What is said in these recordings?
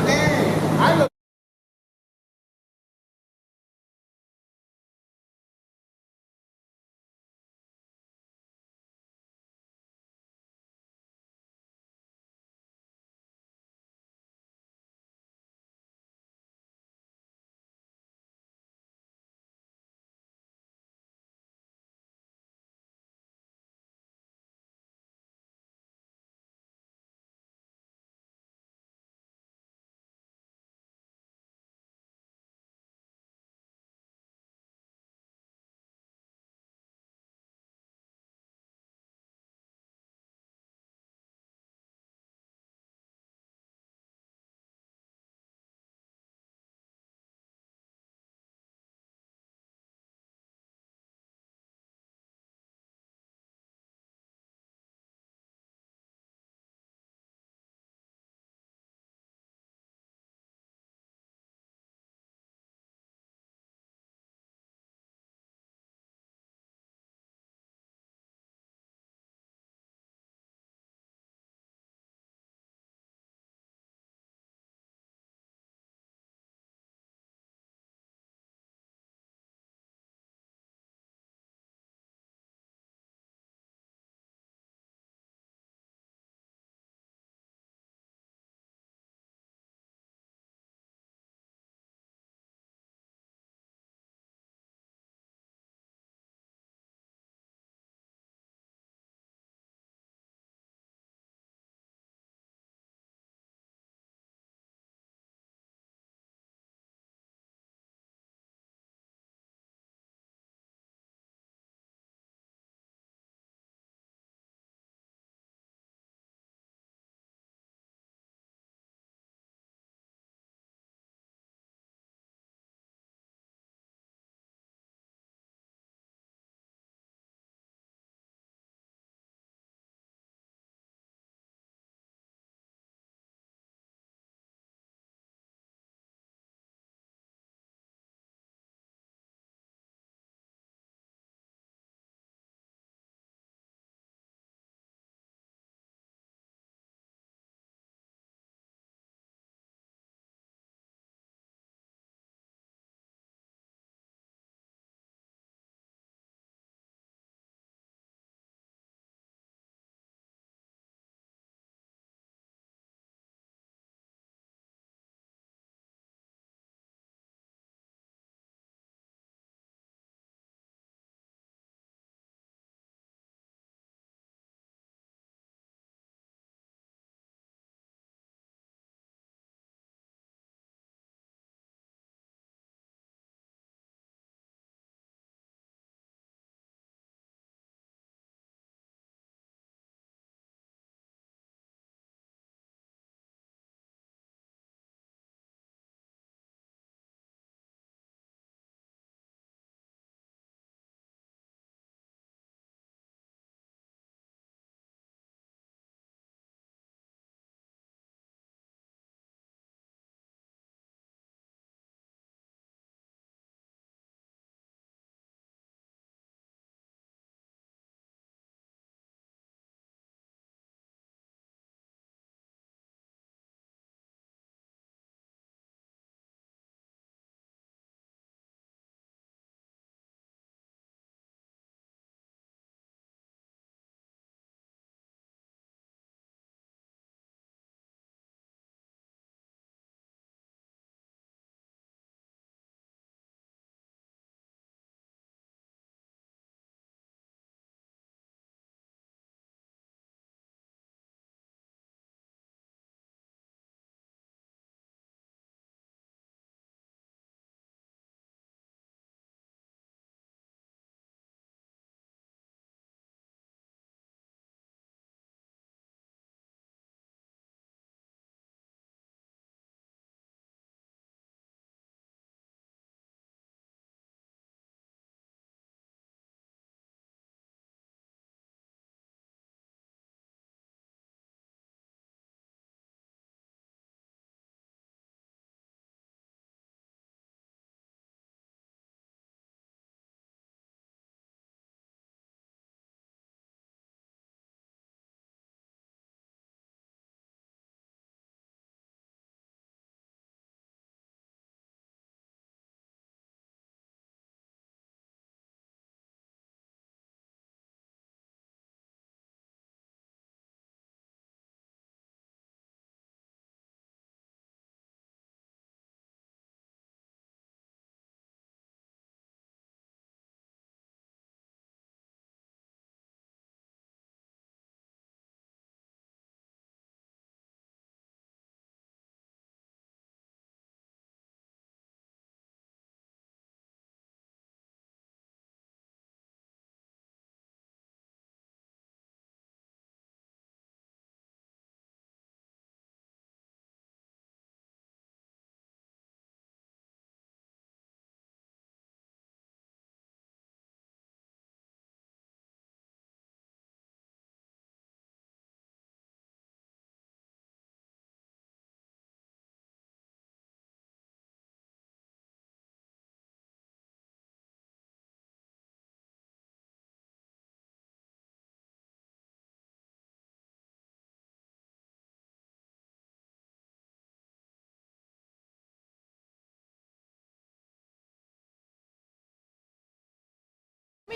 dang. I look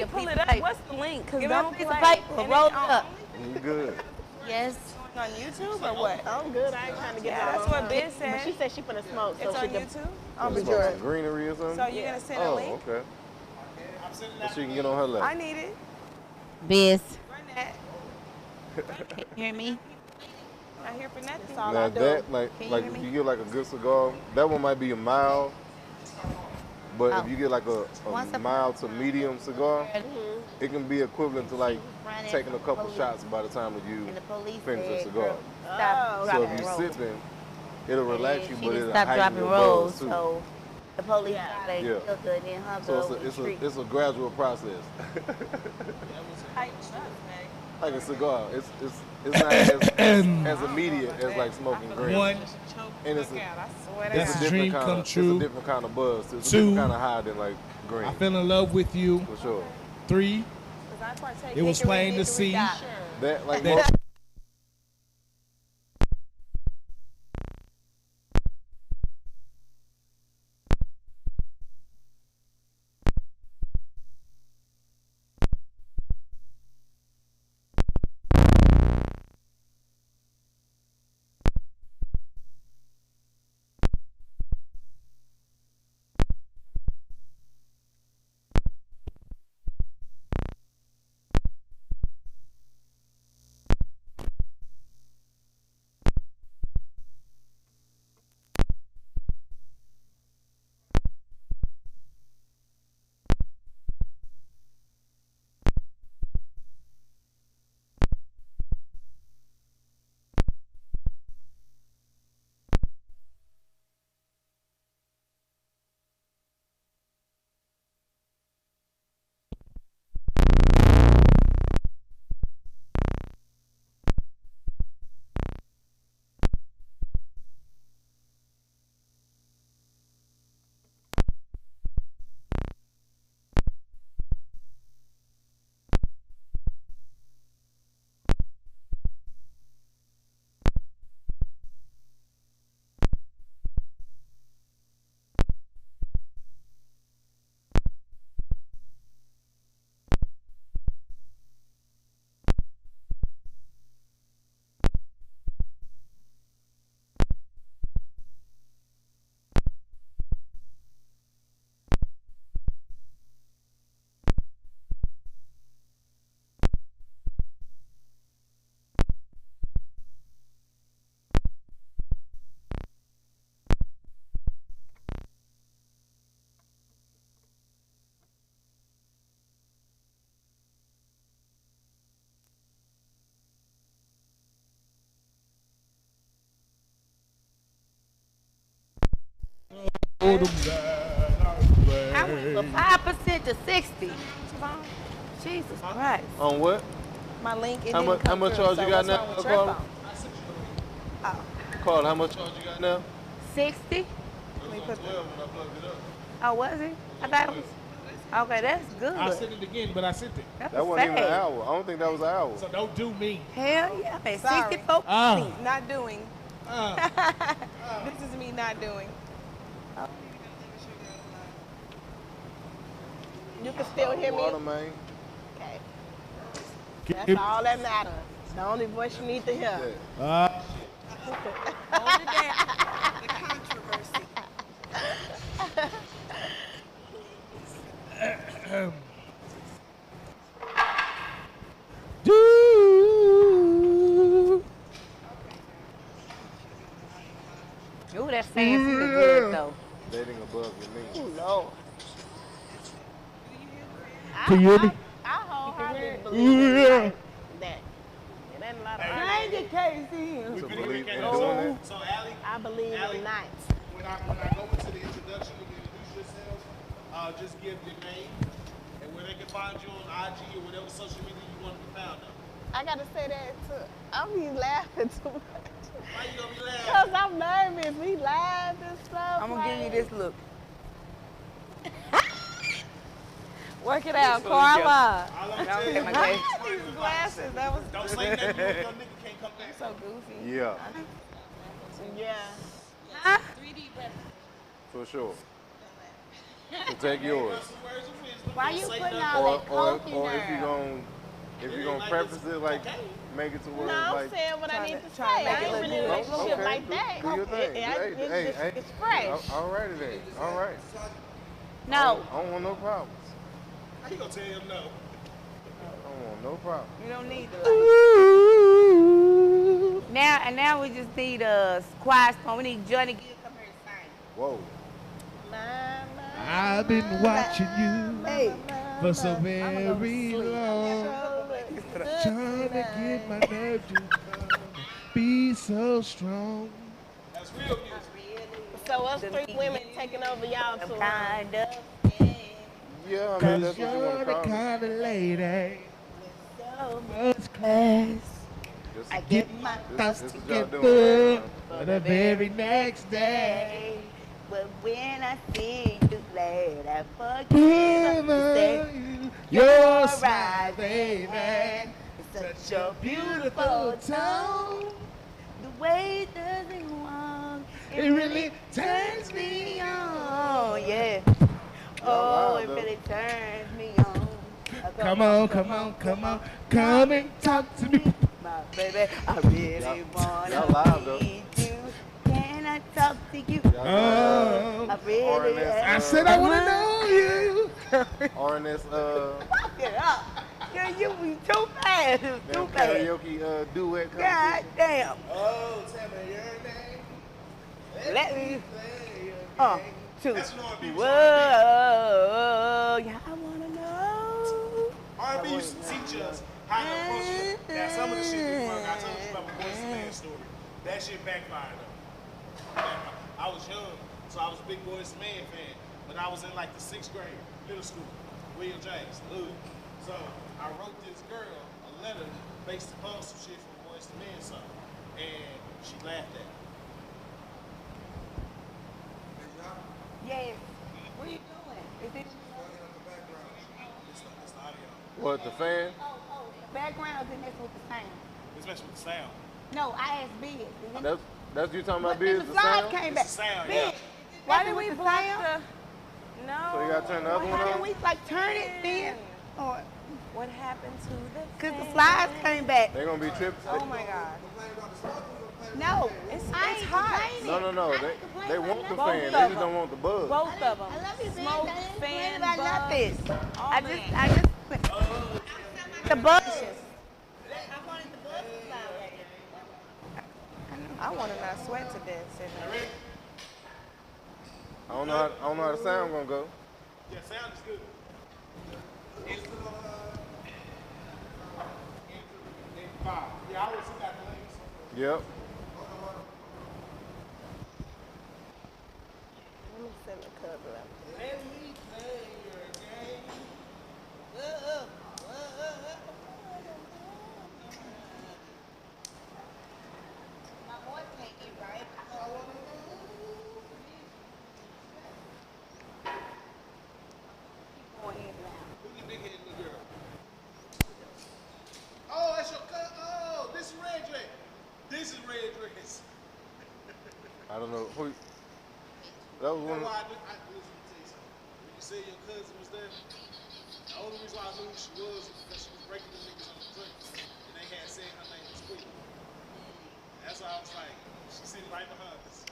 me pull piece it of up. paper. What's the link? Cause Give me a don't piece play. of paper. And Roll it on up. You good. Yes. on YouTube or what? I'm good. I ain't trying to get Yeah, out that's on what her. Biz said. But she said she finna smoke, so It's she on can. YouTube. I'm Smoke sure. some greenery or something? So you're gonna send a link? Okay. So she can get on her I lap. need it. Biz. Run that. Can you hear me? Not here for nothing. all Now I do. that, like Can you hear if me? you get like a good cigar, that one might be a mild. But Oh. if you get like Once a upon mild a to time, medium cigar, Mm-hmm. it can be equivalent to like She was running taking a from the couple police. shots by the time that you And the police finish the said, cigar. "Girl, stop Oh, So dropping if you're rolls." sipping, it'll relax And you, she but didn't it'll stop heighten dropping your rolls, buzz too. so the police got her, Yeah. killed her, and then her So girl retreat. it's a gradual process. Like a cigar, it's not as immediate as like smoking green. One, And it's that's a a dream different kind come of, true. It's a different kind of buzz. Too. It's a Two, different kind of high than like green. I fell in love with you. For sure. 3, it was plain to see That like that most, I went from 5% to 60. Jesus Christ. on what? My link. It How didn't much? How come much through, charge so you got what's now, wrong with your Carla? phone? Carla, how much charge you got now? 60? It was on 12 when I plugged it up. Oh, was it? I thought it was. Okay, that's good. I sent it again, but I sent it. That That was wasn't even an fast. hour. I don't think that was an hour. So don't do me. Hell yeah, man. Sorry. 64. Not doing. Uh, This is me not doing. You can still hear me? Water, man. Okay. That's all that matters. The only voice you need to hear. uh, Hold it down. The controversy. Ooh, that fancy look good though. Dating above your means. Lord. can you hear me? I wholeheartedly believe in like that. It ain't a lot of Thank you, Casey. To believe in doing that. So, Allie, I believe in nights. when I go into the introduction and you introduce yourselves, just give your name and where they can find you on IG or whatever social media you want to be found on. I gotta say that too. I be laughing too much. Why you gonna be laughing? Cause I'm nervous. We laugh and stuff. I'm gonna give you like- this look. Work it out, Carla. All I'm telling you, These glasses, that was don't say nothing. Your nigga can't come back. so goofy. Yeah, Yeah. for sure. Protect yours. Some words of wisdom. Why Don't you say putting nothing. all Or, that or, coke in or there? if It you ain't gonna like preface it's it like cocaine. make it to where No, it's I'm like saying what I Tryna- need to say. tryna make I it ain't look been in a good. relationship okay, like that. do your thing. It's fresh. All righty then. All right. No. I don't want no problems. How you gonna tell him no? I don't want no problems. You don't need the light. Now we just need a quiet storm. We need Johnny Gill come here and sing. Whoa. I've been watching you Hey. for so I'ma go to very sleep. long. Trying to get my nerve to come. Be so strong. That's real music. So us three women taking over y'all I'm tour. kind of Yeah, I mean, Cause that's what you want you're to the call it. kind of lady so much class. This, I get my Thoughts this to is what y'all get doing through right for the very next day. day. But when I see you late, I forgive Give you. Say, you your smile, baby. it's such a beautiful tone. The way it doesn't walk, It really turns me on. Yeah. Y'all Oh, loud, it though. really turns me on. Come on, come on, come on. Come and talk to me. My baby, I really Y'all wanna loud, though. meet you. Can I talk to you? Y'all Oh. I really R.N.S. I said I want to know you. R.N.S. Fuck it up. Girl, you be too fast. Too Them fast. karaoke duet God competition. damn. Oh, tell me your name. Let me. Two. That's an R&B. Whoa, yeah, I wanna know. R&B used to teach us how to approach it. Now, some of the shit didn't work. I told you about my Boys to Man story. That shit backfired though. I was young, so I was a big Boys to Man fan. But I was in like the 6th grade, middle school, William James, Louis. So I wrote this girl a letter based upon some shit from Boys to Men song. And she laughed at me. Yes. What are you doing? Is this It's the audio. What, the fan? backgrounds and that's with the sound? It's messing with the sound. No, I asked Biz. That's you talking about But then biz, the the slide sound? came It's back. the sound, Biz, yeah. Why did we block the? No. So you gotta turn the other one Why didn't on? we like turn it then? Or What happened to the? cause the fan? slides came back. They gonna be tripping. Oh my God. No, It's I ain't hot. complaining. No. I ain't complaining They want the about Both fan. of They just them. don't want the buzz. Both of them. I love you, Smoke, babe. I ain't fan, complaining about nothing. all I that. just the buzz. I wanted the buzz to fly away. I want to not sweat to death sitting there. I don't know how the sound gonna go. Yeah, sound is good. It's in 5. Yeah, I always see that the links. Yep. Let me send the cover up. Let me play your game. My boy can't get right. Keep going in now. Who's the big headed little girl? Oh, that's your cousin. Oh, this is Red Dress. This is Red Dress. I don't know who. That was one. That's why I listen to you something. When you said your cousin was there, the only reason why I knew who she was because she was breaking the niggas on the drinks. And they had said her name was Squeaky. That's why I was like, she's sitting right behind us.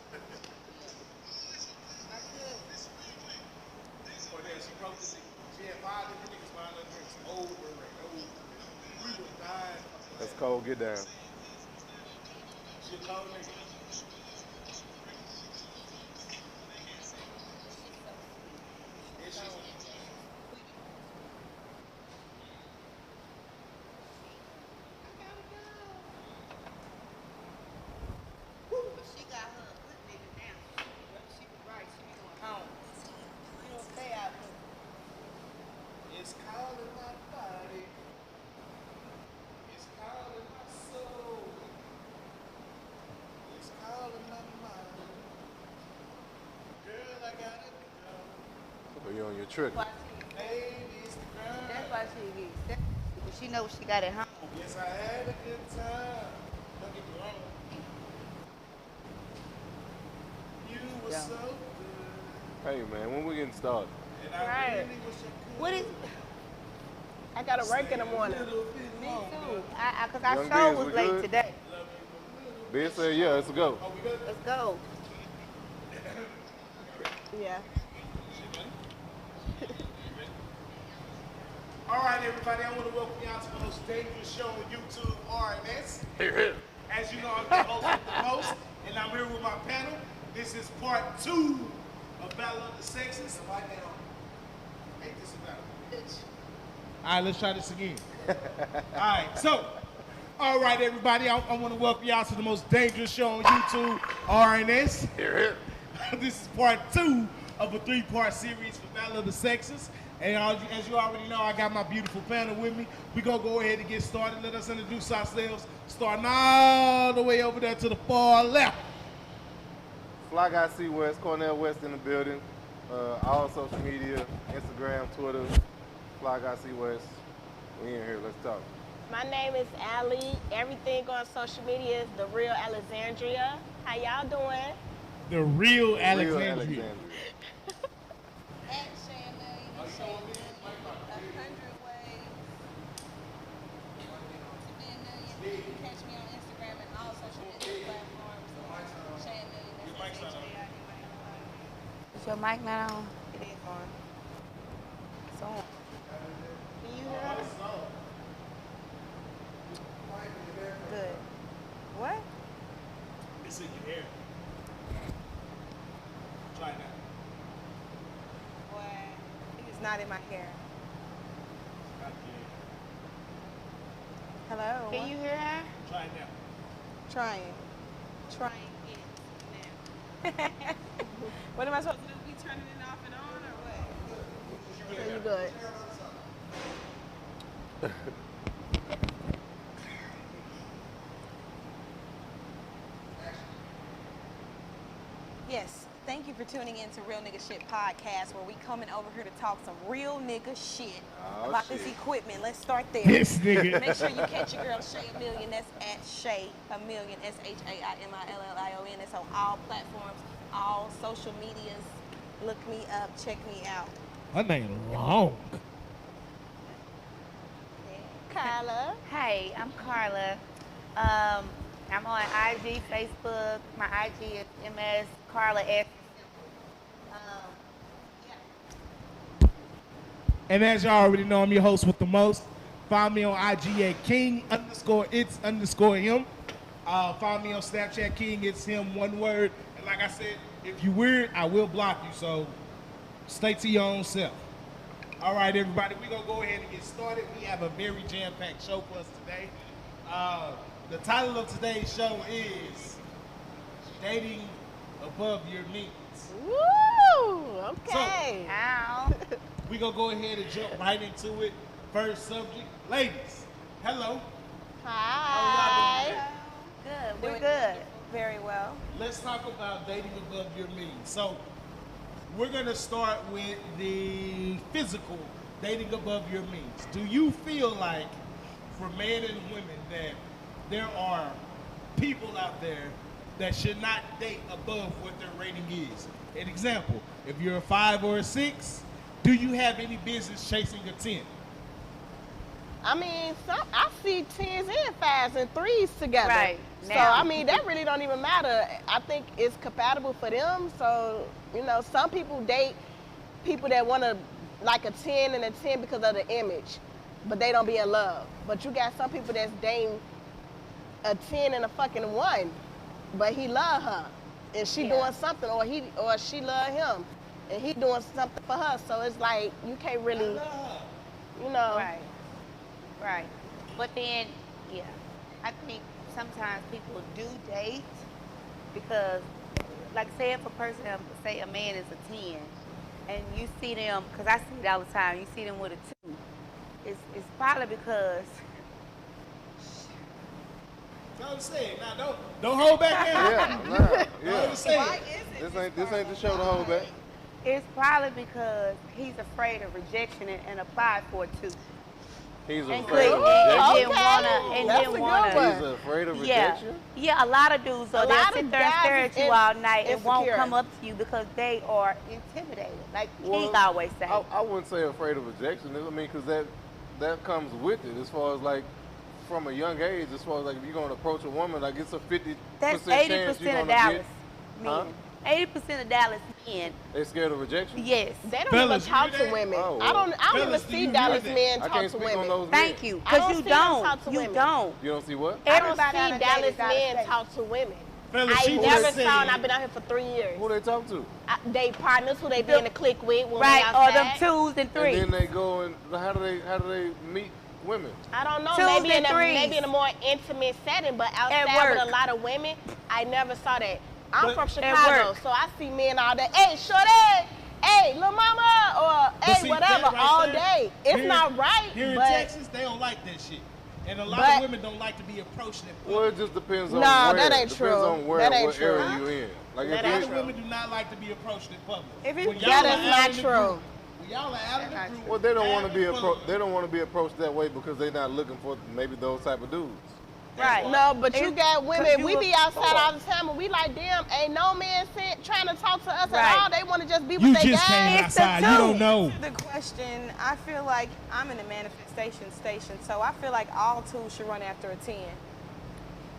Or then she broke the nigga. She had 5 different niggas buying her drinks over and over. We would die. That's cold. Get down. She a cold nigga. And she's She got her a good nigga now. She was right. She be going home. She don't stay out here. It's calling my body. It's calling my soul. It's calling my mind. Girl, I gotta go. So you on your trick. Baby's the girl. That's why she gets that. Because she knows she got it home. Yes, I had a good time. Don't get me wrong. You were Yeah. so good. Hey man, when we getting started? And I Right. really wish I could. What is? I gotta work in the morning. Me too. Cause our Young show Beans, was we late good? today. Ben said, yeah, let's go. Let's go. Yeah. All right, everybody, I want to welcome y'all to the most dangerous show on YouTube, R.N.S. As you know, I'm the host of the most, and I'm here with my panel. This is part 2 of Battle of the Sexes. Ain't this a battle, bitch? All right, let's try this again. All right, everybody, I want to welcome y'all to the most dangerous show on YouTube, R.N.S. This is part 2 of a 3-part series for Battle of the Sexes. And as you already know, I got my beautiful panel with me. We're going to go ahead and get started. Let us introduce ourselves, starting all the way over there to the far left. Fly Guy C West, Cornell West in the building. All social media, Instagram, Twitter, Fly Guy C West. We in here, let's talk. My name is Allie. Everything on social media is The Real Alexandria. How y'all doing? The real Real Alexandria. Alexandria. At Shane Million and Shane Million, 100 ways to be a million. You can catch me on Instagram and all social media platforms. Shane Million, that's Shane. Is your mic not on? It is on. It's on. Can you hear us? Good. What? It's in your hair. Try it now. It is not in my hair. Not yet. Hello? Can you hear her? Try it now. Trying. Trying it now. What am I supposed to do? Be turning it off and on or what? Yeah, you good. Yes. Thank you for tuning in to Real Nigga Shit Podcast, where we coming over here to talk some real nigga shit Oh, about shit. this equipment. Let's start there. This nigga. Make sure you catch your girl Shay A Million. That's at Shay A Million. Shaimillion. It's on all platforms, all social medias. Look me up. Check me out. Her name long. Kyla. Hey, I'm Carla. I'm on IG, Facebook. My IG is MS Carla S. And as y'all already know, I'm your host with the most. Find me on IG at King_it's_him. Find me on Snapchat, King It's Him, one word. And like I said, if you weird, I will block you. So stay to your own self. All right, everybody, we're going to go ahead and get started. We have a very jam-packed show for us today. The title of today's show is Dating Above Your Means. Woo! Okay. Ow. We're going to go ahead and jump right into it. First subject, ladies, hello. How y'all doing Hi. today? Good. We're good. Very well. Let's talk about dating above your means. So we're going to start with the physical, dating above your means. Do you feel like, for men and women, that there are people out there that should not date above what their rating is? An example, if you're a 5 or a 6, do you have any business chasing a 10? I mean, I see 10s and 5s and 3s together. Right. So, Now- I mean, that really don't even matter. I think it's compatible for them. So, you know, some people date people that want to like a 10 and a 10 because of the image, but they don't be in love. But you got some people that's dating a 10 and a fucking 1, but he love her. And she doing something, or she love him, and he doing something for her. So it's like, you can't really, you know. Right. Right. But then, yeah, I think sometimes people do date because, like, say if a person, say a man is a 10, and you see them, because I see it all the time, you see them with a 2. It's probably because Don't say it. Now, don't hold back in. Don't say it. This ain't the show to hold back. it's probably because he's afraid of rejection and applied for it too. He's and afraid of didn't rejection. wanna, and That's didn't a good wanna. one. He's afraid of Yeah, rejection. yeah. A lot of dudes, so A they'll lot sit of there and guys stare is at you all night and won't insecure. come up to you because they are intimidated. Like Well, King always say. I wouldn't say afraid of rejection. I mean, because that comes with it as far as like from a young age. As far as like if you're gonna approach a woman, like it's a 50% That's chance 80% you're of gonna Dallas get. Huh? men. 80% of Dallas men. They scared of rejection. Yes. They don't Fellas, even you talk hear to that? women. Oh, I don't Fellas, even do see you Dallas hear that? men I talk can't to speak women. on those Thank men. you. I Because don't you see them don't. talk to You women. don't. You don't see what? I don't Everybody out see of Dallas Dallas gotta men say. talk to women. Fellas, I she never just saw, and said- I've been out here for 3 years. Who they talk to? They partners who they be in the clique with when Right, they or them outside. 2s and 3s. And then they go and how do they meet women? I don't know, 2s maybe and 3s. maybe in a more intimate setting, but outside work. with a lot of women, I never saw that. I'm But from at Chicago, work. so I see men all day. Hey, shorty! Hey, little mama! Or But hey, see, whatever, that right all there, day. It's here- not right, Here in but Texas, they don't like that shit. And a lot But- of women don't like to be approached in public. Well, it just depends on Nah, where. that ain't Depends true. on where, That ain't what true. area you in. Like That A lot ain't of true. women do not like to be approached in public. If it- When y'all that are is out not in the true. group- When y'all are out in the That's group, Well, they don't want to be having fun. they don't want to be approached that way because they're not looking for maybe those type of dudes. Right. no, but you It's- got 'cause women, you we a- be outside all the time and we like, damn, ain't no man trying to talk to us Right. at all. They want to just be You with their just came guys. It's the outside. You don't two. know. To the question, I feel like I'm in the manifestation station, so I feel like all 2 should run after a 10.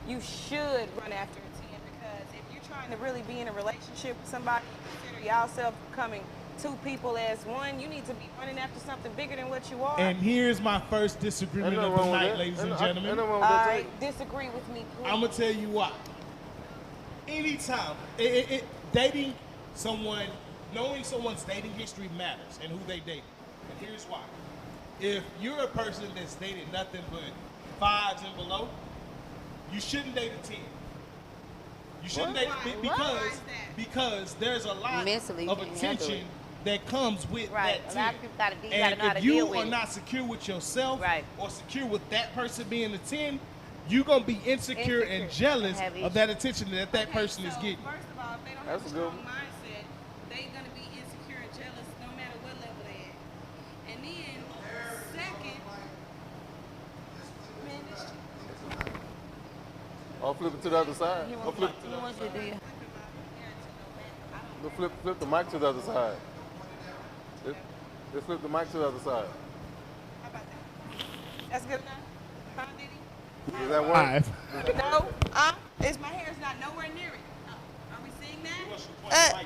You should run after a 10 because if you're trying to really be in a relationship with somebody, consider yourself becoming 2 people as one, you need to be running after something bigger than what you are. And here's my first Ain't disagreement nothing of the wrong with night, that. ladies Ain't and no- gentlemen. ain't nothing wrong All with that. right, disagree with me, please. I'm gonna tell you why. Anytime dating someone, knowing someone's dating history matters and who they dated. And here's why. If you're a person that's dated nothing but 5s and below, you shouldn't date a 10. You shouldn't date because there's a lot Mentally, of you can't handle attention that comes with Right. that A 10. lot of people gotta And know how to if deal you with are it. not secure with yourself Right. or secure with that person being a 10, you're going to be insecure and jealous Have of that attention that that person is getting. First of all, if they don't That's have a a good strong one. mindset, they're gonna be insecure and jealous no matter what level they at. And then, second, man, this shit Or flip it to the other side. Or flip, He wants you to do your- flip the mic to the other side. Just flip the mic to the other side. How about that? That's good enough? Huh, Diddy? Does that work? 5. No, it's my hair's not nowhere near it. Are we seeing that? It's a- Let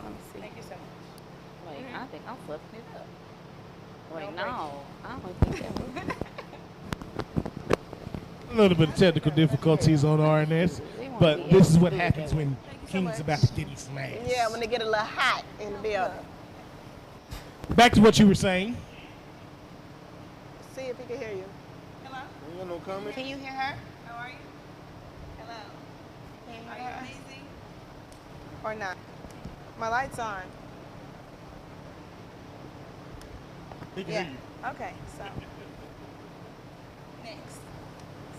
me see. Thank you so much. Wait, I think I'm flipping it up. Wait, no. I don't think that was. A little bit of technical difficulties on R.N.S, but this is what happens when King's about to get him smashed. Yeah, when they get a little hot in the building. Back to what you were saying. See if he can hear you. Hello? You got no comment? Can you hear her? How are you? Hello? Can you Are hear you her? amazing? Or not? My light's on. He can Yeah. hear you. Okay, so. Next.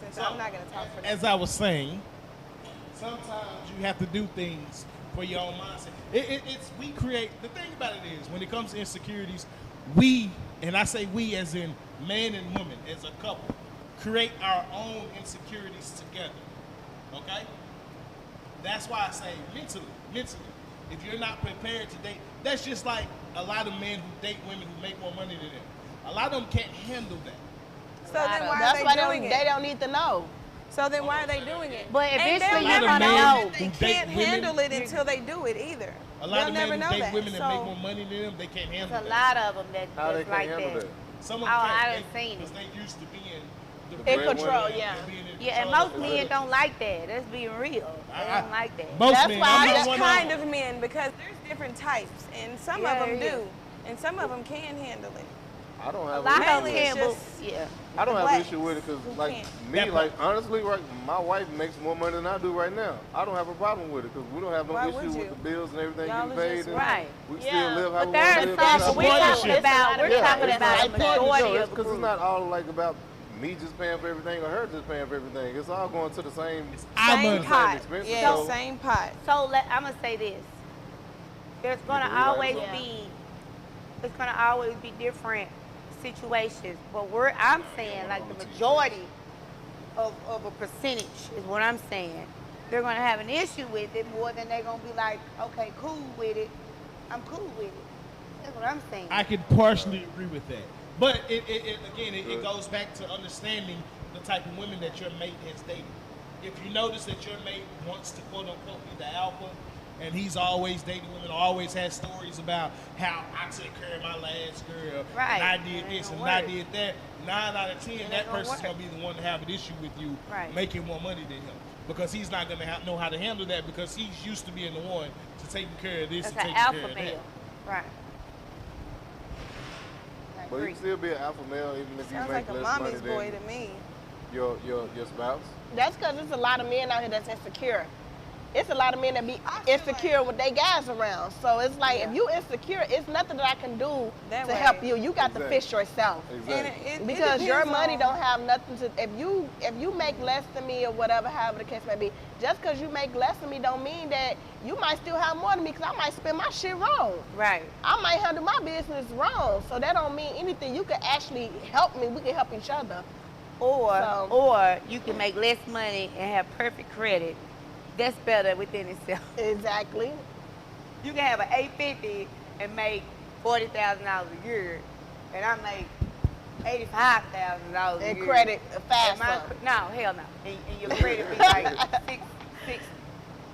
Since So, I'm not going to talk for As I was saying, sometimes you have to do things for your own mindset. We create, the thing about it is, when it comes to insecurities, we, and I say we as in man and woman, as a couple, create our own insecurities together. Okay? That's why I say mentally. If you're not prepared to date, that's just like a lot of men who date women who make more money than them. A lot of them can't handle that. So then why That's are why they doing they it? don't need to know. So then why are they doing it? But And eventually they'll you're never gonna know know. that they Who date can't women- handle it until they do it either. A lot They'll of never men know who date that. women that make So more money than them, they can't handle There's a that. lot of them How they that's can't like handle that. that? Some of Oh, them I can't, done seen it. because they used to being the In breadwinner. control, yeah. being in Yeah, and control most of men everything. don't like that. That's being real. They don't like that. Most That's men. why I'm I not Which just one kind them. of men? Because there's different types, and some Yeah, of them yeah. do, and some of them can handle it. I don't A have lot an of issue them with it. can, it's but just- yeah. I don't have an blacks issue with it because, who like can't. me, That like honestly, right, my wife makes more money than I do right now. I don't have a problem with it because we don't have no Why issue would with you? the bills and everything Y'all getting is paid. just And right. we Yeah. still live how But we there want are to live. some, That's but how we're we want to talking live. about, we're Yeah, talking it's about a like that. majority No, of the because it's group. not all like about me just paying for everything or her just paying for everything. It's all going to the same. I'm Same a- pot. expenses, Yeah, so- same pot. So I'm gonna say this: there's gonna can rewrite always it. be it's gonna always be different situations. But I'm saying like the majority of a percentage is what I'm saying. They're gonna have an issue with it more than they're gonna be like, okay, cool with it. I'm cool with it. That's what I'm saying. I can partially agree with that. But it goes back to understanding the type of women that your mate has dated. If you notice that your mate wants to quote unquote be the alpha, and he's always dating women, always has stories about how I took care of my last girl, and I did this and I did that. 9 out of 10, that person's gonna be the one to have an issue with you making more money than him, because he's not gonna know how to handle that, because he's used to being the one to taking care of this and taking care of that. Right. But you can still be an alpha male even if you Sounds make like a less money mommy's boy than to me. your spouse. That's because there's a lot of men out here that's insecure. It's a lot of men that be insecure with their guys around. So it's like, if you insecure, it's nothing that I can do to help you. You got to fix yourself. Exactly. Because your money don't have nothing to, if you make less than me or whatever, however the case may be, just because you make less than me don't mean that you might still have more than me, because I might spend my shit wrong. Right. I might handle my business wrong. So that don't mean anything. You can actually help me. We can help each other. Or you can make less money and have perfect credit. That's better within itself. Exactly. You can have an 850 and make $40,000 a year, and I make $85,000 a year. And credit fast. No, hell no. And your credit be like six.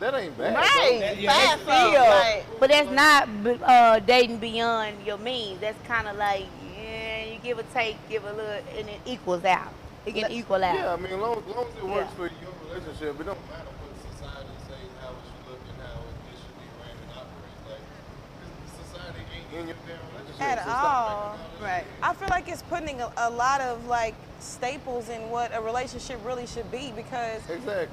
That ain't bad. Right. Fast Right. But that's not dating beyond your means. That's kind of like, you give or take, give a little, and it equals out. It can equal out. Yeah, I mean, as long as it works for your relationship, it don't matter what society says how it should look and how it should be ran and operates. Like, society ain't in your damn relationship. At all. Right. I feel like it's putting a lot of like staples in what a relationship really should be, because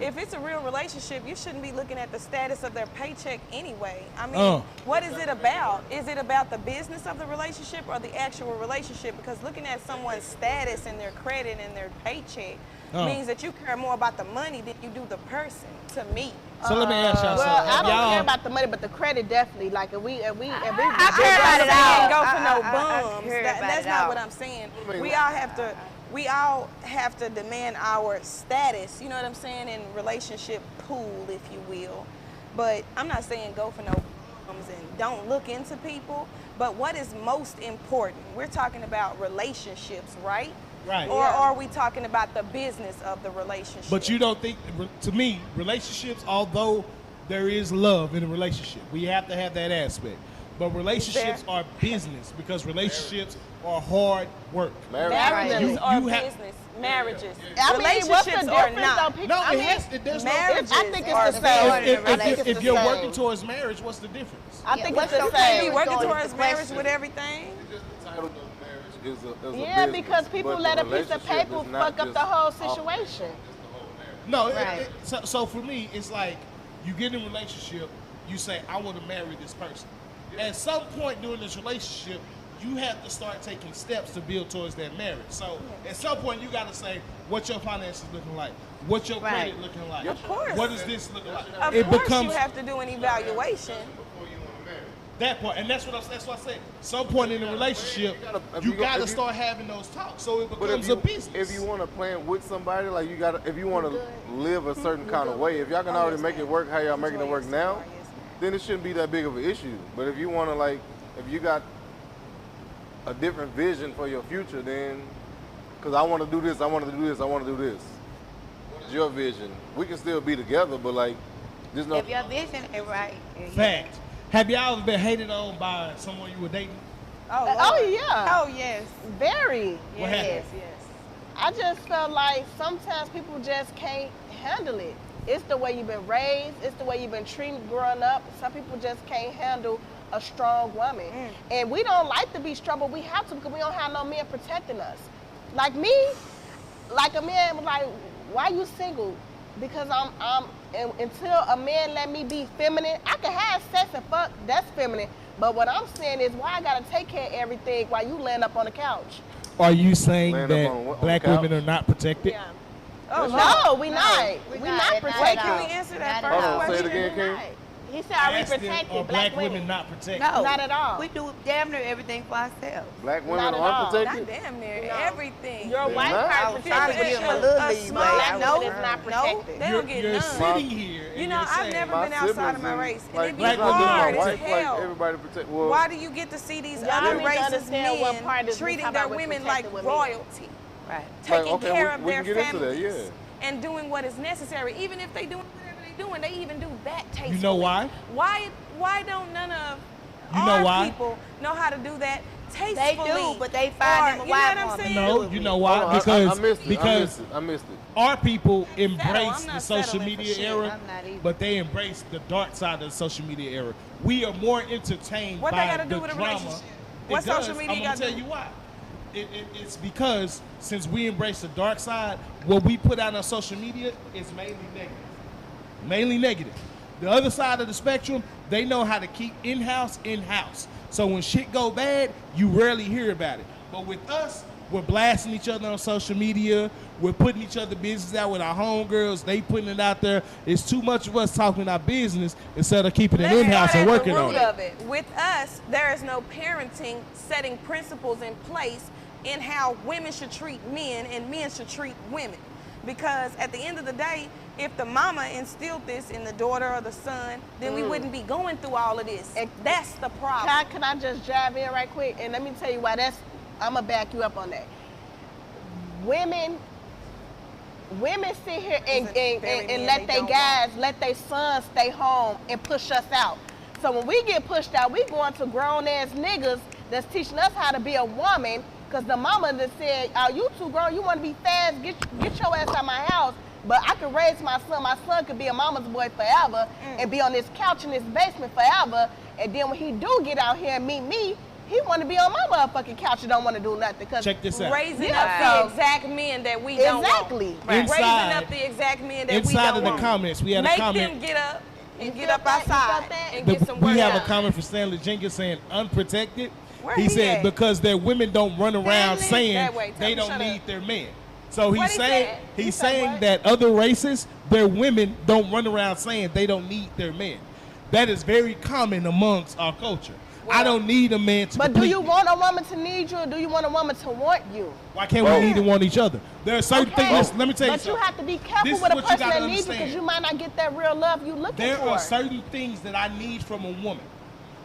if it's a real relationship, you shouldn't be looking at the status of their paycheck anyway. I mean, what is it about? Is it about the business of the relationship or the actual relationship? Because looking at someone's status and their credit and their paycheck means that you care more about the money than you do the person, to me. So let me ask y'all something. Well, I don't care about the money, but the credit definitely. Like if we I care about it all. Go for no bums. That's not all. what I'm saying. We all have to demand our status, you know what I'm saying, in relationship pool, if you will. But I'm not saying go for no bums and don't look into people. But what is most important? We're talking about relationships, right? Right. Or are we talking about the business of the relationship? But you don't think, to me, relationships, although there is love in a relationship, we have to have that aspect. But relationships are business, because relationships are hard work. Marriages are business. Marriages. Relationships are not. There's marriages. I think it's the same. If you're working towards marriage, what's the difference? I think it's the You same. be working towards marriage with everything. Yeah, because people let a piece of paper fuck up the whole situation. No, so for me, it's like you get in a relationship, you say, I want to marry this person. At some point during this relationship, you have to start taking steps to build towards that marriage. So at some point, you got to say, what's your finances looking like? What's your credit looking like? Of course. What is this looking like? Of course, you have to do an evaluation. That part, and that's what I said. Some point in the relationship, you gotta start having those talks, so it becomes a business. If you want to plan with somebody, like if you want to live a certain kind of way, if y'all can already make it work how y'all making it work now, then it shouldn't be that big of an issue. But if you want to, like, if you got a different vision for your future, then, because I want to do this, I want to do this, I want to do this. What is your vision? We can still be together, but like, there's no. If your vision is right. Fact. Have y'all ever been hated on by someone you were dating? Oh yeah. Oh yes. Very. What happened? Yes. I just felt like sometimes people just can't handle it. It's the way you've been raised. It's the way you've been treated growing up. Some people just can't handle a strong woman. And we don't like to be strong, but we have to, because we don't have no men protecting us. Like me, like a man was like, why you single? Because until a man let me be feminine, I can have sex and fuck, that's feminine. But what I'm saying is, why I gotta take care of everything while you laying up on the couch? Are you saying Laying that up on black the couch? women are not protected? Yeah. Oh no, we not. We're We not not at protected. Wait, can we answer that Not at first all. Say it question? again, King. He said, are we ask them, protected? are black women not protected? No, Not at all. We do damn near everything for ourselves. Black women Not at aren't all. protected. Not damn near No. everything. Your They're white not. I part was trying to protected. give him a little A leeway. small I no, was is not trying. protected. They don't get You're none. sitting here and You know, you're I've saying, never My been outside of my siblings race, and, like, and it black be it's not just my hard as wife, like hell. everybody protect. Well, Why do you get to see these Y'all other need to racist understand what part men is we treating talking their about with women like protected women. royalty, Right. taking okay, care we- of we their can get into that, families, yeah. and doing what is necessary, even if they doing whatever they doing, they even do that tastefully. You know why? Why don't none of You know our why? people know how to do that They tastefully? do, but they find them a you know what white I'm woman. saying? No, you know hold why? on, I Because missed it. because I missed it. our people I'm embrace not the social settling for media shit. era, I'm not either. but they embrace the dark side of the social media era. We are more entertained What they by gotta the do with a drama. relationship? It What does. social media I'm gonna gotta tell do? you why. It's because since we embrace the dark side, what we put out on social media is mainly negative. Mainly negative. The other side of the spectrum, they know how to keep in-house. So when shit go bad, you rarely hear about it. But with us, we're blasting each other on social media. We're putting each other business out with our homegirls. They putting it out there. It's too much of us talking our business instead of keeping it Let's in-house start and at working the on root it. of it. With us, there is no parenting setting principles in place in how women should treat men and men should treat women. Because at the end of the day, if the mama instilled this in the daughter or the son, then we wouldn't be going through all of this. And that's the problem. Can I just drive in right quick? And let me tell you why I'm going to back you up on that. Women sit here and let their guys, let their sons stay home and push us out. So when we get pushed out, we going to grown ass niggas that's teaching us how to be a woman, because the mama that said, oh, you too grown, you want to be fast, get your ass out my house. But I could raise my son could be a mama's boy forever and be on this couch in this basement forever. And then when he do get out here and meet me, he want to be on my motherfucking couch and don't want to do nothing. Check this out. Raising up the exact men that we don't want. Exactly. Raising up the exact men that we Inside don't of the want. comments, we had Make a comment. them get up and You get felt up that? You outside felt that? and get some work We have a done. comment from Stanley Jenkins saying unprotected. Where He he said at? because their women don't run around Stanley, saying that way. Tell they him don't shut need up. their men. So What he's he saying said? he's He said saying what? that other races, their women don't run around saying they don't need their men. That is very common amongst our culture. I don't need a man to But do complete you me. want a woman to need you, or do you want a woman to want you? Why can't we need to want each other? There are certain things. Let me tell you But something. you have to be careful This is with a what you person gotta that needs you, because understand. you might not get that real love you looking There for. are certain things that I need from a woman,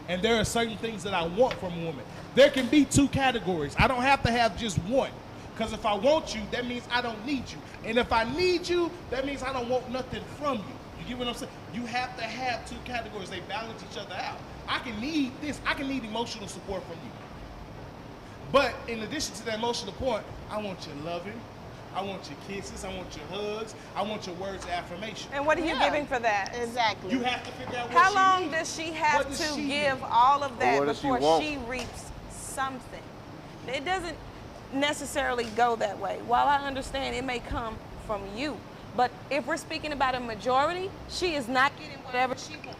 and there are certain things that I want from a woman. There can be two categories. I don't have to have just one, because if I want you, that means I don't need you. And if I need you, that means I don't want nothing from you. You get what I'm saying? You have to have two categories. They balance each other out. I can need this. I can need emotional support from you. But in addition to that emotional support, I want your loving. I want your kisses. I want your hugs. I want your words of affirmation. And what are you Yeah. giving for that? Exactly. You have to figure out what How she long needs. does she have What does to she give need? all of that what does she before want? she reaps something? It doesn't necessarily go that way. While I understand it may come from you, but if we're speaking about a majority, she is not getting whatever she wants.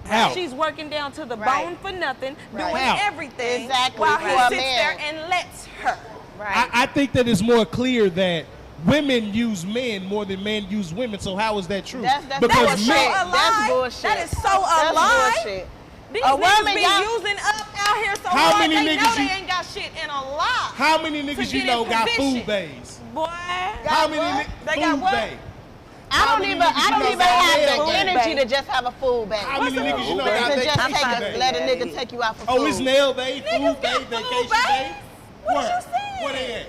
How? She's working down to the Right. bone for nothing, Right. doing How? everything Exactly, while for he a sits man. there and lets her. Right. I think that it's more clear that women use men more than men use women. So how is that true? That's because bullshit. men, a lie. That's bullshit. That is so That's a lie. bullshit. These A niggas woman be got- using up out here so How hard many they niggas know you- they ain't got shit in a lot. how many niggas to you get know in got position. food bays? Boy. How many what? They food got what? bay? I How don't many even niggas you know got have food the bay? energy to just have a food bag. How many niggas you know food got bay? To just vacation take bay? let a nigga take you out for food. Oh, it's nail bay, food Niggas bay, got food vacation bays? bay. What Where? you saying? Where they at?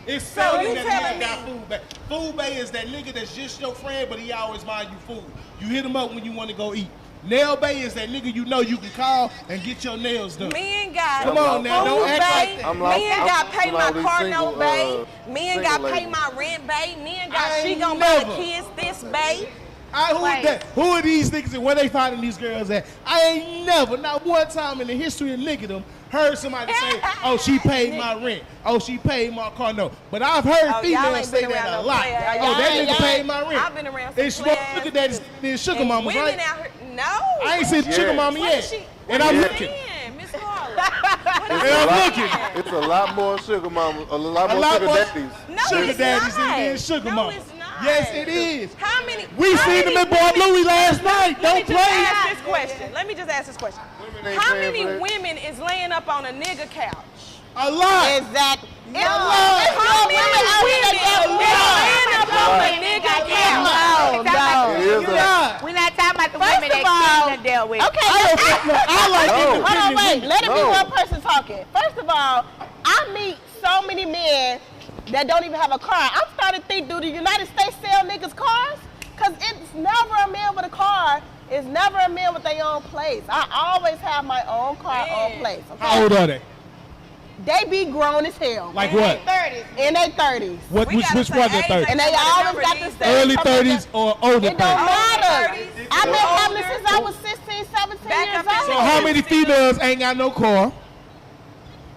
It's So seldom you that telling nigga got me- food bay. Food bay is that nigga that's just your friend, but he always mind you food. You hit him up when you want to go eat. Nail bay is that nigga you know you can call and get your nails done. Me and got Come on now, food don't act bay. like that. I'm lost- Me and I'm- got pay I'm my all these car single, note bay. Me and got single pay ladies. my rent bay. Me and got I she ain't gonna buy the never. kids this bay. Who Like- is that? Who are these niggas and where they finding these girls at? I ain't never, not one time in the history of niggerdom, heard somebody say, oh, she paid my rent. Oh, she paid my car note. But I've heard Oh, y'all females ain't say been that around a no lot. play ass. Oh, Y'all that ain't- nigga paid my rent. I've been around some It's play more ass sugar daddies than sugar and mamas, women right? out here. No. I ain't said Yeah. sugar mama What yet. is she? And what I'm is she looking. saying, Miss Carla? What is It's she And I'm a lot- looking. It's a lot more sugar mamas, a lot A more lot sugar more daddies. No, sugar it's daddies not. than sugar no, mamas. it's not. Yes, it is. How many? We how seen many them in Boy women- Louie last night. Let me Don't just play. ask this question. Let me just ask this question. Women ain't How paying many for that. women is laying up on a nigga couch? A lot. Exactly. It's How more many women out here women that is get laying up on a nigga couch? It is a lot. We're not talking about the First women of that all- Keisha dealt with. Okay, I like No. independent hold on, wait. women. Let it be No. one person talking. First of all, I meet so many men that don't even have a car. I'm starting to think, do the United States sell niggas cars? Because it's never a man with a car. It's never a man with their own place. I always have my own car, own place. Okay? How old are they? They be grown as hell. Like what? 30s. In their 30s. What? We Which gotta one? say They're age 30. And they Number always got these the days. same. Early 30s or older It don't 30s? matter. 30s. I've been having Older. it since I was 16, 17 Back years up in old. So how many females ain't got no car?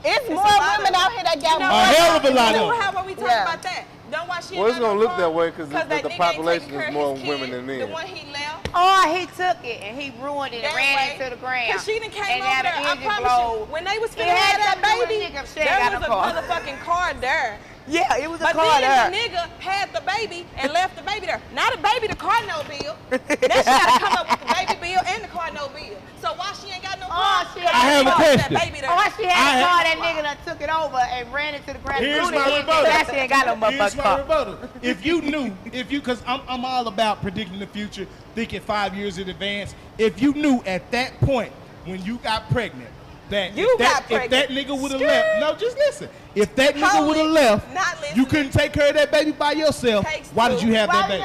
It's more a lot women of- out here that got You know A one. what? hell of a lot You of know them. how are we talking Yeah. about that? Don't why she Well, ain't it's got gonna no look car? that way 'cause the that nigga ain't population taking care is of more his women kid, than men. The one he left. Or he took it and he ruined it and That ran way. into the ground. Cause she done came and over now there. the I engine promise blowed. you, when they was It finna had have that something to do with baby, nigga if she ain't there got was a a car. motherfucking car there. Yeah, it was a But car then there. the nigga had the baby and left the baby there. Now the baby, the car no bill. Now she gotta come up with the baby bill and the car no bill. So why she ain't got no car? she 'Cause I have she a left question. That baby there. Or she had I a car, have- that nigga done took it over and ran into the ground. Here's threw the my engine. rebuttal. That she ain't got no Here's motherfucking my car. rebuttal. If you knew, because I'm all about predicting the future, thinking 5 years in advance. If you knew at that point when you got pregnant that You if that, got pregnant. if that nigga would have Skirt. left, no, just listen. If that nigga Hold would have it. left, Not you listening. couldn't take care of that baby by yourself. Takes Why did two. you have that baby?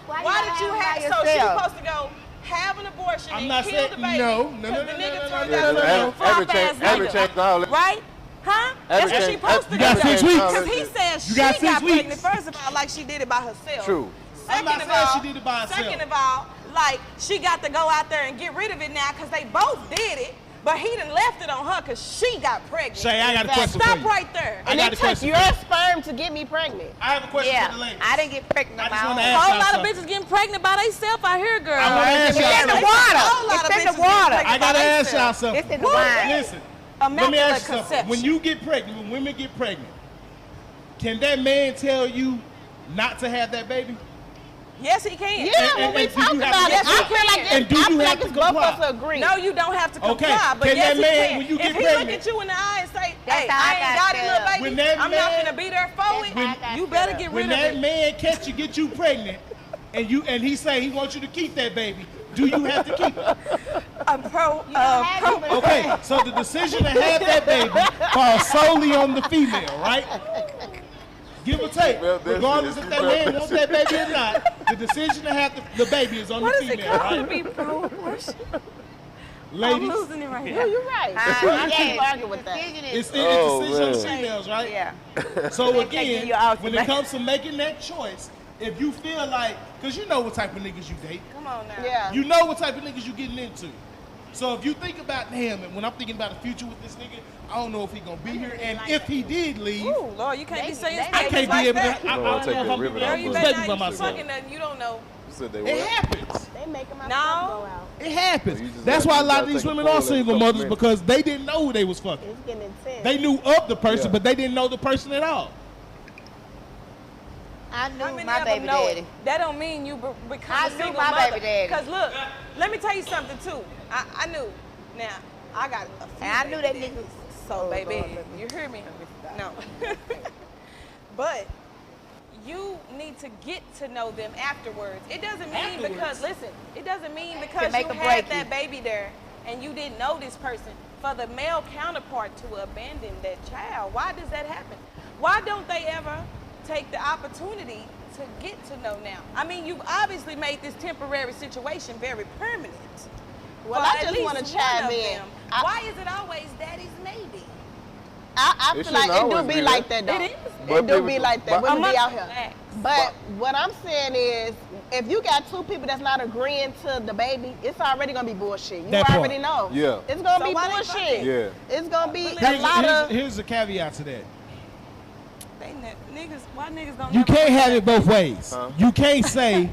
Why did you have? So she's supposed to go have an abortion I'm and not kill saying- the baby. no, no, 'cause no, the no, nigga no, no, turned no, out no, to be no. a flop-ass nigga. knowledge. Right? Huh? That's what she supposed to You got do. 6 weeks. Because he said You got she 6 got weeks. pregnant, first of all, like she did it by herself. True. I'm not Second of saying all, she did it by herself. Second of all, like she got to go out there and get rid of it now because they both did it, but he done left it on her because she got pregnant. Shay, I got a question Stop for you. right there. I And got it a took question your for you. sperm to get me pregnant. I have a question Yeah, for the ladies. I didn't get pregnant I on just my wanna own. A ask whole y'all lot of something. bitches getting pregnant by themselves out here, girl. I wanna ask It's y'all in the something. water. A whole lot It's of in the bitches getting water. pregnant I gotta by ask y'all themselves. something. It's in the wine. Listen, let me Immaculate ask you something. conception. When you get pregnant, when women get pregnant, can that man tell you not to have that baby? Yes, he can. Yeah, and when we do you talk have about to it, comply? I feel like And do you have to it's both of us comply? agree. No, you don't have to comply, Okay, but can yes, that he man, can. when you If get he pregnant- look at you in the eye and say, That's hey, how I I ain't got got it, set little up. baby, When that I'm not man- gonna be there for That's it, how I got you set better up. get When rid of that it. man get you pregnant, and he say he wants you to keep that baby, do you have to keep it? I'm pro. have pro. to, but- Okay, so the decision to have that baby falls solely on the female, right? Give or take, Well, that's regardless it. if that man wants that baby or not, the decision to have the baby is on What the is it female, called to right? be pro-abortion? I'm Ladies, losing it right Yeah, now. you're right. I I keep arguing with that. it's a Oh, decision on the man. females, right? Yeah. So They taking again, you out when it tonight. comes to making that choice, if you feel like, because you know what type of niggas you date, Come on now. Yeah. you know what type of niggas you getting into. So if you think about, damn, and when I'm thinking about the future with this nigga, I don't know if he gonna be here, and if he did leave, Ooh, Lord, you can't be saying they- I statements can't like be able that. to. I No, don't I'll know take if that I'm ribbon being off. Girl, you Respect better respectful not about you myself. fucking nothing. You don't know. You said they It were. happens. They making my No. stuff go out. It happens. You just That's gotta- why a you lot gotta of these take a women poll are every single couple mothers minutes. because they didn't know who they was fucking. It's getting intense. They knew of the person, Yeah. but they didn't know the person at all. I How knew many my of them baby know daddy. it? That don't mean you become I a knew single my mother. baby daddy. Because look, let me tell you something too. I knew. Now, I got a few And I knew that baby nigga. daddies. So, baby, you hear me? No. But you need to get to know them afterwards. It doesn't mean because, listen, it doesn't mean because make you or had break that you. baby there and you didn't know this person for the male counterpart to abandon that child. Why does that happen? Why don't they ever take the opportunity to get to know now? I mean, you've obviously made this temporary situation very permanent. Well, for I at just least want to one chime of in. them. I- Why is it always daddy's maybe? I It feel like shouldn't it do always be be like that. that though. It is. But It do people- be like that. but- Women be Amongst out here. blacks. But what I'm saying is, if you got two people that's not agreeing to the baby, it's already gonna be bullshit. You That part. already know. Yeah. It's gonna So be why they bullshit. fucking? Yeah. It's gonna be a Here's- lot of. Here's a caveat to that. Niggas, why niggas don't You never can't do have that? it both ways. Huh? You can't say,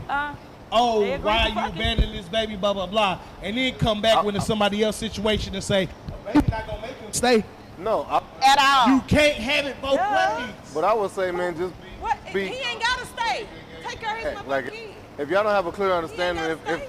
oh, They agree why to you fucking- abandoning this baby, blah, blah, blah, and then come back when it's somebody else's situation and say, baby not gonna make him stay. No, At all. You can't have it both Yeah. ways. but I would say, man, just What? be. He ain't gotta stay. take care of his motherfucking Like, kid. if y'all don't have a clear understanding, gotta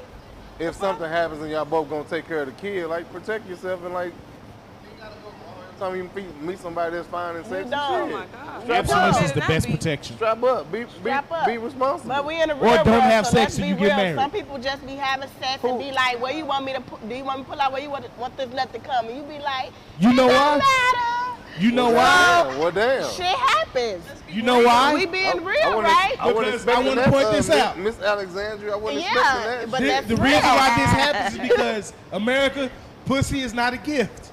if something happens and y'all both gonna take care of the kid, like protect yourself and like you gotta go all the time you meet somebody that's fine and sexy. don't. Oh Shit. my God. Strap Abstinence up. is the best protection. Strap up. Strap up. Be responsible. But we in the real Or don't world, have so sex let's and be you real. get married. Some people just be having sex and be like, "Where you want me to? Do you want me to pull out? Where you want this nut to come?" And you be like, You know "It why? don't matter." You know why? Well, damn. Shit happens. You know why? We being real, I wasn't- right? I wasn't Because I expecting wanna that, point this out. Miss Alexandria. I wasn't Yeah, expecting that. but shit. that's The real. reason why this happens is because America, pussy is not a gift.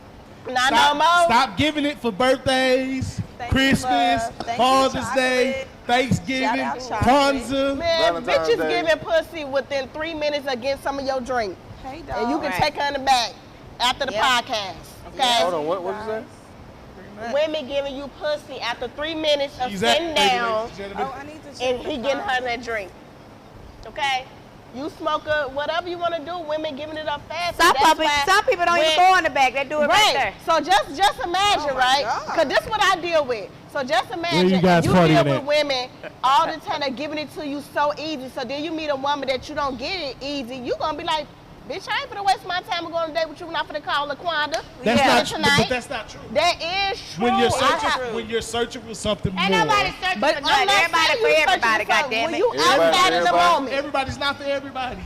Not no more. Stop giving it for birthdays, Thank you, Christmas, love. Thank you, Father's Day, chocolate. Thanksgiving, Shout out chocolate. Kwanzaa. Man, Valentine's bitches Day. giving pussy within 3 minutes against some of your drink. Hey, dog. And you can Right. take her in the back after the Yep. podcast. Okay? Hold on. What you say? Women giving you pussy after 3 minutes of She's at- sitting down ladies and gentlemen. Oh, I need to check and the he getting her phone. that drink. Okay? You smoke whatever you want to do, women giving it up fast. Some and that's people, why some people don't even when- go in the back. They do it right there. So just imagine, Oh my right? God. Because this is what I deal with. So just imagine you guys you partying deal at? with women all the time. They're giving it to you so easy. So then you meet a woman that you don't get it easy. You gonna be like, bitch, I ain't finna waste my time and go on a date with you when I'm finna call LaQuanda. That's Yeah. not tonight. but that's not true. That is true. When you're I searching, have- when you're searching for something Ain't more, nobody searching But for I'm nothing. not Everybody saying for you everybody, searching for something. goddammit. When you Everybody outside for of the everybody. moment. everybody's not for everybody.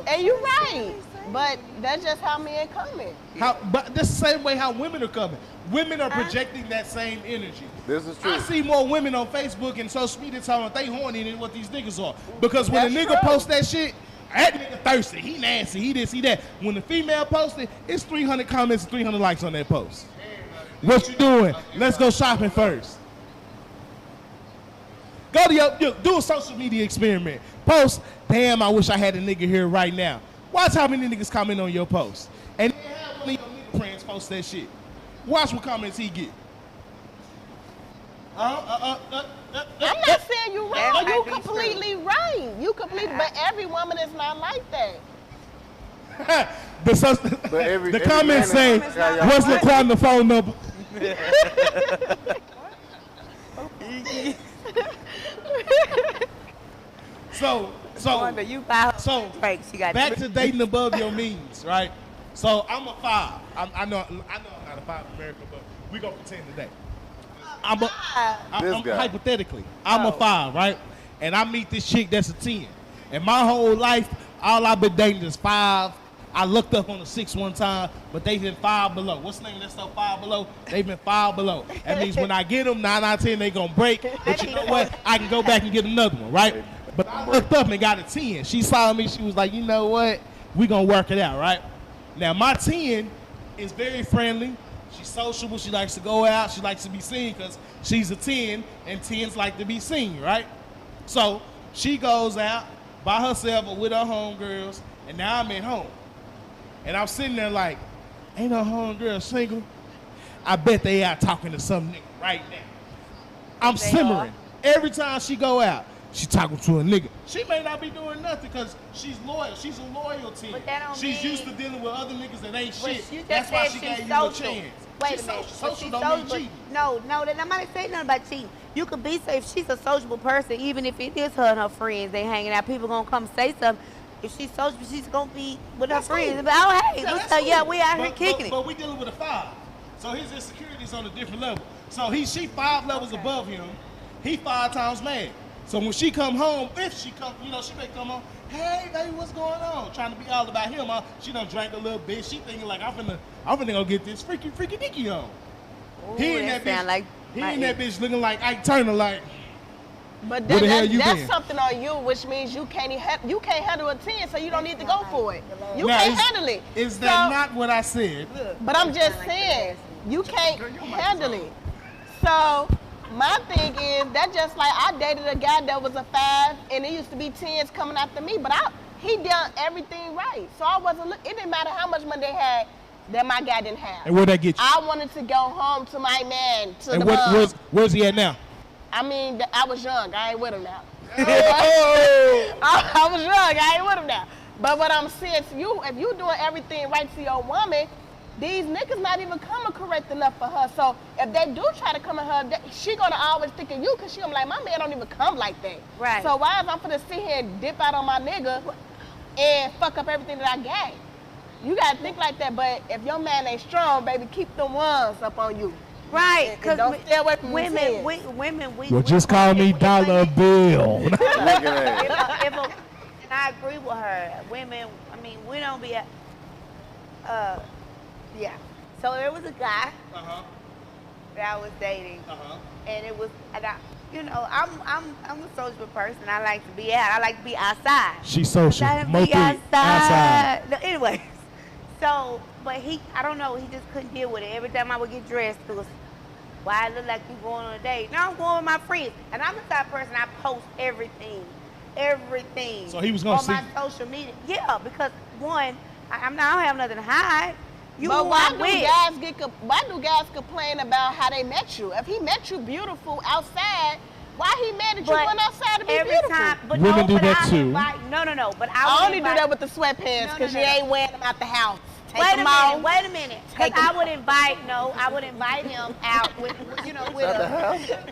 And you're right. But that's just how men coming. But that's the same way how women are coming. Women are projecting that same energy. This is true. I see more women on Facebook and social media telling what they horny than what these niggas are. Because when a That's nigga true. posts that shit, that nigga thirsty, he nasty, he this, he that. When the female posts it, it's 300 comments and 300 likes on that post. What you doing? Let's go shopping first. Go to do a social media experiment. Post, damn, I wish I had a nigga here right now. Watch how many niggas comment on your post. And then have one of your nigga friends post that shit. Watch what comments he get. I'm not saying you wrong. That You might be completely right. You completely, but every woman is not like that. The comments say, man is- Yeah, yeah. what's LaQuanda phone number? So, Wanda, you buy her so drinks. You got back to dating above your means, right? So I'm a 5. I know I'm not a 5 in America, but we gonna pretend today. I'm This guy. hypothetically, I'm a 5, right? And I meet this chick that's a 10. And my whole life, all I've been dating is 5. I looked up on a 6 one time, but they've been 5 below. What's the name of that stuff, 5 below? They've been 5 below. That means when I get them, 9 out of 10, they gonna break. But you know what? I can go back and get another one, right? But I looked up and got a 10. She saw me, she was like, you know what? We gonna work it out, right? Now my 10 is very friendly. She's sociable. She likes to go out. She likes to be seen because she's a 10, and 10s like to be seen, right? So she goes out by herself or with her homegirls, and now I'm at home. And I'm sitting there like, ain't no homegirl single? I bet they out talking to some nigga right now. I'm They simmering. Every time she go out, she talking to a nigga. She may not be doing nothing because she's loyal. She's a loyalty. But that don't She's mean- used to dealing with other niggas that ain't But shit. you just That's why said she she's gave you a social. chance. Wait She's a minute. social. But she's Social don't mean sociable. cheating. No, I'm not saying nothing about cheating. You could be safe. She's a sociable person, even if it is her and her friends. They hanging out. People gonna come say something. If she's sociable, she's gonna be with That's her friends. cool. But oh hey, Yeah, let's that's say, yeah, cool. we out here But- kicking it. But we dealing with a 5. So his insecurity's on a different level. So she 5 levels above him. He 5 times mad. So when she come home, if she come, she may come home, hey baby, what's going on? Trying to be all about him. She done drank a little bit. She thinking like I'm finna go get this freaky dicky on. He Ooh, and that that sound bitch. like He my and that bitch looking like Ike Turner, like. But Where the hell you that's been? something on you, which means you can't handle a 10, so you don't need to go for it. You Now, can't is- handle it. Is that So- not what I said? But I'm just saying, you can't handle it. So my thing is that just like I dated a guy that was a 5, and it used to be 10s coming after me, but he done everything right. So I wasn't. It didn't matter how much money they had that my guy didn't have. And where'd that get you? I wanted to go home to my man, to And the mom. where's he at now? I mean, I was young. I ain't with him now. I was young. I ain't with him now. But what I'm saying to you, if you doing everything right to your woman, these niggas not even coming correct enough for her. So if they do try to come at her, she gonna always think of you because she gonna be like, my man don't even come like that. Right. So why is I'm finna sit here and dip out on my nigga and fuck up everything that I got? You gotta think like that, but if your man ain't strong, baby, keep them ones up on you. Right, And don't stay away from women, women. we just call me Dollar Bill. Look at that. and I agree with her. Women, I mean, we don't be, yeah. So there was a guy that I was dating, and it was, and I, you know, I'm a social person. I like to be out. I like to be outside. She's social. I like to Mo be three, outside. No, anyways, so, but he, I don't know, he just couldn't deal with it. Every time I would get dressed, it was, why it look like you going on a date? No, I'm going with my friends. And I'm the type of person, I post everything. So he was gonna on see my social media. Yeah, because one, I don't have nothing to hide. You But who why I'm do with. why do guys complain about how they met you? If he met you beautiful outside, why he mad at you But going outside to be every beautiful? time, but Women no, do but that I too. Invite, no. But I I would only do invite, that with the sweatpants because you ain't wearing them out the house. Take Wait them a off. minute, wait a minute. Because Take 'em I would invite him out with a,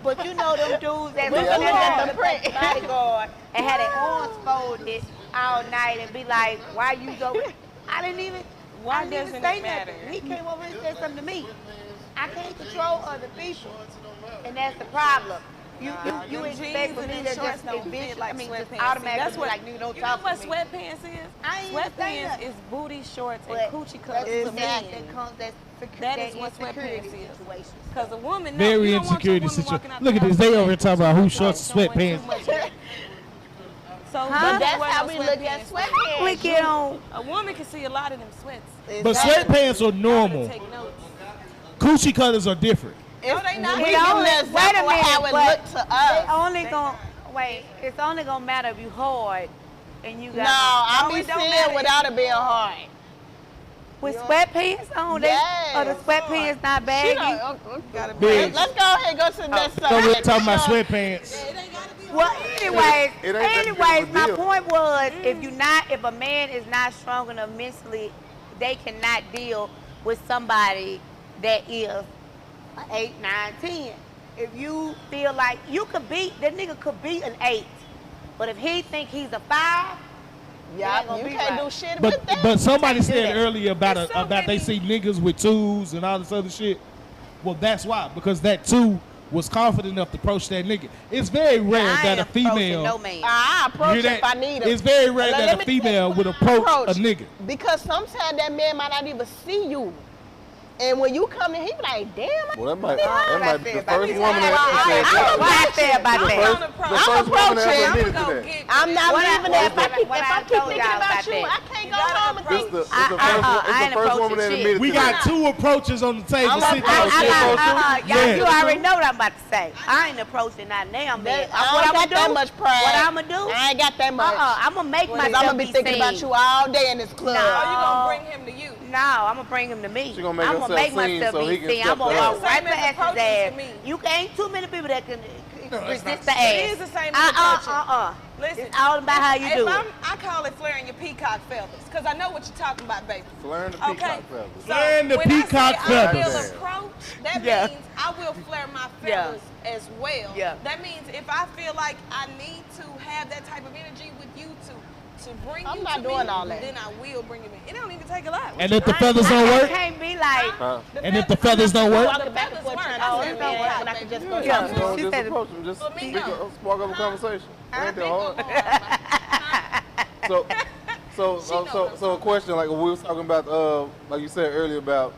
but you know them dudes that With look the at Lord. the bodyguard and had their arms folded all night and be like, why you go? I didn't even doesn't say it matter? nothing. He came over and said something to me. I can't control other people, and that's the problem. You Them expect jeans for and me them to shorts just don't envision, fit like just sweatpants. automatically That's what, like, nigga, don't you know talk what to me. sweatpants is? I ain't even say Sweatpants nothing. is booty shorts and But coochie that's cutters for the men. That is what sweatpants is. Because a woman, no, very you don't want your insecurity woman situation. walking out Look the at this. house They with over here talking about who shorts showing too sweatpants. much leg. So But that's how we look at sweatpants. We get on. A woman can see a lot of them sweats. But sweatpants are normal. Take notes. Coochie cutters are different. No, they not. It We give only- an wait a example of how minute, it but looked to us. They only gonna wait. It's only gonna matter if you hard and you got. No, I No, be it don't seeing matter. without it being hard. With sweatpants on, or the sweatpants not She baggy. don't, Big. let's go ahead and go to the next So we're subject. talking about Sure. sweatpants. Well, anyways, It ain't that big of a my deal. point was, if a man is not strong enough mentally, they cannot deal with somebody that is an 8, 9, 10. If you feel like that nigga could be an 8, but if he think he's a 5, Yeah, ain't gonna you be can't right. do shit with that. But somebody Can't do said that. earlier about There's so about they many- see niggas with twos and all this other shit. Well, that's why, because that two was confident enough to approach that nigga. It's very rare I that ain't a approaching female. no man. I You approach hear if I need him. It's very rare Let that a me female tell would you approach why I a nigga. Because sometimes that man might not even see you. And when you come in, he be like, damn. Well, that might be the first that. woman that said that. What I say about The that? first woman that approaching. ever admitted to that. I'm not What I- leaving there. If what I keep I thinking told y'all about about you, that. I can't go home and It's think. the first I ain't woman approaching that shit. admitted We to got that. two approaches on the table. I'm Sit not- down. Y'all, you Yeah. already know what I'm about to say. I ain't approaching not damn man. I What don't I'ma got that do? much pride. What I'ma do? I ain't got that much. I'm gonna make Because myself I'm going to be thinking seen. about you all day in this club. No. Or you gonna bring him to you. No, I'm gonna bring him to me. She gonna make I'm herself make seen myself so be he can seen. step I'm gonna to her. walk right Same as past his approaching ass. to me. You ain't too many people that can resist the not- ass. It is the same as approaching. Listen, It's all about how you do it. I call it flaring your peacock feathers, because I know what you're talking about, baby. Flaring the Okay. peacock feathers. So Flaring the when peacock I say I feathers. will approach, that Yeah. means I will flare my Yeah. feathers as well. Yeah. That means if I feel like I need to have that type of energy with you to bring I'm you not to doing me, all that. then I will bring you in. It don't even take a lot. And if the feathers don't I work, can't be like. Huh? and if the feathers don't work, Walking back and forth trying to hold him in when I could just go Yeah. talk to him. No, She just said- approach him. Just For me, speak no. spark up a conversation. It ain't that hard. Hard. So a question, like we was talking about, like you said earlier about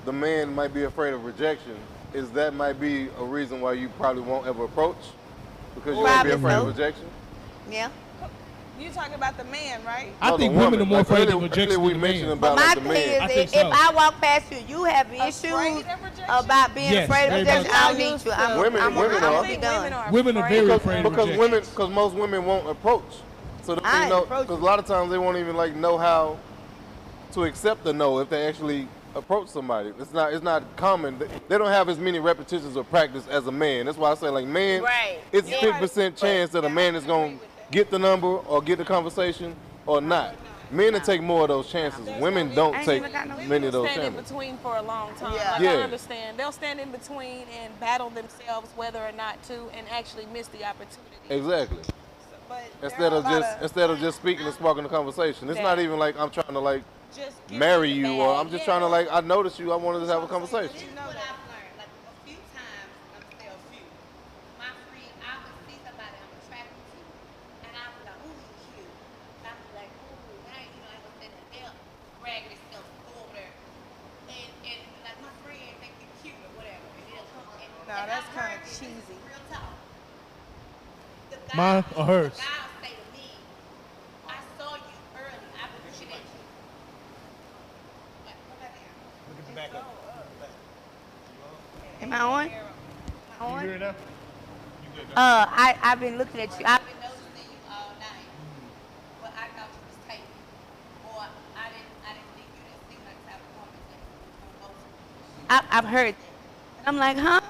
the man might be afraid of rejection. Is that might be a reason why you probably won't ever approach? Because you might be Probably afraid of so. rejection? Yeah. You talking about the man, right? I No, the think women woman. are more Like, afraid of earlier rejection we than the mentioned man. about My like, the thing man. I is, think if so. I walk past you, you have Afraid issues of rejection? about being Yes, afraid of very rejection. much I so. don't need you. I'm Women- I'm women I'm are. gonna be done. Women are very afraid of Because rejection. because most women won't approach. So they I ain't know, approaching. because a lot of times they won't even like know how to accept the no if they actually approach somebody. It's not common. They don't have as many repetitions of practice as a man. That's why I say like man, Right. it's Yeah. 50% chance that a man is gonna get the number or get the conversation or not. Men to take more of those chances. Women don't ain't take even got no- many of those stand in chances. between for a long time. Yeah. Like, Yeah. I understand. They'll stand in between and battle themselves whether or not to, and actually miss the opportunity. Exactly. But Instead of just speaking and sparking the conversation. It's not even like I'm trying to like just give marry me the you, or bag. I'm just trying to like I noticed you. I wanted to have a conversation. This is what I've learned. Like a few times, I'm gonna say a few. My friend, I would see somebody I'm attracted to, and I would be like, ooh, he's cute. And I'd be like, ooh, I ain't gonna say that. They'll brag themselves, go over there, and like my friend think you're cute or whatever, and they'll come. No, and that's I've heard kinda this, cheesy. Real talk. The Mine or hers? The guy will say to me, I saw you early. I've been looking at you. Like, what about there? Look at the back up. Am I on? You hear it now? You good now? I've been looking at you. I've been noticing you all night, but I thought you was taken, or I didn't think you didn't seem like the type of woman that was gonna go to. I've heard that. And I'm like, huh?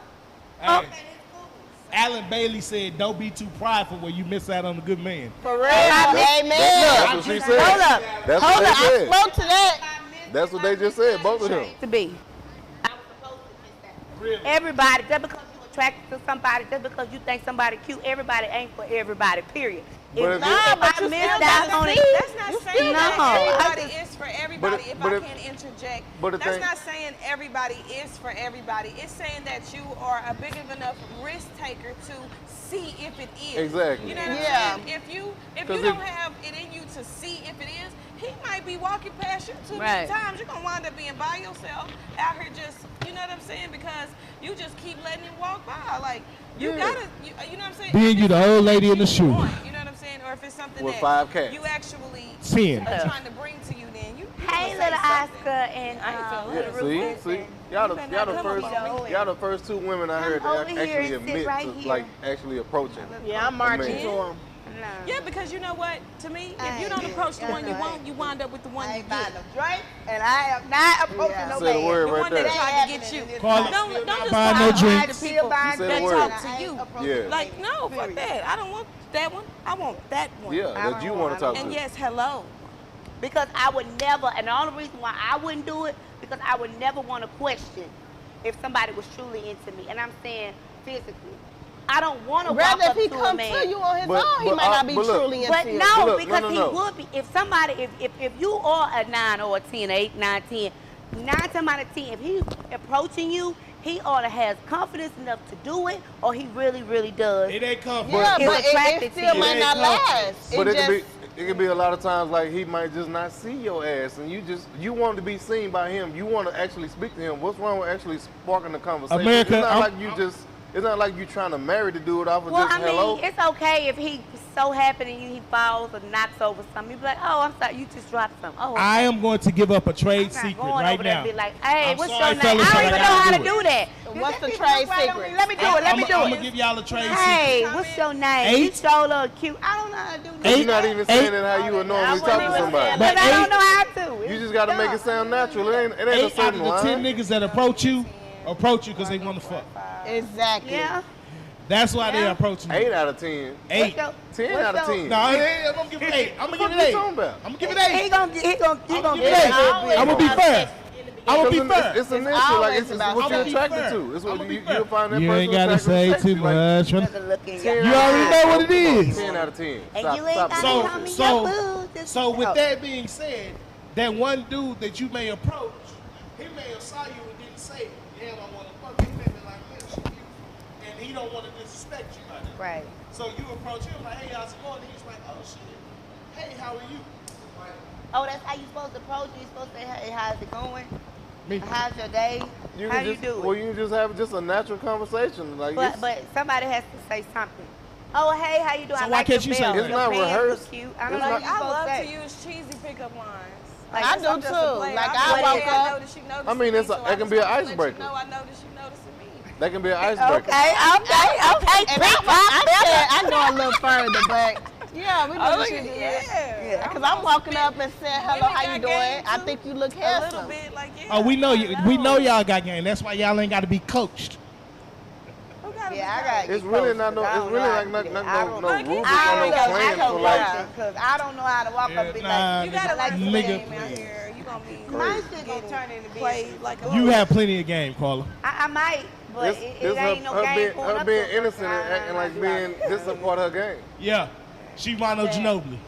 Hey, Okay, that's cool. Alan Bailey said, "Don't be too prideful where you miss out on a good man." For real. That's Amen. what she said. Hold up. That's Hold what up. they I said. spoke to that. That's what they just said, both of them. To be. I was supposed to miss that. Really? Everybody, just because you attracted to somebody, just because you think somebody cute, everybody ain't for everybody, period. But if If you- but I you missed still out gotta on it, see. That's not saying No, that I everybody is for everybody. But If I if- can interject, but the that's thing- not saying everybody is for everybody. It's saying that you are a big enough risk taker to see if it is. Exactly. You know what Yeah. I'm saying? If you 'Cause don't if- have it in you to see if it is, he might be walking past you too Right. many times. You're gonna wind up being by yourself out here just, you know what I'm saying? Because you just keep letting him walk by. Like you Yeah. gotta, you know what I'm saying? Being If you it's the old something lady that in the you shoe. want, you know what I'm saying? Or if it's something With that 5 cats. you actually 10. are trying to bring to you, then you. hey, say little something. Oscar and I ain't feeling Yeah, Little see, Rufus y'all the better y'all not the come first up on me. y'all the first 2 women I heard over that here actually and sit admit right to here. like actually approaching. Yeah, I'm marching Man. to him. No. Yeah, because you know what? To me, if you don't approach the one you want, you wind up with the one you get. drink, and I am not approaching Yeah. no Say the man. word The right one that there. tried to get you. Carla, Don't just buying talk no to drinks. the people You said that the word. talk to you. Yeah. Like, no, fuck that. I don't want that one. I want that one. Yeah, that you want to talk And to. yes, hello. Because I would never, and the only reason why I wouldn't do it, because I would never want to question if somebody was truly into me. And I'm saying physically. I don't want to walk Rather up if he to a come man. to you on his But- own, he but, might not be but look- truly into But you. no, But look, because no. he would be. If somebody, if you are a 9 or a 10, 8, 9, 10, 9 times out of 10, if he's approaching you, he ought to have confidence enough to do it, or he really, really does. It ain't comfortable. Yeah, It's but attracted it to still you. might It not ain't last. But It it could be a lot of times like he might just not see your ass, and you want to be seen by him. You want to actually speak to him. What's wrong with actually sparking the conversation? America, it's not I'm- like you just. It's not like you trying to marry the dude off of Well, just I mean, hello. it's okay if he so happen and he falls or knocks over something. You be like, oh, I'm sorry, you just dropped something. Oh, okay. I am going to give up a trade I'm not secret going right over there now. and be like, hey, I'm what's sorry, your name? fellas, I but don't even I know how gotta to do do that. What's the Just trade look right on me. secret? Let me do it. Let me do I'm it. gonna give y'all a trade secret. Hey, what's your name? You 8. so little cute. I don't know how to do that. You're not even saying it how you would normally talk to somebody. But I don't know how to. You just got to make it sound natural. It ain't a 8 out certain of the 10 line. niggas that approach you because they want to fuck. Exactly. Yeah. That's why they Yeah. approaching you. 8 out of 10. 8. 10 out of 10. No, I'm gonna give it 8. I'm gonna give it What you 8. talking about? I'm gonna give it He 8. gonna give I'm it gonna be fair. I'm gonna be fair. It's initial, like always it's about what you're I'ma be attracted fair. to. It's what I'ma be you'll fair. find that You person ain't gotta attractive say and too sexy, like, much. ten You out of already 10. know what it is. 10 out of 10. And Stop, you ain't stop. gotta So- tell me so- your boo. Just- So with oh. that being said, that one dude that you may approach, he may have saw you and didn't say, damn, I want to fuck you, maybe like, yeah, she cute. And he don't want to disrespect you by that. Right. So you approach him like, hey, how's it going? And he's like, oh shit. Hey, how are you? Oh, that's how you supposed to approach it. You supposed to say, hey, how's it going? Me. How's your day? How can you just, do Well, it? you can just have just a natural conversation. Like But it's, but somebody has to say something. Oh, hey, how you doing? So I why like can't your you say belt. that? It's Your not pants rehearsed. look cute. I don't It's know not- what you I supposed love to to say. use cheesy pickup lines. I Like, do I'm just a too. player. Like, I'm I just walk saying, up- I noticed you noticed I mean, me, it's a- so it I can just be an wanted to let icebreaker. You know, I noticed you noticing me. that can be an icebreaker. Okay. And I go a little further, but yeah, we do Oh, what you do. yeah. Because I'm walking up and saying, hello, how you got game, doing? I too. think you look A little handsome. bit, like, yeah. Oh, we know you. We know hello. y'all got game. That's why y'all ain't got to be coached. Who got gotta Yeah, I be got. It's really not no. It's really like not no Look, rules I or no don't plan I for go like. because I don't know how to walk up and be like. You gotta Like, learn some nigga, game out here. You gonna be My shit getting gonna turned into play play like a You have plenty of game, Carla. I might, but it ain't no game going her up being to a innocent person. and acting like being this is a part of her game. Yeah. She Mono Ginobili.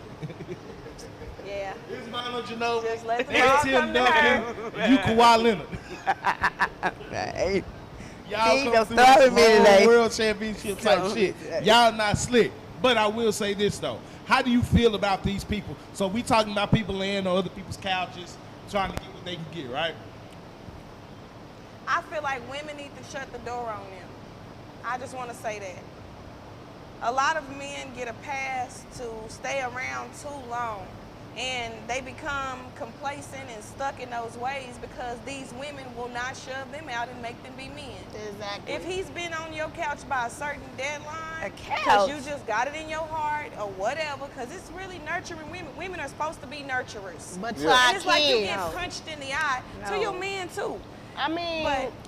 Yeah. It's Mono Ginobili. Just let the That's ball Tim come to her. Duncan. You Kawhi Leonard. Y'all See, come don't through start this with me today. whole world championship type shit. Y'all not slick. But I will say this though. How do you feel about these people? So we talking about people laying on other people's couches, trying to get what they can get, right? I feel like women need to shut the door on them. I just want to say that. A lot of men get a pass to stay around too long, and they become complacent and stuck in those ways because these women will not shove them out and make them be men. Exactly. If he's been on your couch by a certain deadline, A because couch? you just got it in your heart or whatever, because it's really nurturing women. Women are supposed to be nurturers. But to Yeah. our And it's like you kids, get punched in the eye to No. your man too. I mean,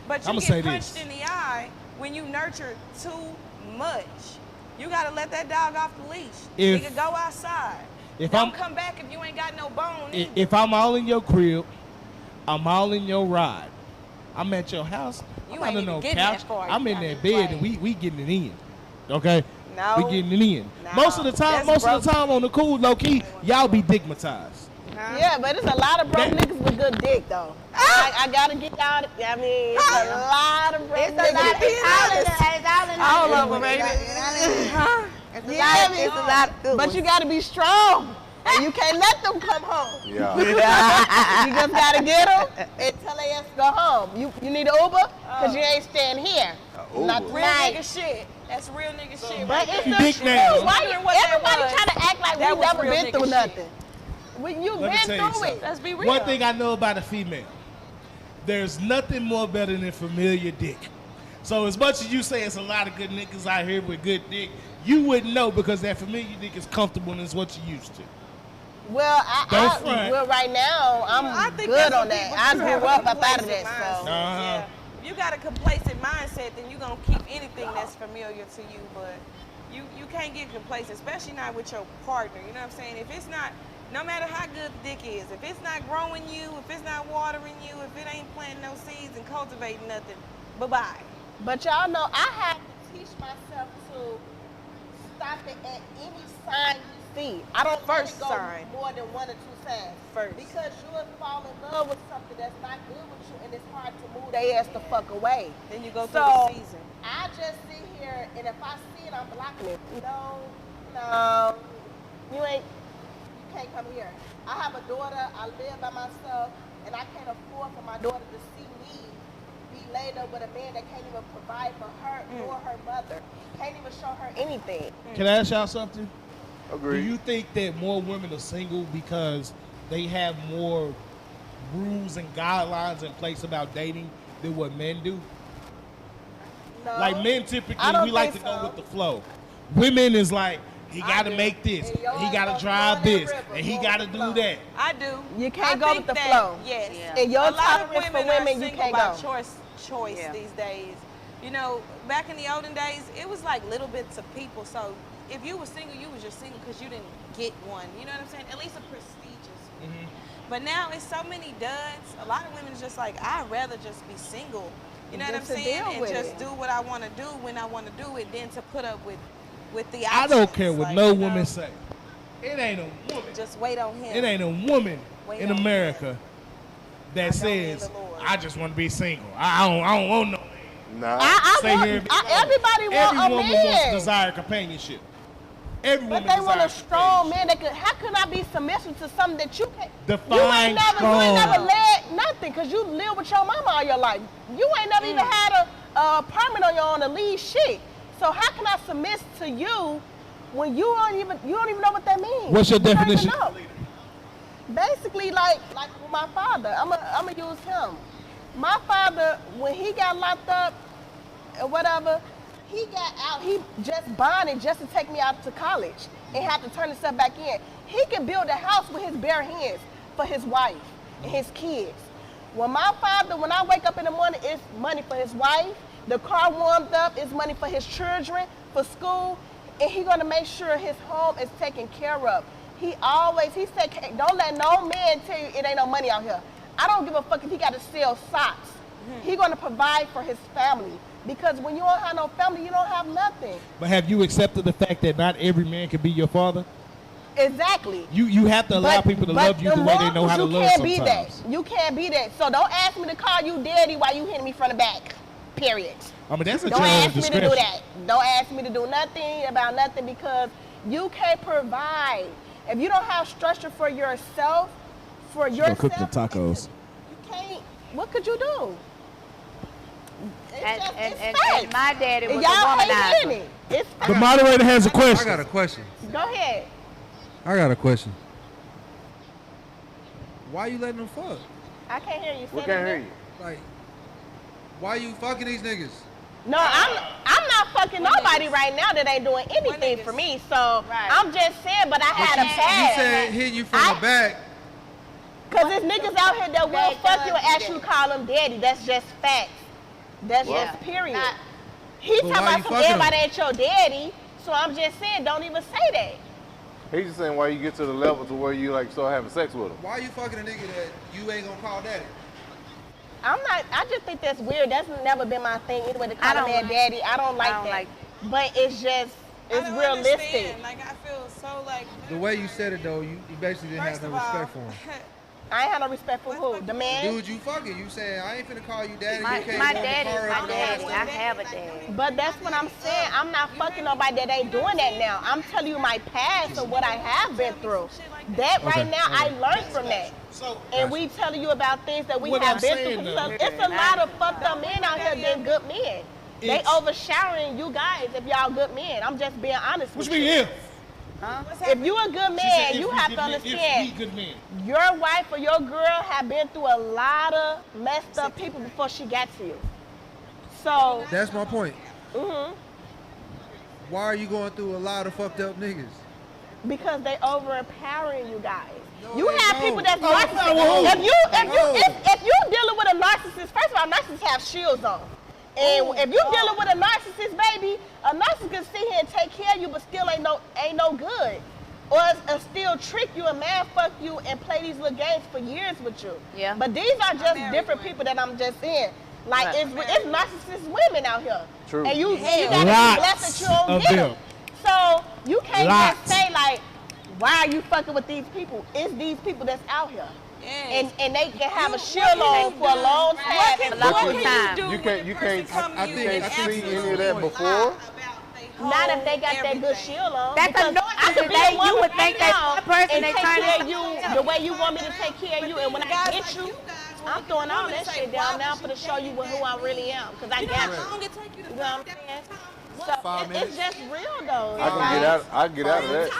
But I'ma you say get punched this. in the eye when you nurture too much. You gotta let that dog off the leash. If- Nigga, go outside. if Don't I'm- come back if you ain't got no bone. either. If I'm all in your crib, I'm all in your ride. I'm at your house. You I'm not ain't in even no getting couch. that far. I'm You in gotta that be bed and quiet. we getting it in. Okay? No. We getting it in. No. Most of the time, That's on the cool, low key, y'all be digmatized. yeah, but it's a lot of broke That- niggas with good dick though. I gotta get out. I mean, it's a lot of broke It's a niggas. lot. It's all in All the of them, baby. Huh? It's a Yeah, lot. man. It's a lot of good But ones. you gotta be strong, and you can't let them come home. Yeah. You just gotta get them and tell their ass to go home. You need an Uber? Because you ain't staying here. Not Uber. Real tonight. nigga shit. That's real nigga shit. But right it's there. the Big truth. man. Why Wondering what that everybody was. try to act like That we was never real been nigga through shit. nothing? When you Let me been tell you through something. it. Let's be real. One thing I know about a female, there's nothing more better than familiar dick. So as much as you say it's a lot of good niggas out here with good dick, you wouldn't know because that familiar dick is comfortable and it's what you used to. Well, Don't front. well, right now I'm I think good that's on what that. people I do grew have a up out of complacent that, mindset. so. Yeah. If you got a complacent mindset, then you're gonna keep anything that's familiar to you. But you can't get complacent, especially not with your partner. You know what I'm saying? If it's not, no matter how good the dick is, if it's not growing you, if it's not watering you, if it ain't planting no seeds and cultivating nothing, bye-bye. But y'all know I had to teach myself to stop it at any sign you see. I don't First let it go sign. more than 1 or 2 signs. First. Because you'll fall in love with something that's not good with you, and it's hard to move their ass the fuck away. Then you go through So the season. I just sit here, and if I see it, I'm blocking it. No, you can't come here. I have a daughter. I live by myself, and I can't afford for my daughter to see me be laid up with a man that can't even provide for her or her mother. Can't even show her anything. Can I ask y'all something? Do Agreed. you think that more women are single because they have more rules and guidelines in place about dating than what men do? No. Like men I typically, don't we like to think go so. with the flow. Women is like, he got to do. make this, And and he y'all got go to drive on that this, river, and he go got to with the do flow. that. I do. You can't I go think with the that, flow. Yes. Yeah. And your A lot of tolerance for women women, are you single can't by go. choice Yeah. these days. You know, back in the olden days, it was like little bits of people. So if you were single, you was just single because you didn't get one. You know what I'm saying? At least a prestigious one. But now it's so many duds. A lot of women is just like, I'd rather just be single. You know what I'm Just to saying? deal And with just it. do what I want to do when I want to do it, than to put up with the I options. don't care what Like, no you know, woman say. It ain't a woman. Just wait on him. It ain't a woman Wait in on America that don't says, need the Lord. I just want to be single. I don't want no man. Nah. Stay here and be alone. Everybody want Every a woman wants man. desire companionship. Every But woman they want a desires strong companionship. man. How can I be submissive to something that you can't? Define you ain't never strong. led nothing because you live with your mama all your life. You ain't never even had a permit on your own to lead shit. So how can I submit to you when you don't even know what that means? What's your You don't even definition? know. Basically, like with my father, I'ma use him. My father, when he got locked up or whatever, he got out. He just bonded just to take me out to college and had to turn himself back in. He can build a house with his bare hands for his wife and his kids. When I wake up in the morning, it's money for his wife, The car warmed up is money for his children, for school, and he gonna make sure his home is taken care of. He said, don't let no man tell you it ain't no money out here. I don't give a fuck if he gotta sell socks. He gonna provide for his family. Because when you don't have no family, you don't have nothing. But have you accepted the fact that not every man can be your father? Exactly. You have to allow people to love you the way they know how to love sometimes. You can't be that. You can't be that. So don't ask me to call you daddy while you hitting me from the back. Period. I mean, that's a Don't challenge ask me to do that. Don't ask me to do nothing about nothing because you can't provide. If you don't have structure for yourself, cook the tacos. You can't. What could you do? And my daddy was a y'all womanizer. it. It's The moderator has a question. I got a question. Go ahead. I got a question. Why you letting them fuck? I can't hear you. We can't hear you. Like, why you fucking these niggas? No, I'm not fucking nobody right now that ain't doing anything for me. So I'm just saying, but I had a You past. said hitting you from the back. Cause there's niggas out here that will fuck you and ask you to call them daddy. That's just facts. That's just period. He's talking about some everybody ain't your daddy. So I'm just saying, don't even say that. He's just saying why you get to the level to where you like start having sex with him. Why you fucking a nigga that you ain't gonna call daddy? I just think that's weird. That's never been my thing anyway to call a man daddy. I don't like that. But it's just, it's realistic. Like, I feel so like. The way you said it though, you basically didn't have no respect for him. I ain't had no respect for who? The man? Dude, you fucking. You saying I ain't finna call you daddy. My you can't daddy is my daddy. I have a daddy. But that's what I'm saying. I'm not fucking nobody that ain't doing that now. I'm telling you my past of what I have been through. That right now, I learned from that. And we telling you about things that we have been through. So it's a lot of fucked up men out here than good men. They overshadowing you guys if y'all good men. I'm just being honest with you. What you mean if? If you a good man, you have to understand your wife or your girl have been through a lot of messed up people before she got to you. So that's my point. Why are you going through a lot of fucked up niggas? Because they overempowering you guys. You have people that's narcissists. If you dealing with a narcissist, first of all, narcissists have shields on. And if you dealing with a narcissist, baby, a narcissist can sit here and take care of you, but still ain't no good. Or still trick you and man fuck you and play these little games for years with you. Yeah. But these are just different people that I'm just saying. Like it's narcissist women out here. True. And you gotta be blessed that you don't get them. So you can't just say like, why are you fucking with these people? It's these people that's out here. Yes. And they can have a shield on for a long time. You can't see any of that before. Not if they got that good shield on. That's a narcissist. You would think that person they trying to take you the way you want me to take care of you. And when I get you, I'm throwing all that shit down now for to show you who I really am. Because I got you. You know what I'm saying? So it's just real though. I get out of that.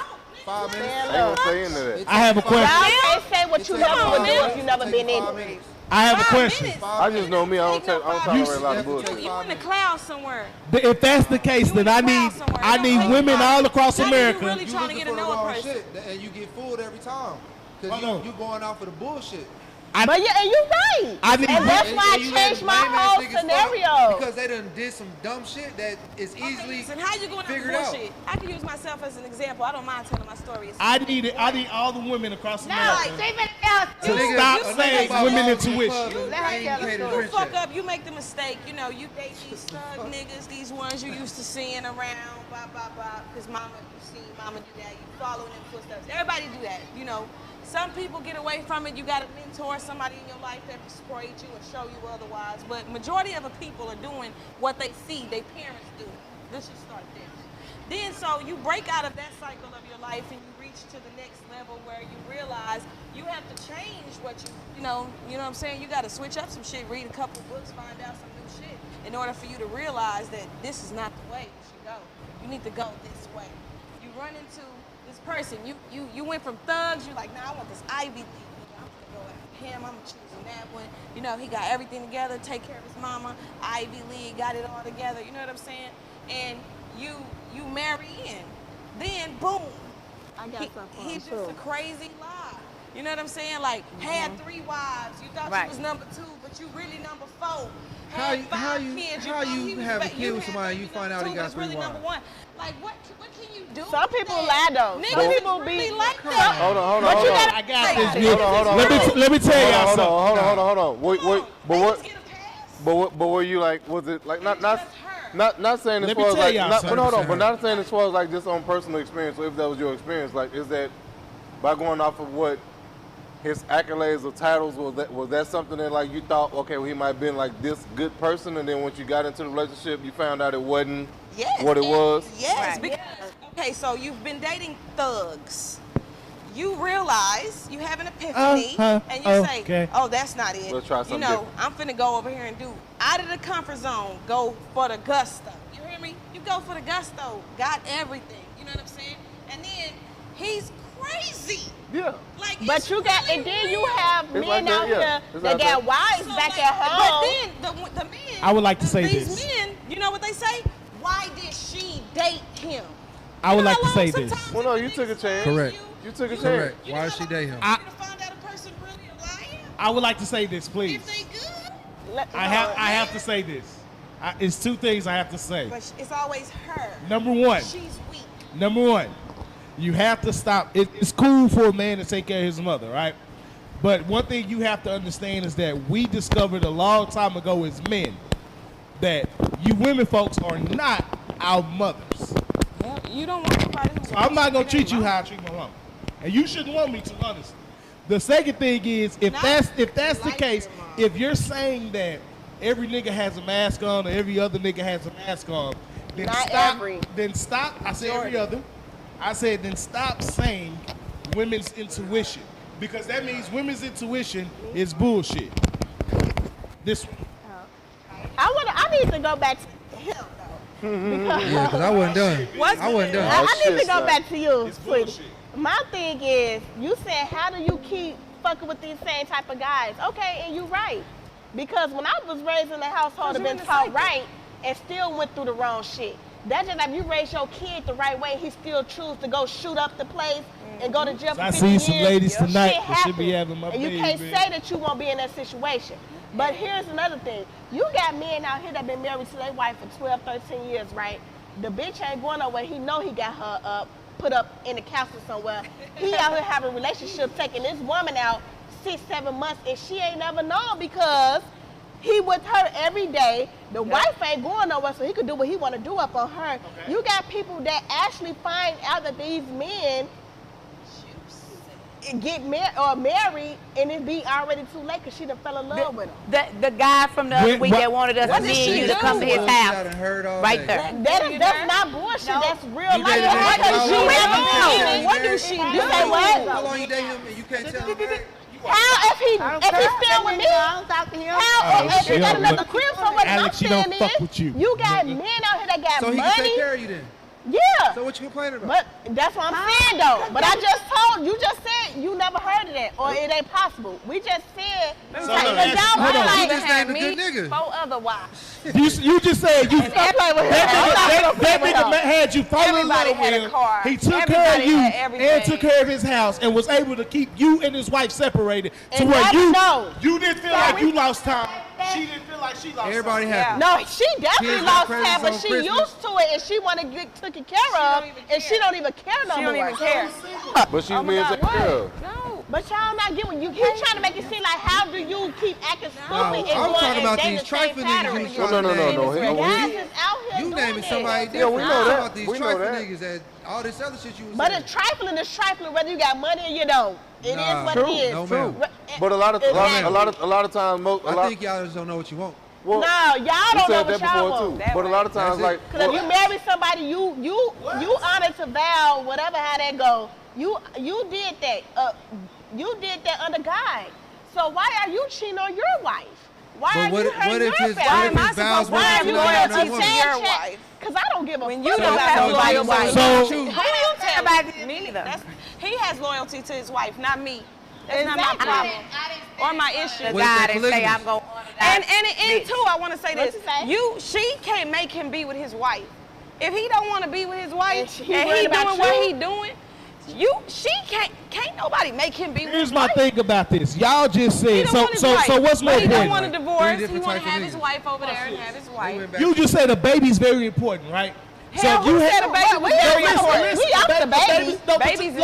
5 minutes. I ain't gonna say into that. I have a question. Y'all can't say what you never would do if you never been in it. I have a question. I just know me. I don't tolerate a lot of bullshit. You in the clouds somewhere. If that's the case, then I need women all across America. You really trying to get to know a person. Shit, and you get fooled every time. Because you going out for the bullshit. But yeah, and you right. And that's why I changed my whole scenario. Because they done did some dumb shit that is easily And how you going to bullshit? I can use myself as an example. I don't mind telling my story. I need all the women across America to stop saying women intuition. You fuck up, you make the mistake. You know, you date these thug niggas, these ones you used to seeing around, blah, blah, blah. Because mama, you see mama do that. You follow in them footsteps. Everybody do that, you know. Some people get away from it. You got to mentor somebody in your life that can persuade you and show you otherwise. But majority of the people are doing what they see their parents do. Let's just start there. Then so you break out of that cycle of your life and you reach to the next level where you realize you have to change what you know what I'm saying? You got to switch up some shit, read a couple books, find out some new shit in order for you to realize that this is not the way you should go. You need to go this way. You run into this person, you went from thugs, you're like, nah, I want this Ivy League. I'm gonna go after him, I'm choosing that one. You know, he got everything together, take care of his mama, Ivy League, got it all together, you know what I'm saying? And you marry in. Then boom. He's just a crazy lie. You know what I'm saying? Like, had 3 wives. You thought she was number 2, but but you really number 4. How Had you 5 kids. how thought you he was have a ba- kid with had somebody and baby you find number out he 2, got was 3 really wives? number 1. Like what can you do? Some with people that? lie though. Niggas Some is people be. really like Come that. Hold on. But you gotta. I got this. Hold on. Let me tell y'all something. Hold on. Wait, Come on, but they what? just get a pass. But were you like? Was it like It's just her. not saying as Let me far as tell like y'all not, something. but hold on, but not saying as far as like just on personal experience. So if that was your experience, like is that by going off of what his accolades or titles, was that something that like you thought, okay, well, he might have been like this good person, and then once you got into the relationship, you found out it wasn't what it was? Yes, Right. because okay, so you've been dating thugs. You realize you have an epiphany, and you say, "Oh, that's not it." Let's try something different. I'm finna go over here and do out of the comfort zone. Go for the gusto. You hear me? You go for the gusto. Got everything. You know what I'm saying? And then he's crazy. Yeah. Like, But it's you got, really and then you weird. have It's men like that, out yeah. here It's that like got that. wives So, back like, at home. But then the men. I would like to say these this. men, you know what they say? Why did she date him? I would You know like how to say long this. sometimes Well, no, it you takes took a for chance. Correct. You took a chance. Correct. You Why know did she how date long him? it takes to find out a person really a liar? I would like to say this, please. If they good, I have to say this. It's 2 things I have to say. but it's always her. Number 1. She's weak. Number 1, you have to stop. It's cool for a man to take care of his mother, right? But one thing you have to understand is that we discovered a long time ago as men that you women folks are not our mothers. Yeah, you don't want somebody who. So I'm not gonna treat you how I treat my mom, and you shouldn't want me to, honestly. The second thing is, if Not that's the like case, your mom. if you're saying that every nigga has a mask on or every other nigga has a mask on, then Not stop. every. Then stop. I said every other. I said then stop saying women's intuition, because that means women's intuition is bullshit. This one. I need to go back to him though. Yeah, because I wasn't done. I wasn't done. I need shit, to go son. back to you, It's sweetie. bullshit. My thing is, you said, how do you keep fucking with these same type of guys? Okay, and you're right. Because when I was raised in a household and you're been in the taught cycle. right and still went through the wrong shit. That's just like you raise your kid the right way, he still choose to go shoot up the place and go to jail for I 50 seen years. some ladies Shit tonight that should be happens. having my And you baby. can't say that you won't be in that situation. But here's another thing. You got men out here that been married to their wife for 12, 13 years, right? The bitch ain't going nowhere. He know he got her put up in the castle somewhere. He out here having a relationship, taking this woman out 6, 7 months, and she ain't never known because he with her every day. The wife ain't going nowhere, so he could do what he want to do up on her. Okay. You got people that actually find out that these men get married and it be already too late because she done fell in love with him. The guy from the other When- week what- that wanted us, what me did and she you, to do? come to his Bullshit I house. done heard all Right day. there. That's not bullshit. No. That's real You life. dated him Because how she long? never How long been. you What do dated she him? do? You say what? How long you date him and you can't tell him that? How if he's still with me? I don't talk to him. How if he she got don't another look- crib somewhere? Alex, she I'm don't saying fuck is, with you. You got men out here that got So he money. can take care of you then. Yeah. So what you complaining about? But that's what I'm saying though. But I just told you just said you never heard of that or it ain't possible. We just said So because let me ask y'all you- hold feel on. like You just named a good nigga. 4 other wives. You just said you. Stop playing with him. I'm not That gonna play with nigga him. had you fall in Everybody love had with a him. car. He took care of Everybody you had and everything. took care of his house and was able to keep you and his wife separated to And where never you know. you didn't feel like you lost time. She didn't feel like she lost Everybody time. happy. No, she definitely Kids got lost presents time, but on she Christmas. used to it and she want to get taken care of, don't even and she care. don't even care no She more. don't even care. But she's Oh my being God, taken care of. No. But y'all not getting you. He trying to make it seem like how do you keep acting stupid No, and I'm going talking and about dating these the same trifling niggas pattern? you was trying No. to name. Guys is out here You doing naming it. somebody Yeah, different. we I'm know talking that. about these We know trifling that. niggas that all this other shit you was But saying. it's trifling whether you got money or you don't. It is Nah. what True. it is. No, ma'am. But a lot of times, I think y'all just don't know what you want. well, No, y'all we don't know said what that y'all before want. too. But a lot of times, That's it. like, Because if you marry somebody, you honor to vow, whatever how that go. You did that. You did that under God. So why are you cheating on your wife? Why But are what you if hurting your his family? vows Why are wasn't you to another loyalty woman? to your wife? Because I don't give a When fuck you don't about have nobody's loyalty. wife. So- Who you tell Everybody me neither. that's, he has loyalty to his wife, not me. That's not my Exactly. problem or my issue. The What if guy they that say polygamous? I'm going to honor that. And too, I want to say What this: you say? she can't make him be with his wife. If he don't want to be with his wife And and he worried he about doing what you? he doing, She can't nobody make him be. Here's my thing about this. Y'all just He said don't want his wife. so. What's more But he don't want a important? divorce. He different want to types of have his niggas. wife over there and have his wife. You just said a baby's very important, right? Hell, who said a baby was very important? We up the babies.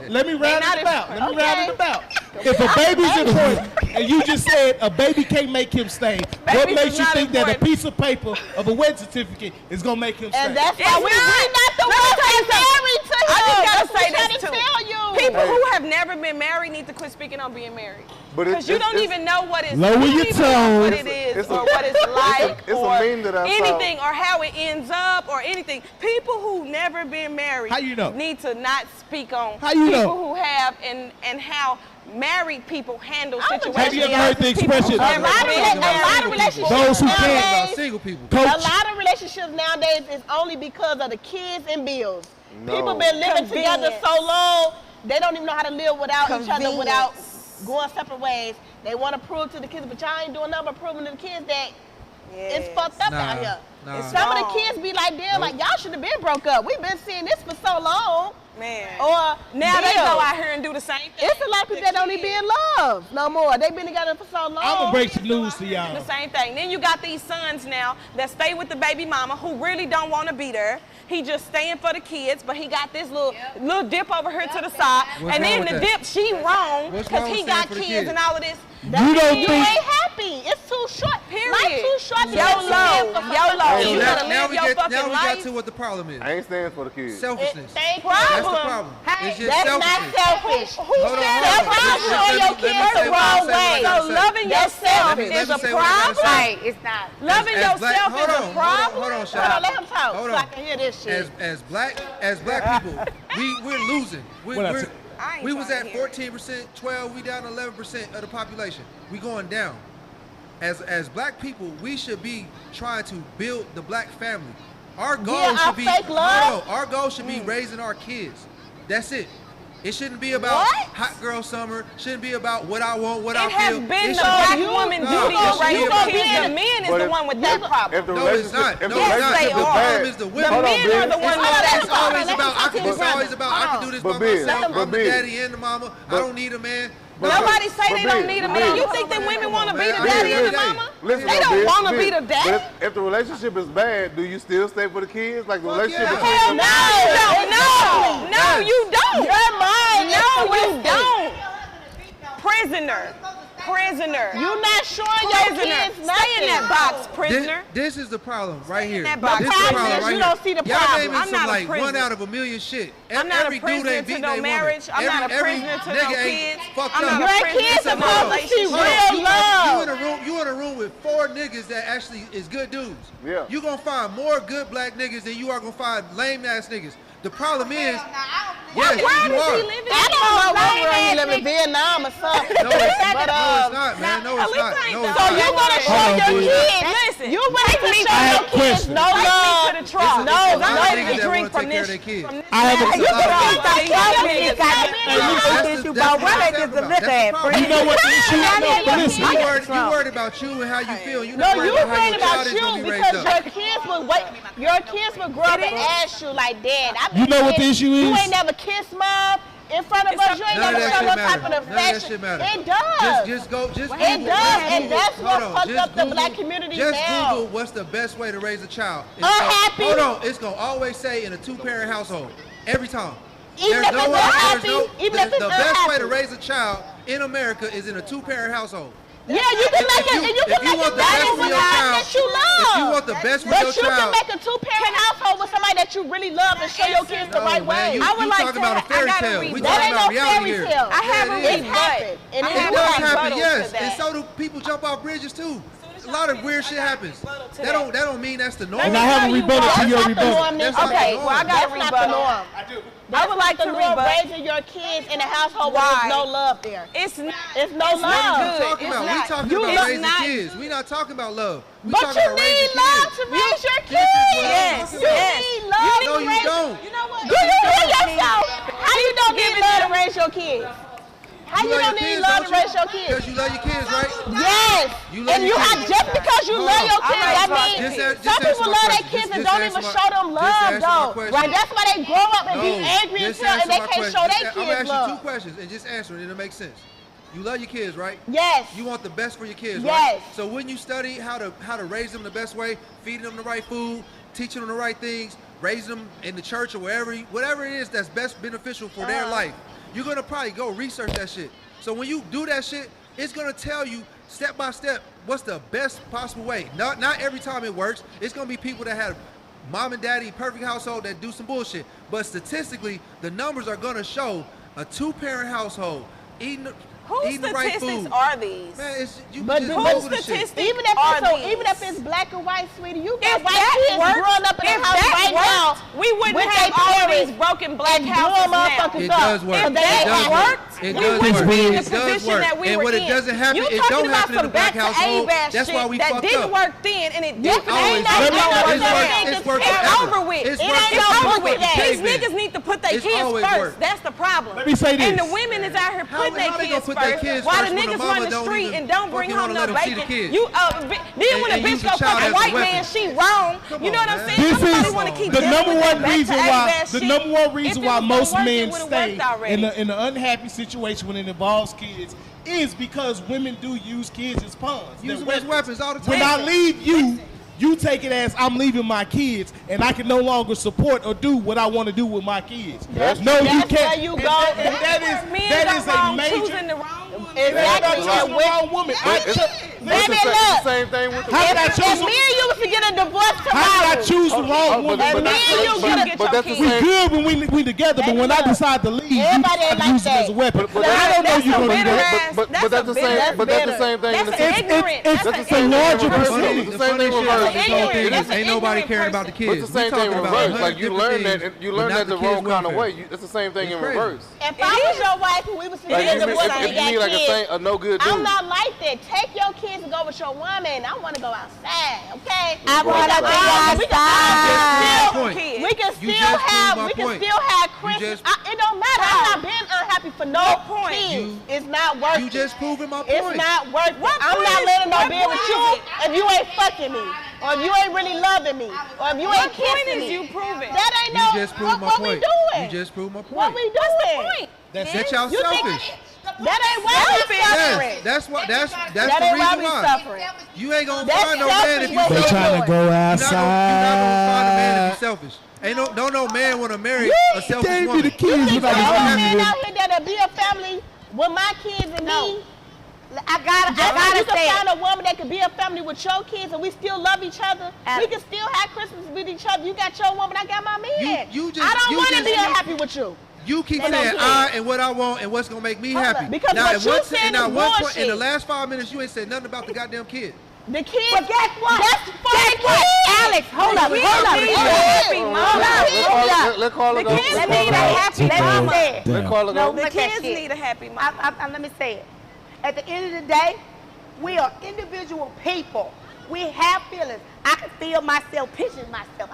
Let me round not it about. Let me okay. round it about. If a baby's important, and you just said a baby can't make him stay, what Babies makes is you not think that a important. piece of paper of a wedding certificate is gonna make him stay? And that's why It's we're not. not the Let me ones tell you that's married to him. I just That's gotta what say I'm trying this to too. tell you. People who have never been married need to quit speaking on being married. But Because you don't even know what it's Lower your tone. what it is It's a- or what it's like it's a or meme that I saw. anything or how it ends up or anything. People who never been married How you know? need to not speak on How you people know? who have and how married people handle I was situations. just- Have you ever heard the versus people expression? who A never lot of been rela- a lot married. of relationships Those who nowadays, can't. About single people. a Coach. lot of relationships nowadays is only because of the kids and bills. No. People been living together Convenience. so long, they don't even know how to live without each other, Convenience. without going separate ways. They want to prove to the kids, but y'all ain't doing nothing but proving to the kids that it's fucked up out here. Nah. And some of wrong. the kids be like, damn, like y'all should have been broke up. We've been seeing this for so long. Man. Or Now they deal. go out here and do the same thing. It's a lot of people that don't even be in love no more. They've been together for so long. I'm gonna break some news to The y'all. same thing. Then you got these sons now that stay with the baby mama who really don't want to be there. He just staying for the kids, but he got this little dip over here to the side. What's And wrong then with the that? dip, she wrong What's because wrong he with got staying for the kids kids? and all of this. You don't You think? ain't happy. It's too short. Period. Life too short to YOLO. Hey, You now- gotta live your fucking now we life. got to what the problem is. I ain't staying for the kids. Selfishness. Thank you. That's the problem. Hey, It's just that's selfishness. not selfish. Who Hold on, said hold that? on. Problem Let on me- your let me kids say the what I wrong say, what I way. gotta So say. loving That's yourself selfish. is a Let me say what I gotta problem. say. Right, it's not. Loving As black- yourself hold is on, a problem. Hold on, Hold Shaq. on, let him talk Hold so I on. can hear this shit. As black people, we're losing. What I say? I ain't We was trying at to hear it. 14%, 12. We down 11% of the population. We going down. As black people, we should be trying to build the black family. Our goal Yeah, our should be fake love. hold on, our goal should be raising our kids. That's it. It shouldn't be about What? hot girl summer. Shouldn't be about what I want, what I It has feel. been It the should black be- woman No, duty it to should raise be the about- kids. The man is But the if- one with that problem. If the No, it's relationship, not. if No, the it's not. relationship Yes, is they are. bad, It's the The women. Hold on, men are Biz. the ones It's with always, that it's always problem. about I can. But- It's always about I can do this by but Biz, myself. but I'm the Biz. daddy and the mama. I don't need a man. Nobody say but they don't Biz, need a but man. Biz. You think that women want to be the Man, daddy and the Biz, mama? Listen, They though, don't Biz, want to Biz, be the but daddy. if the relationship is bad, do you still stay for the kids? Like the Fuck relationship yeah. between Hell them? no, you don't. You're mine. No, you don't. Prisoner. You're not showing your Prisoner. kids Stay nothing. in that box, prisoner. This is the problem right here. that This box. is the The problem problem is right you here. don't see the Y'all problem. naming I'm some not a like one prisoner. out of a million shit. I'm not a Every dude prisoner ain't to beating no their marriage. woman. I'm not a Every prisoner to no nigga ain't kids. fucked I'm up. not a Your prisoner kids to no supposed to see relationship. Hold on, real love. you in a room with 4 niggas that actually is good dudes. Yeah. You gonna find more good black niggas than you are gonna find lame ass niggas. The problem is, yes, you Where are. does he live in? I don't know what world he live in, Vietnam or something. No, it's But, not, man. No, it's not. No, it's So not. you're gonna show Hold on, your Biz. kids. Listen, You ready to show I have your a kids question. no take me love. to the trough. It's a No, lot I'm of ready niggas to that drink wanna from take care of this. their kids. from this I have a- man. You can That's get the That's issue. the problem. You know what the issue is? No, but listen. You worried about you and how you feel. You No, not you worried about how worried your about child is gonna you be because raised up. your kids will grow up and ask you like, Dad, I You know what the issue You is? ain't never kissed mom in front of us. You ain't None never of show that no shit type matter. of None of that affection. shit matter. It does. Just Google. It does, and that's what Hold on, fucked just up the Google- black community Just now. Google what's the best way to raise a child. Unhappy. Hold on, it's gonna always say in a 2-parent household every time. Even if it's unhappy, even if it's the best way to unhappy. raise a child in America is in a 2-parent household. Yeah, you can make it, and you if can you make want it the best better for with your somebody child, that you love. if you want the best for But your you can child, make a 2-parent household with somebody that you really love and show your kids the no, right man, way. you, I would you like talking to about a ha- I fairy gotta tale. read We that. talking ain't about no reality fairy here. tale. I have Yeah, a it is. It's happened. And I it's have It a does rebuttal happen, to yes, that. and so do people jump off bridges too. A lot of weird shit happens. rebuttal to That don't mean that's the norm. And I have a rebuttal to your That's not the rebuttal. norm, That's nigga. not the Okay, norm. well, I got a That's not the rebuttal. norm. I do. I would like the to norm rebut. raising your kids in a household where Why? there's no love there. It's not. It's no It's love. not We good. talking It's about not. we talking You- about it's raising not kids. good. We not talking about love. We But talking you about raising need love kids. to raise your This is what kids. Yes, You yes. need love No, to you raise. don't. You know what? Do you hear yourself? How you don't get love to raise your kids? How you don't need love to raise your kids? Because you love your kids, right? Yes. You love And your you kids. just because you love your kids, I that like means Just some answer people my love their question. kids and Just don't answer even my- show them just love, answer my though. question. Right? That's why they grow up and be angry and just feel, and answer they my can't question. show their I'm gonna kids ask you love. 2 questions and just answer it. It'll make sense. You love your kids, right? Yes. You want the best for your kids, Yes. right? So when you study how to raise them the best way, feeding them the right food, teaching them the right things, raising them in the church or whatever it is that's best beneficial for their life, you're gonna probably go research that shit. So when you do that shit, it's gonna tell you step by step what's the best possible way. Not every time it works. It's gonna be people that have mom and daddy perfect household that do some bullshit. But statistically, the numbers are gonna show a 2-parent household eating the right statistics food. are these? Man, you But just the- Google whose the shit. statistics Even if are it's so, these? even if it's black and white, sweetie, you got If white that kids worked, growing up in the if house that right worked, now. we wouldn't with have their all parents these broken black and houses blowing now. motherfuckers It up. does work. If It that does work. worked, It we does wouldn't work. be in the It does position work. that we And were when in. it doesn't happen, You it talking don't about happen in some the black back to household. A-bass That's shit why we that fucked didn't up. work then, and it It definitely always ain't works. no It's worked It's forever. over with. It's It worked ain't since over we with. was These cavemen. niggas need to put their It's kids always first. worked. That's the problem. Let me say And the this. women is out here putting how they their gonna kids put their first. kids While first the when the niggas mama run the don't street even and don't bring fucking home wanna no let 'em see the bacon. kids? Then when a And bitch use the go child fuck a as a white weapon. man, she wrong. Come You know on, what I'm man. saying? This Somebody is wanna keep the dealing number with one that back reason to why A-bass the shit. number one If reason it why was gonna most work, it men would've stay worked already. in an unhappy situation when it involves kids is because women do use kids as pawns. Use They're them as weapons all the time. When I leave you, you take it as I'm leaving my kids, and I can no longer support or do what I want to do with my kids. No, you that's can't. where you And go. that is a major. choosing the wrong woman. Exactly. Choosing the wrong woman. Baby, It's the look. same thing with the How did I If choose? me and you was to get a divorce How did I tomorrow, choose the wrong woman? And me and you gotta get but your that's the We same. good when we together, but when I decide to leave, you Everybody decide ain't to like use it as a that. weapon. But I don't know that's you're a gonna do bitter that. ass- But that's that's the a bitter- same. But that's the same thing in the That's sense. ignorant. It's That's a larger reverse. percentage. The same thing shit reverse. about this whole thing That's is an ain't nobody ignorant caring about the person. But kids. it's the same We thing in talking about reverse. Like you learn that, things, you but learn not that the the kids' wrong kind of welfare. way. It's the same thing It's in crazy. reverse. if I was your wife and we was to Like, get a if divorce and you we need got like kids, a no good dude. I'm not like that. Take your kids and go with your woman. I want to go outside, okay? I wanna We go can You just proved my point. We can You still just have, proved my we can point. still have You Christmas. just- It don't matter. I'm not being unhappy for no point. kids. It's not worth You it. just proving my It's point. not worth it. I'm point not is- letting no what be point with is you it? if you ain't fucking me, or if you ain't really loving me, or if you What ain't kissing point is me. you proving? That ain't You no. just proved my what we point. doing? You just proved my point. What we doing? That's That y'all You think selfish. that ain't why we suffering? Yes, that's what. That's That the ain't why reason we why. suffering. You ain't gonna That's find no man if selfish you what we selfish. doing. Trying to go You're not gonna find a man if outside. you selfish. Ain't no man want to marry a selfish Gave me woman. the keys Think without there are the men keys. out here that'll be a family with my kids and No. me. I gotta You can say find it. a woman that could be a family with your kids and we still love each other. We can still have Christmas with each other. You got your woman, I got my man. You just- I don't you want to just- be unhappy with you. You keep They don't saying care. I and what I want and what's gonna make me Hold happy. up, because now, what at you one saying and now is one point in the bullshit. last 5 minutes, you ain't said nothing about the goddamn kid. The kids. But guess what? That's for Guess the what? kids. Alex, hold up, kids hold up. need Hold a up. happy Hold mama. up. Let Carla go. The kids Let need a Carla go. happy Let me mama. say it. Let Carla No, go. The look at kids shit. need a happy mama. Let me say it. At the end of the day, we are individual people. We have feelings. I can feel myself pitching myself.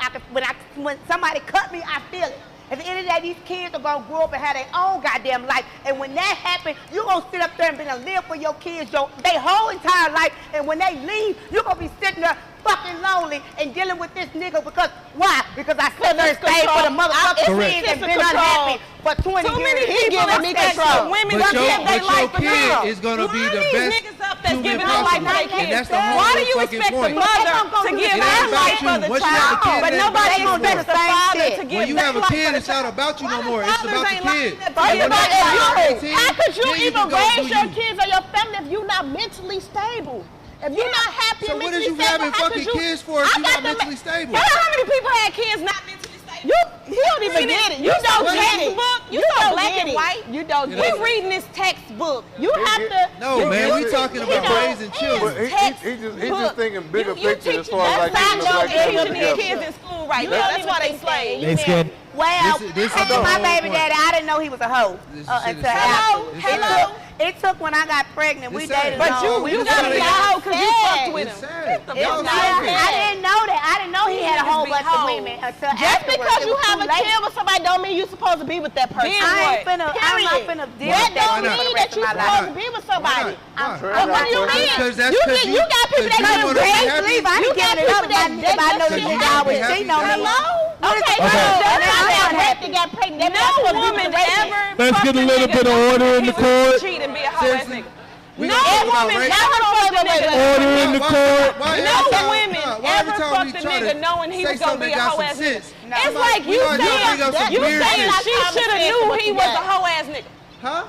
When somebody cut me, I feel it. At the end of the day, these kids are gonna grow up and have their own goddamn life. And when that happens, you're gonna sit up there and be gonna live for your kids their whole entire life. And when they leave, you're gonna be sitting there fucking lonely and dealing with this nigga because why? Because I sit there and stayed for the motherfucking kids and been unhappy for 20 Too years. many He people giving me expect control. women But to your, give their but your life for kid girls. is gonna be Line the these best niggas up that's human giving their life possible. for their And kids. that's the whole Why do you fucking expect the point. mother to give It her ain't about life you. for the Once you have a child, kid, but it ain't nobody about you no expects the more. father to give When you their have a life kid, for the it's not child. about you no Why more. the It's about fathers the ain't kid. lining up First to of all, give their life? if you, how could you then you even can go raise do your you. kids or your family if you're not mentally stable? If you're not happy So and what mentally is you stable, having how could fucking you? kids for if I you're got not the mentally stable? You know how many people had kids not mentally stable? He don't even get it. You don't What get is it. it? You don't so black get and it. white. You don't You get know- We reading this textbook. You have to. No, you- man, you we teach- talking he about don't- raising But children. he's just thinking bigger You picture as teaching- far as like that's keeping the not black no family teaching these together. kids in school right You now. don't That's even why they think slave. that. They scared. Well, This is my the whole baby point. daddy, I didn't know he was a hoe This is until shit. after. This is He shit. took- It took when I got pregnant. We It's sad. dated But long. you gotta be a hoe because you fucked with It's him. sad. the Y'all fuck sad. out. I didn't know that. I didn't know he had a whole Niggas be bunch of hoes. women until Just afterwards. because It you was have too a late. kid with somebody don't mean you're supposed to be with that person. Then I what? ain't finna. I'm not finna deal That with that don't for the mean rest that of you're my supposed life. to be with somebody. Why? What do you mean? Because that's You because get- you got people that because get you wanna be raised, happy. Leave. I You ain't got giving it up. people that If I know the shit nigga happen. always Happy, cheating on me. happy. Okay, Okay. they got pregnant. They're not No supposed to be woman with the rapist. ever Let's fucked get a a little nigga bit of knowing order in he the was court. cheat and be a hoe ass Seriously. nigga. We No gonna talk about woman race. ever fucked a nigga. Order in the court. Why No every time- women why every ever time fucked we a try to nigga knowing he say was gonna something be a that got hoe some ass nigga. sense, It's somebody- like we you always bring up some saying you weird saying shit. she should have knew he was a hoe ass nigga. Huh?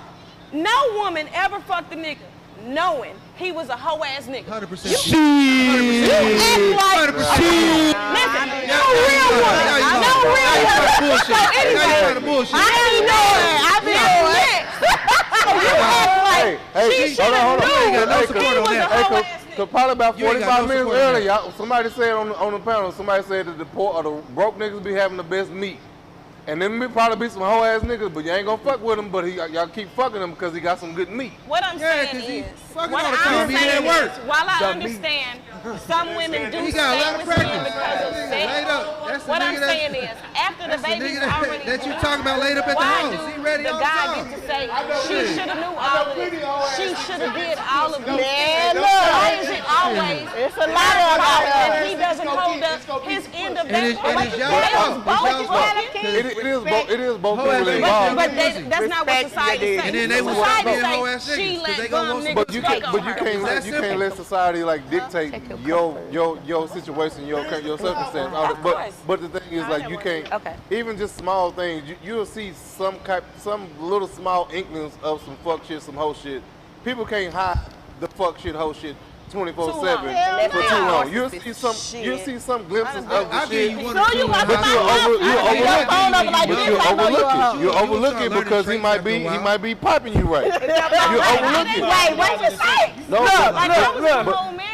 No woman ever fucked a nigga knowing he was a hoe ass nigga. 100%. Shit. You act like 100%. listen, Yeah, no real woman, now you no lying. real Now you woman. trying to bullshit. So Now you anyway, trying to bullshit. I ain't knowing. I been next. So you act like Hey, she hold on, hold on. should You ain't got no have support knew he on was a that. hoe Hey, ass nigga. cause probably about You ain't got 45 no minutes support on earlier, somebody said on the panel, somebody said that the poor or the broke niggas be having the best meat. And then me probably be some hoe ass niggas, but you ain't gonna fuck with him, but y'all keep fucking him because he got some good meat. What I'm Yeah, saying 'cause he is, fucking what all the I'm time. He saying at work. is, while I understand some women do He stay got a lot of with men practice. because of Nigga sex. laid up. That's the What nigga I'm that's- saying is, after the That's the baby's nigga already that you born, talking about laid up at the why house. do He ready the all the guy time. get to say she should have knew all of this? She should have did all of this. Man, look. Why is it always It's a lot of them out that there. he doesn't hold up his end of And that? it's y'all They was fault. both It's y'all fault. fucking. It is both Hoe people ass niggas involved. But that's not what society says. And then they will Society stop being say hoe ass niggas, she 'cause let they gonna bum want some- niggas But you take can't, on but you her. can't, That's you can't simple. let society like dictate your situation, your circumstance. Of course. But the thing is, like, you can't. Okay. Even just small things, you'll see some little small inklings of some fuck shit, some hoe shit. People can't hide the fuck shit, hoe shit 24/7 Hell for no. too long. You'll see some glimpses of the I'll give shit. you one So or two. you and want I'll- But you I'll give overlook phone number like But this, you I know overlook you a hoe. it. You overlook it learn because the he traits might after a be while. popping you right. You overlook it. Wait, what you say? No,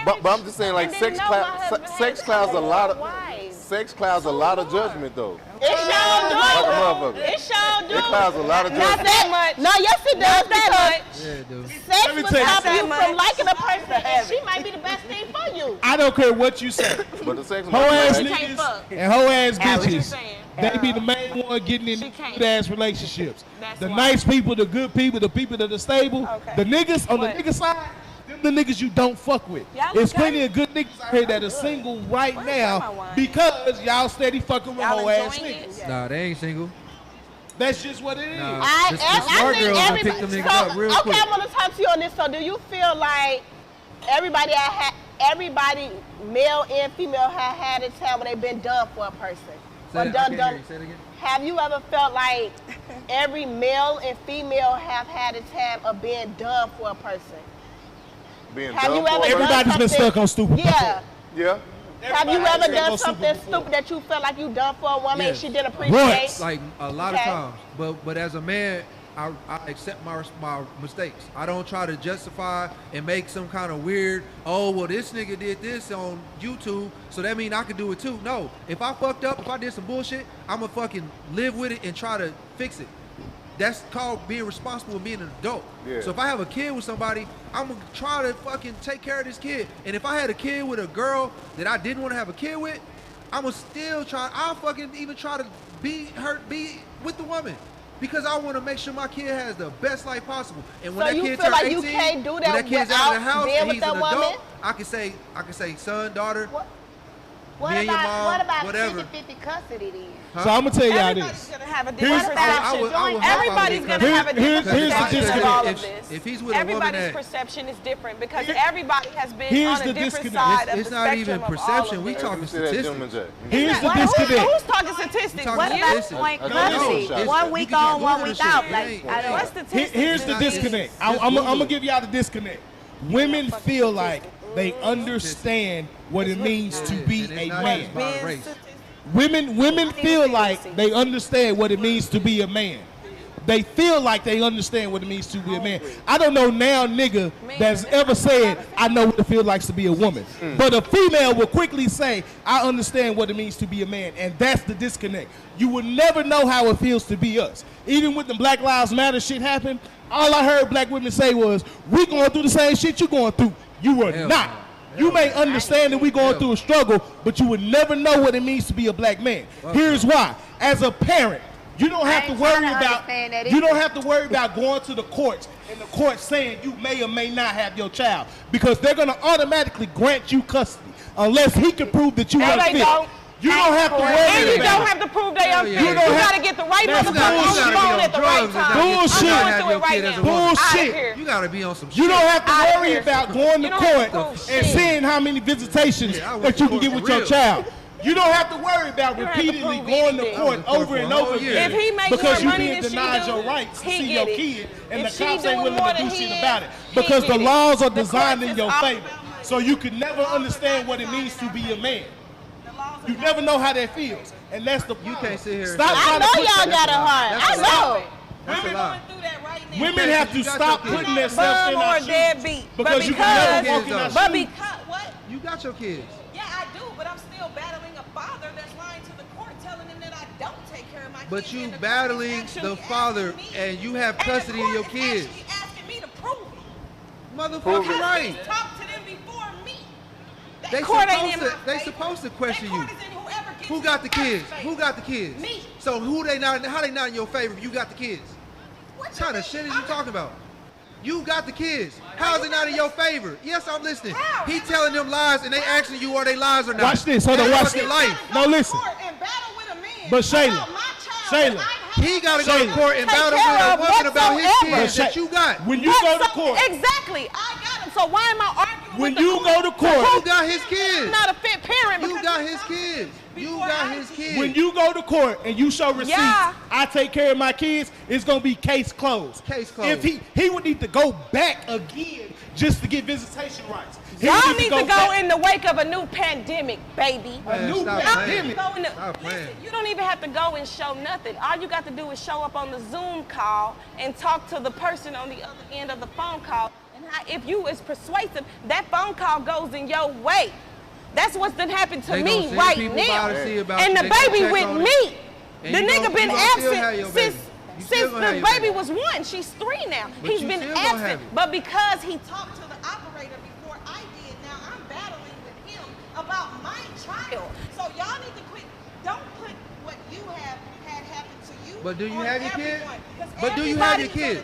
look. but I'm just saying, like, And sex didn't know my husband sex had clouds a lot of wives. sex clouds a lot of judgment though. It sure do. Like a motherfucker. It sure do. It clouds a lot of Not judgment. that much. No, yes it does. Because Yeah, dude. sex Let me will tell you stop you something. from liking a person, and she might be the best thing for you. I don't care what you say. But the sex Hoe ass She can't niggas fuck. and hoe ass What you bitches. saying? They be the main one getting in She can't. good ass relationships. That's The why. nice people, the good people, the people that are stable. Okay. The niggas on What? the nigga side, them the niggas you don't fuck with. Y'all There's okay? plenty of good niggas out here that are single right Where's my now wine? because y'all steady fucking with Y'all hoe ass enjoying niggas. it? Nah, they ain't single. That's just what it is. Nah. I The smart think girls will everybody. pick them niggas up real okay, quick. I'm gonna talk to you on this. So, do you feel like everybody, male and female, have had a time when they've been done for a person? Say Or it- I done, can't done. hear you. Say it again. Have you ever felt like every male and female have had a time of being done for a person? Being Have dumb you for ever a done person? Everybody's been something- stuck on stupid Yeah. before. Yeah. Have you Everybody's ever stuck done on something before. stupid that you felt like you done for a woman and Yes. she didn't appreciate? Once. Like a lot Okay. of times, but as a man, I accept my mistakes. I don't try to justify and make some kind of weird. Oh well, this nigga did this on YouTube, so that mean I could do it too. No, if I fucked up, if I did some bullshit, I'ma fucking live with it and try to fix it. That's called being responsible and being an adult. Yeah. So if I have a kid with somebody, I'm gonna try to fucking take care of this kid. And if I had a kid with a girl that I didn't want to have a kid with, I'ma still try. I'll fucking even try to be with the woman. Because I want to make sure my kid has the best life possible. And when So that you kid feel turns like 18, you can't do when that that kid's out of the without house being and with he's that an woman? adult, I can say son, daughter. What Me and your mom, what about whatever. 50-50 custody then? So I'm gonna tell y'all Everybody's this. gonna have a Here's- different I perception. would hope I Everybody's would, gonna have a different here's the perception of disconnect. all of If- this. if he's with a woman Everybody's that- perception is different because Here- everybody has been here's on a the different disconnect. side of It's the not spectrum even of all perception. of We this. talking You see that statistics. gentleman, Jack? Here's the Who's disconnect. talking statistics? talking What statistics. about Listen, point I don't know. custody? It's- One you week can on, Google one this week shit. out. It Like, ain't- I don't. What Here- statistics? Here's the is disconnect. Just I'm Google gonna it. give y'all the disconnect. Women feel like they understand what it means to be And it's a not man. just about race. Women feel like they understand what it means to be a man. They feel like they understand what it means to be a man. I don't know now nigga that's ever said, I know what it feels like to be a woman. But a female will quickly say, I understand what it means to be a man. And that's the disconnect. You will never know how it feels to be us. Even with the Black Lives Matter shit happen, All I heard black women say was, we going through the same shit you going through. You are Hell not. no. You may understand that we going through a struggle, but you would never know what it means to be a black man. Here's why. As a parent, you don't have to worry about going to the courts and the court saying you may or may not have your child, because they're going to automatically grant you custody unless he can prove that you unfit. You don't have to worry about it. And you don't have to prove they unfit. You got to get the right motherfucker on the phone at the right time. Bullshit. You got to be on some shit. You don't have to worry about going to court and seeing how many visitations that you can get with your child. You don't have to worry about repeatedly going to court over and over again because you're being denied your rights to see your kid, and the cops ain't willing to do shit about it because the laws are designed in your favor. So you can never understand what it means to be a man. You never know how that feels, and that's the problem. You can't sit here. I know y'all got it hard. I know. That's a lie. Women have to stop putting themselves in our shoes because you can never walk in our shoes. But because what? You got your kids. Yeah, I do, but I'm still battling a father that's lying to the court, telling him that I don't take care of my kids. But you battling the father, and you have custody of your kids. Actually asking me to prove it. Motherfucker, right? Talk to them before me. They supposed to question you. Who got the kids? Who got the kids? Me. So how they not in your favor if you got the kids? What kind of shit is you talking about? You got the kids. How is it not in your favor? Yes, I'm listening. He telling them lies and they asking you are they lies or not. Watch this. Hold on, watch this. No, listen. But Shayla, he got to go to court and battle with a woman about his kids that you got. When you go to court. Exactly. I got him. So why am I arguing when you go to court? You got his kids. I'm not a fit parent. You got his kids. You got his kids. When you go to court and you show receipts, I take care of my kids, it's going to be case closed. Case closed. If he would need to go back again just to get visitation rights. Y'all need to go in the wake of a new pandemic, baby. Man, a new pandemic. Listen, you don't even have to go and show nothing. All you got to do is show up on the Zoom call and talk to the person on the other end of the phone call. And if you is persuasive, that phone call goes in your way. That's what's been happened to me right now. And the baby with me. The nigga been absent since the baby was 1. She's 3 now. He's been absent. But because he talked to the operator before I did, now I'm battling with him about my child. So y'all need to quit. Don't put what you have had happen to you. But do you have your kids? But do you have your kids?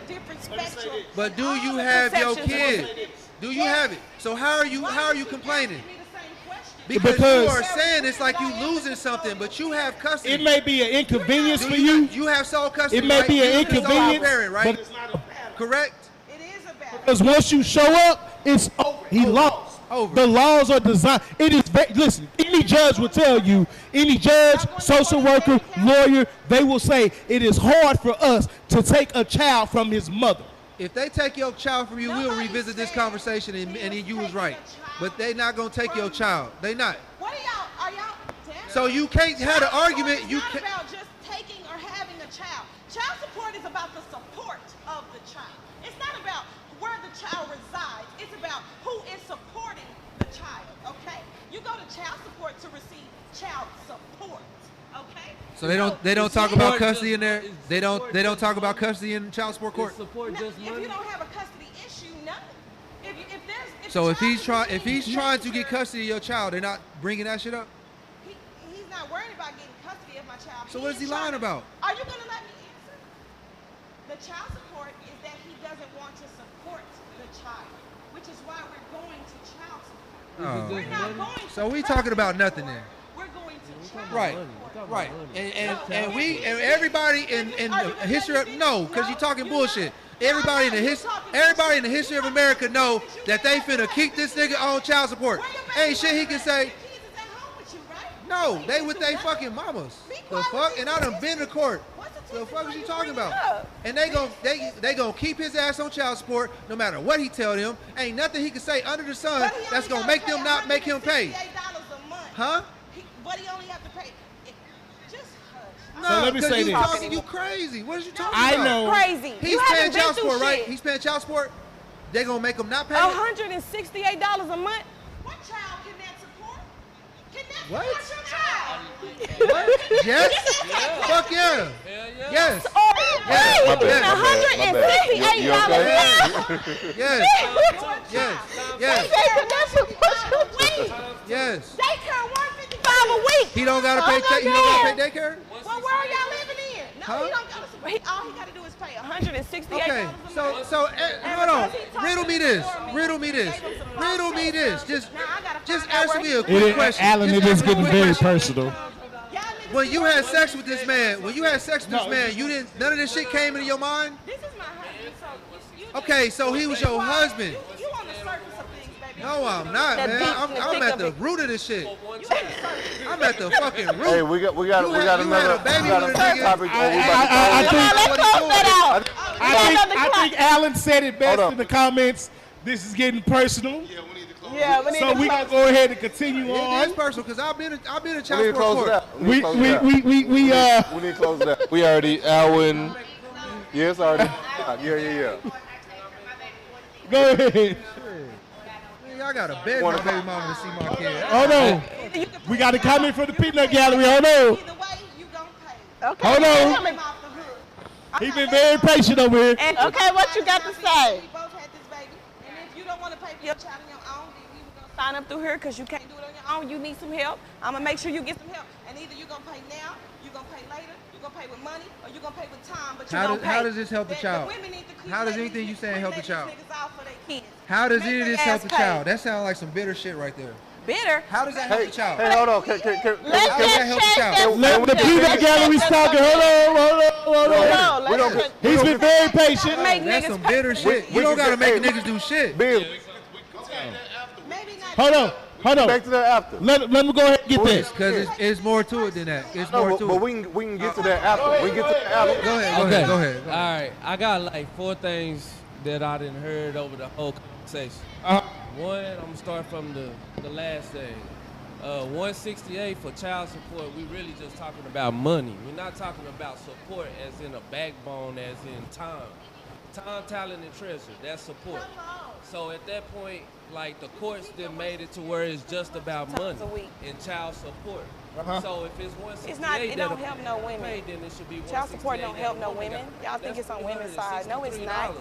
But do you have your kids? Do you have it? So how are you complaining? Because you are saying it's like you losing something, but you have custody. It may be an inconvenience for you. You have sole custody. It may be an inconvenience, parent, right? but it's not a battle. Correct? It is a battle. Because once you show up, it's over. He lost. Over. The laws are designed. It is. Listen, any judge will tell you. Any judge, social worker, lawyer, they will say it is hard for us to take a child from his mother. If they take your child from you, we'll revisit this conversation, and you was right. But they not gonna take your child. They not. What are y'all? So you can't have an argument. You can't. It's not about just taking or having a child. Child support is about the support of the child. It's not about where the child resides. It's about who is supporting the child. Okay? You go to child support to receive child support. Okay? So they don't talk about custody in there. They don't talk about custody in child support court. If you don't have a custody issue, no. So if he's trying to get custody of your child, they're not bringing that shit up. He's not worried about getting custody of my child. So what is he lying about? Are you gonna let me answer? The child support is that he doesn't want to support the child, which is why we're going to child support. Oh. We're not going to. So we talking about nothing there. We're going to child right. support. Right. And everybody in the history of because you're talking bullshit. Everybody in the history of America know that they finna keep this nigga on child support. Ain't shit he can say. No, they with they fucking mamas. The fuck? And I done been to court. The fuck is you talking about? And they gonna keep his ass on child support no matter what he tell them. Ain't nothing he can say under the sun that's gonna make them not make him pay. Huh? But he only have to pay. No, so let me say this. You crazy. What is you talking about? I know. Crazy. He's paying child support, right? He's paying child support. They gonna make him not pay $168 a month. What child can that support? What? Yes? Fuck yeah. Yes. Hey, My you getting bad. You $168. Yes. Yes. Yes. Yes. Daycare $155 a week. He don't gotta pay. He don't gotta pay daycare. Well, where are y'all living in? No, Huh? he don't gotta. All he gotta do is pay $168. Okay. So hold on. Riddle me this. Riddle me this. Riddle me this. Just answer me a quick question. Alan, it is Just answer me a getting quick very question. personal. When you had sex with this man, you didn't. None of this shit came into your mind. This is my husband, so you Okay, so he was your husband. You on the surface of things, baby. No, I'm not, man. I'm at the root of this shit. I'm at the fucking root. Hey, we got another baby with a nigga. topic. I think Alan said it best in the comments. This is getting personal. Yeah, we need So to we close gotta go ahead and continue It on. is personal because I've been in We child need to close support it court. out. We need to close it out. We already, Alwyn. Yes, already. Yeah. go ahead. Man, y'all gotta beg my baby mama to see my kid. Hold on. We got a comment from the peanut gallery. Hold on. Either way, you gonna pay. Okay. Hold on. Come off the hook. He been very patient over here. Okay, what you got to say? We both had this baby, and if you don't want to pay for your child on your own, then we were gonna sign up through here because you can't do it on your own. You need some help. I'm gonna make sure you get some help, and either you gonna pay now, you gonna pay later, you gonna pay with money, or you gonna pay with time. But you gonna pay. How does this help the child? women need to quit How does letting anything you these- saying help the letting child? these niggas out for their kids. How does Make any of their this help ass the pay. child? That sounds like some bitter shit right there. Bitter. How does that help the child? Hey, hold on. Let's How does that help the just child? Let the peanut gallery's talking. Hold on. No, let's just, He's been very patient. Make That's niggas some pay. bitter shit. You don't gotta make niggas do shit. Bill, Maybe not. Hold on. back to that after. Let me go ahead and get this. Because it's more to it than that. It's No, more but to it. we can get to that after. We can get to that after. Go ahead. Okay. Go ahead. All right. I got like 4 things that I didn't heard over the whole conversation. One, I'm gonna start from the last thing. 168 for child support. We really just talking about money. We're not talking about support as in a backbone, as in time. Time, talent, and treasure. That's support. So at that point, like the courts then made it to where it's just about money a week. and child support. So if it's 168, It's not. It don't help no women. paid, then it should be Child support don't help no women. Y'all think it's on women's side. No, it's not.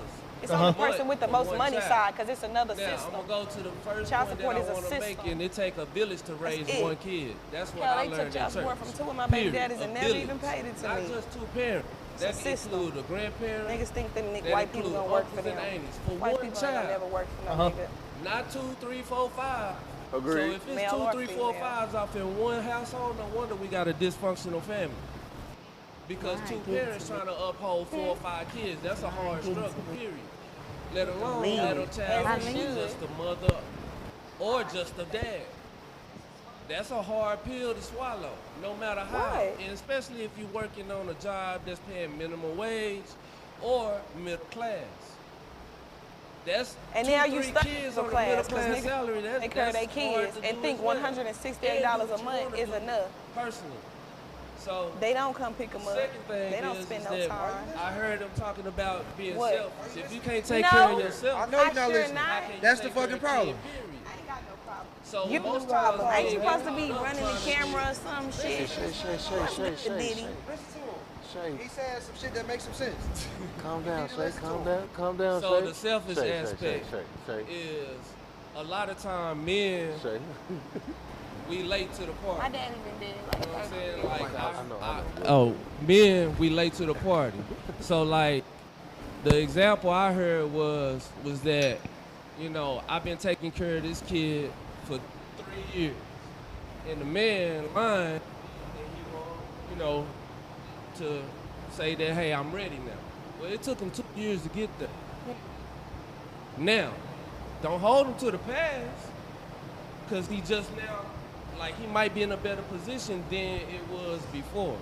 It's on the person with the most money side because it's another Now, system. I'm gonna go to the first Child point support that is I a want to make, system. and it take a village to raise it. one kid. That's what Hell, I they learned took child in support church. from 2 of my baby Period. daddies and A never village. even paid it to Not me. just 2 parents. It's a That system. include a grandparent. Niggas think them that white people include gonna work for uncles them. and aunties. For White one people ain't child. gonna never work for no nigga. Not 2, 3, 4, 5. Agreed. So if it's Male 2, or 3, 4, female. 5s off in one household, no wonder we got a dysfunctional family. Because 2 parents trying to uphold 4 or 5 kids, that's a hard struggle, period. Let alone let a child who's just a mother or just a dad. That's a hard pill to swallow, no matter how. Right. And especially if you're working on a job that's paying minimum wage or middle class. That's And 2, now you 3 stuck kids in on middle the middle class class because salary. niggas take care of their kids and think $168 a month is enough. Personally. So They don't come pick them up. second thing They don't is spend no that time. I heard them talking about being What? selfish. If you can't take No. care of yourself, I know you're not sure listening. not. how can you That's the take care fucking of a problem. kid, period? I ain't got no problem. So You most the problem. times Ain't you they supposed to be end up running the trying to camera or some shit? Diddy. He said some shit that makes some sense. Calm down, Shay. Calm down, So Shay. the selfish Shay, aspect Shay. is a lot of time men, Shay. we late to the party. My dad even did it. You know what I'm saying? Like, I know. oh, men, we late to the party. So like, the example I heard was that, you know, I've been taking care of this kid for 3 years, and the man lying, and he want, you know, to say that, hey, I'm ready now. Well, it took him 2 years to get there. Now, don't hold him to the past, because he just now, like, he might be in a better position than it was before.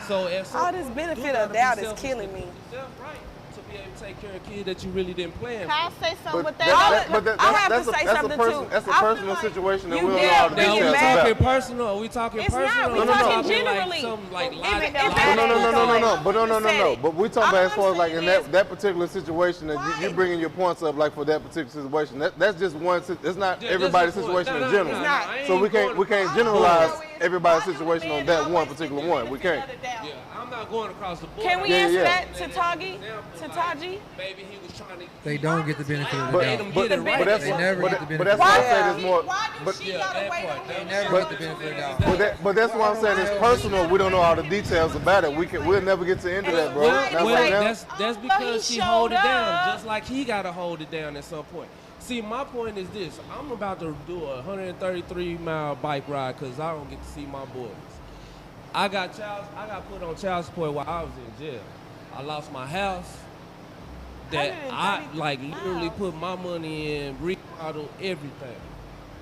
So if All this benefit of doubt is killing me. Right. to be able to take care of a kid that you really didn't plan Can I for. say something with I that? have to say something too. That's a I feel personal like situation that you we don't know all the did Now, we details talking about. personal? Are we talking It's not. personal? We Or talking talking generally. like something like If logic? it- No, if no, no, no, no, no. Said But no, no, no, it. no. But we talking All about as far I'm as like in saying is- that particular situation that you bringing your points up like for that particular situation. That's just one. It's not Yeah, everybody's that's the point. situation No, in no, general. no, no, I ain't So we going can't to- generalize All I know is, everybody's why do situation men on that one always particular get the one. We can't. benefit of the doubt? Yeah, I'm not going across the board. Can we Yeah, answer yeah. that to Tagi? To Taji? Maybe he was trying to. They don't get the benefit of the But, Made doubt. him but, get it but right. that's They never get the but benefit that's of why the I said doubt. it's more. Why do But, she Yeah, gotta that wait part, on that him? never get the benefit of the doubt. but that's why I'm saying it's personal. We don't know all the details about it. We'll never get to into that, bro. Well, Not well, right now. that's But because he she hold it showed down, up. just like he got to hold it down at some point. See, my point is this: I'm about to do a 133-mile bike ride because I don't get to see my boys. I got put on child support while I was in jail. I lost my house. That I like literally put my money in, remodel everything.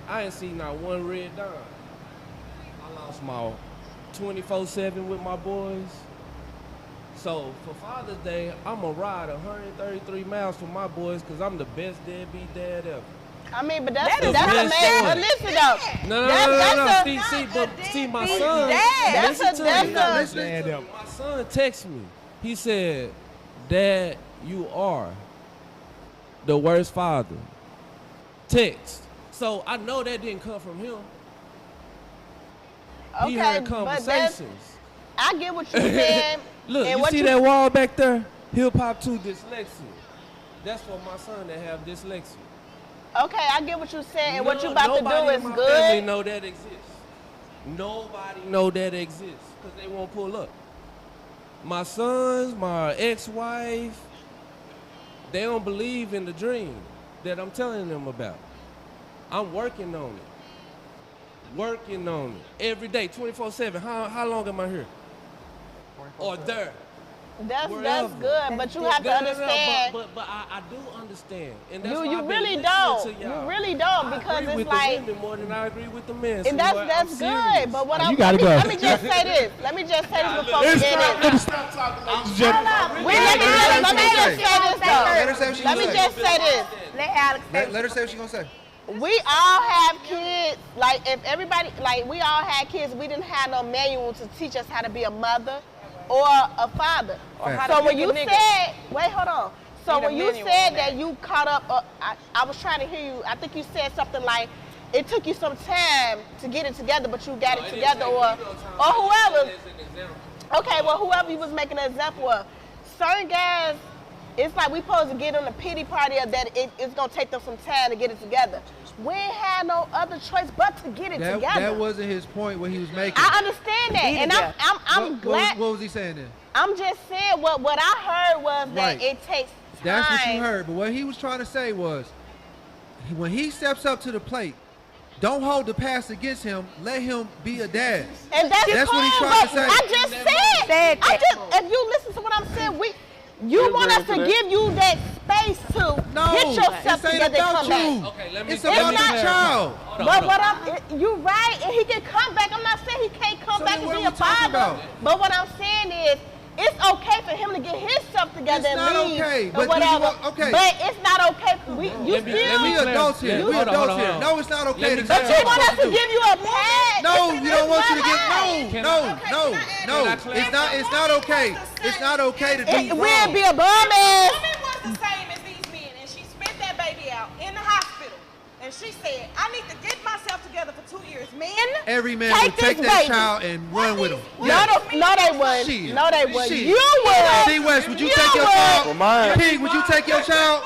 I ain't seen not one red dime. I lost my 24/7 with my boys. So for Father's Day, I'm gonna ride 133 miles for my boys because I'm the best deadbeat dad ever. I mean, but That that's is a man. best But story. listen though, No, that's no. See, my son. That's listen a- to me. that's a- Listen to me. My son texted me. He said, "Dad, you are the worst father." Text. So I know that didn't come from him. He heard but that's, conversations. I get what you're saying. Look, and you what see that wall back there? Hip Hop 2 dyslexia. That's for my son that have dyslexia. Okay, I get what you're saying. And what you about to do Nobody is in my family good. know that exists. Nobody know that exists because they won't pull up. My sons, my ex-wife, they don't believe in the dream that I'm telling them about. I'm working on it. Working on it every day, 24/7. How long am I here? Or there? That's Wherever. good, but you have to understand. But I do understand. And that's why You I've been really listening don't. to y'all. You really don't I because agree it's with like. the women more than I agree with the men. And sweetheart. that's I'm good. serious. But what You I'm gotta go. let me just say this. Let me just say this before we It's get time in. to stop talking, ladies and gentlemen. Wait, let me just say this Let her say though. what she Let gonna me say. just say this. Let Alex say Let her say what she gonna say. We all have kids. Like if everybody, like we all had kids, we didn't have no manual to teach us how to be a mother or a father. Or how to So when pick a you nigga. said, wait, hold on. So Need a when you manual said on that that. you caught up, I was trying to hear you. I think you said something like it took you some time to get it together, but you got it together, or whoever. Okay, well, whoever you was making an example of. Certain guys, it's like we supposed to get on a pity party of that it's going to take them some time to get it together. We ain't had no other choice but to get it together. That wasn't his point. What he was making. I understand that, and I'm glad. What was he saying then? I'm just saying what I heard was that Right. it takes time. That's what you heard. But what he was trying to say was, when he steps up to the plate, don't hold the past against him. Let him be a dad. And that's what cool, he's trying to but say. I just said, if you listen to what I'm saying, you want us to give you that space to No, get yourself this ain't together and about come you. back. Okay, let me It's let about me the clarify. child. Hold on, But hold on. what you right, and he can come back. I'm not saying he can't come So back then and what be are a we talking father. about? But what I'm saying is, it's okay for him to get himself together It's and not leave okay, or but do you whatever. want- okay. But it's not okay. You Let me We clarify. adults here. We Hold on, adults hold here. on. No, it's not okay Let to me do But what you you're want us supposed to give you a pass. No, you don't want you to get Can no. Can I clarify? It's not okay. It's not okay to do We'll wrong. be a bum ass. Woman was the same as these men, and she spit that baby out in the hospital. And she said, I need to get myself together for 2 years. Men, Every man would take this that baby. child and run with him. No, Yes. no, they wouldn't. Shit. No, they wouldn't. Shit. You would. C. West, would you You take your would. child? Well, mine. Pete, would you take your child?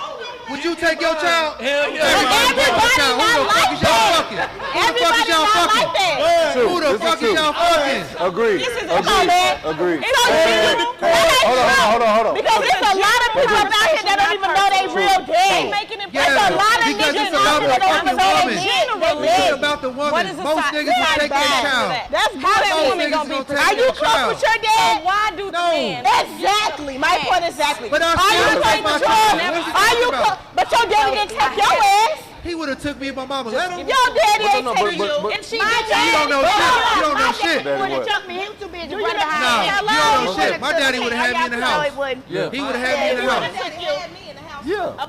Would you take your child? Hell Who yeah. Everybody not like is y'all that. fucking? Who the fuck Everybody is y'all not fucking? like that. Who the This is fuck is two. y'all fucking? Agreed. This is a Agreed. man. Agreed. It don't Hey, mean- hey, hold on. Because there's a lot of people out here that don't even know they real dead. making it Yeah, There's a lot of because niggas it's about out the here that don't fucking even know they woman. dead. It's about the What woman. is a Most side- niggas will side take their bag child. for that? That's How that bullshit. woman gonna be Niggas gonna Are take you your close child. with your So dad? why do the No. men? Exactly. My point exactly. But I Are still you take close my with child. yours? What's he Are you talking about? But your daddy didn't take your ass. He would have took me and my mama. Let him. Your daddy ain't no, taking but- you. but- And she My did daddy- You don't know shit. You don't know shit. Daddy Wouldn't what? took me. He was too busy Do running you know behind No, me. you don't know Hello? shit. My daddy would have had me in the No, house. it wouldn't. Yeah. He would have had me in the house. Yeah.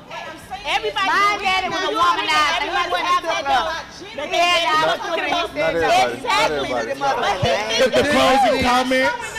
Everybody my daddy was a womanizer. He wouldn't have took her. The daddy I was looking at him. Not everybody. Exactly. Not everybody. The closing comments.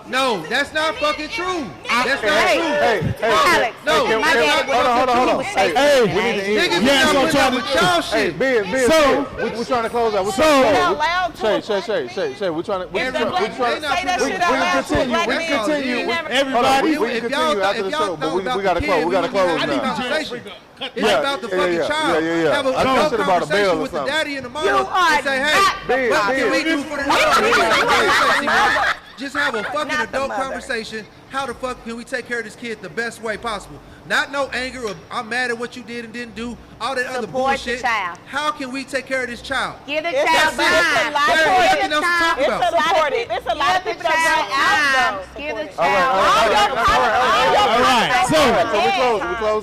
No, that's not fucking true. That's not Hey, true. hey, Alex, No, can- my can- daddy hold on, hold on. Hey, Hey, we need to Niggas eat. be Yeah, not so putting trying up to- with y'all Hey, shit. Ben, So- we're trying to close out. We're So- trying to You're close. allowed to. Shay, we're trying to. Everybody- We're trying they to. not Say that putting shit up out with loud. y'all shit. We can That's all it continue. is. Everybody. We can If continue y'all after the show, thought but we about gotta the close. kid, We gotta we wouldn't close have now. this conversation. It's Yeah, about the yeah, fucking yeah, child. yeah. Have a I thought adult shit about a bail conversation or with the something. daddy and the mama You are and say, hey, not Ben, what can we Ben. do for the child? Just have a fucking Not the adult mother. conversation. How the fuck can we take care of this kid the best way possible? Not no anger or I'm mad at what you did and didn't do. All that other Support the bullshit. child. How can we take care of this child? Give the It's child a- but it's a time. lot- There ain't Give nothing the else to talk child. It's a about. lot of people. It's a lot of Give people the that child bring out time. though. Give the All right, child. all right. So,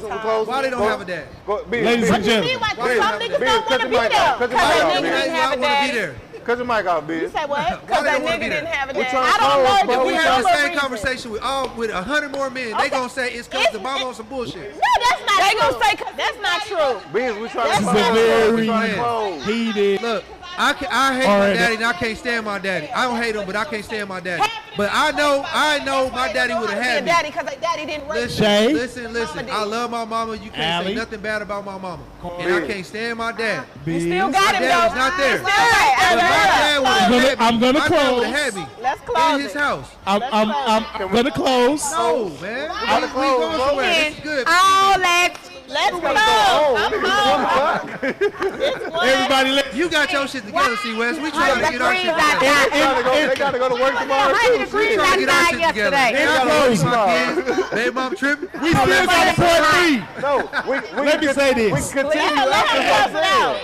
We close. Why they don't have a dad? ladies and gentlemen, Some Ben, niggas Ben, don't want to be there. cut your mic Cause off, that nigga Ben. didn't have a want to be daddy. there. Cut your mic off, You bitch. say what? Why Cause they that don't wanna nigga be there? didn't have a We're daddy. trying to I don't close, know. bro. If we We have got the the same conversation with 100 more men, they gonna say it's because the mama on some bullshit. No, that's not They gonna say that's not true. Biz, we trying This to is a close. very We trying to close. heated. Look, I hate my daddy and I can't stand my daddy. I don't hate him, but I can't stand my daddy. But I know my daddy would have had me. Daddy, cause daddy didn't raise Listen, Shay? listen. I love my mama. You can't say Allie? nothing bad about my mama. And I can't stand my dad. You still got My him daddy's though. not there. Still But got my dad would have had me. I'm gonna My dad close. would have had me Let's close in his house. I'm gonna close. No, man. gotta We close, going bro. somewhere. This is good. All that. Let's close. Oh, I'm nigga, home. Everybody, let You got your shit together, C. West. We trying to get our shit together. they gotta go to work tomorrow too. Degrees Shit. Trying to get our outside shit together. yesterday. They gotta gotta work my kids. Baby mom tripping. we still got part three. No, we Let me can- say this. We can continue Let after him that. close it out.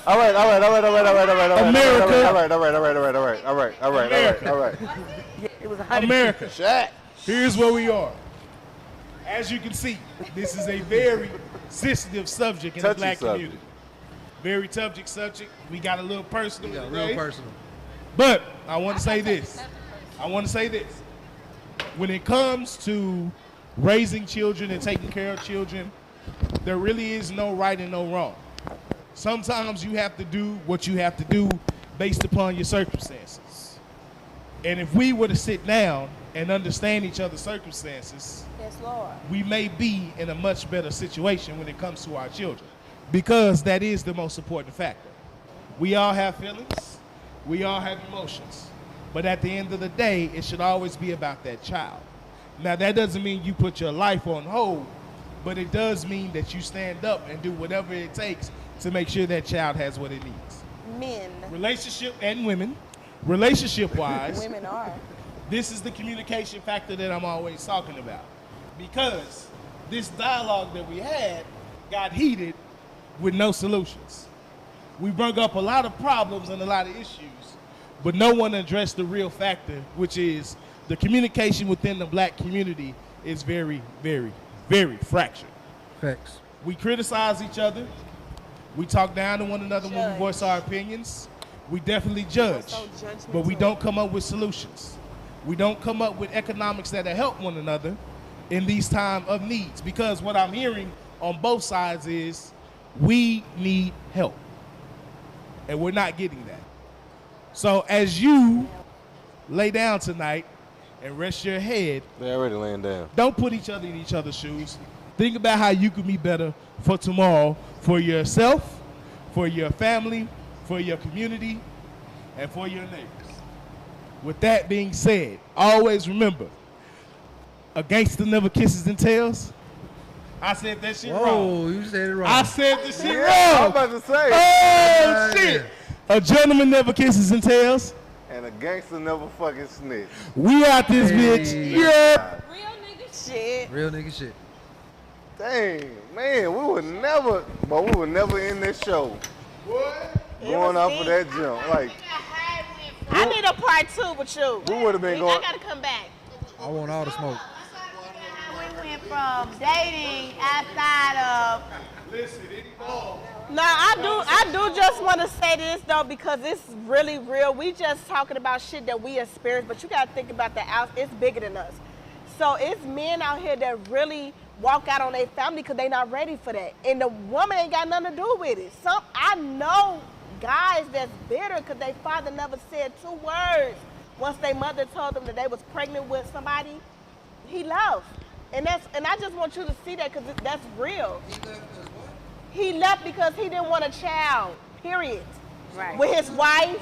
All right. America. All right. It was 100. America, Shaq. here's where we are. As you can see, this is a very sensitive subject in the Touchy black subject. community. Very touchy subject. We got a little personal Yeah, today. real personal. But I want to say this. When it comes to raising children and taking care of children, there really is no right and no wrong. Sometimes you have to do what you have to do based upon your circumstances. And if we were to sit down and understand each other's circumstances, Yes, Lord. we may be in a much better situation when it comes to our children, because that is the most important factor. We all have feelings, we all have emotions, but at the end of the day, it should always be about that child. Now, that doesn't mean you put your life on hold, but it does mean that you stand up and do whatever it takes to make sure that child has what it needs. Men. Relationship and women, relationship-wise, Women are. this is the communication factor that I'm always talking about. Because this dialogue that we had got heated with no solutions. We brought up a lot of problems and a lot of issues, but no one addressed the real factor, which is the communication within the black community is very, very, very fractured. Facts. We criticize each other. We talk down to one another when we Judge. voice our opinions. We definitely judge, so judgmental. but we don't come up with solutions. We don't come up with economics that'll help one another in these time of needs. Because what I'm hearing on both sides is we need help, and we're not getting that. So as you lay down tonight and rest your head, They already laying down. don't put each other in each other's shoes. Think about how you could be better for tomorrow, for yourself, for your family, for your community, and for your neighbors. With that being said, always remember, a gangster never kisses and tells. I said that shit wrong. Whoa, you said it wrong. I said the shit Yeah, I'm wrong. about to say. Oh, shit. A gentleman never kisses and tells. And a gangster never fucking snitch. We out this bitch. Hey. Yeah. Real nigga shit. Real nigga shit. Dang, man, we would never end this show. Going off of that jump. Like, I need a part 2 with you. we would have been going. I gotta come back. I want all the smoke. We went from dating outside of Listen, it evolved. No, I do just want to say this though, because it's really real. We just talking about shit that we experience, but you gotta think about the out. It's bigger than us. So it's men out here that really walk out on their family because they not ready for that, and the woman ain't got nothing to do with it. I know guys that's bitter because their father never said 2 words. Once their mother told them that they was pregnant with somebody, he left, and I just want you to see that because that's real. He left because what? He left because he didn't want a child, period. Right. With his wife.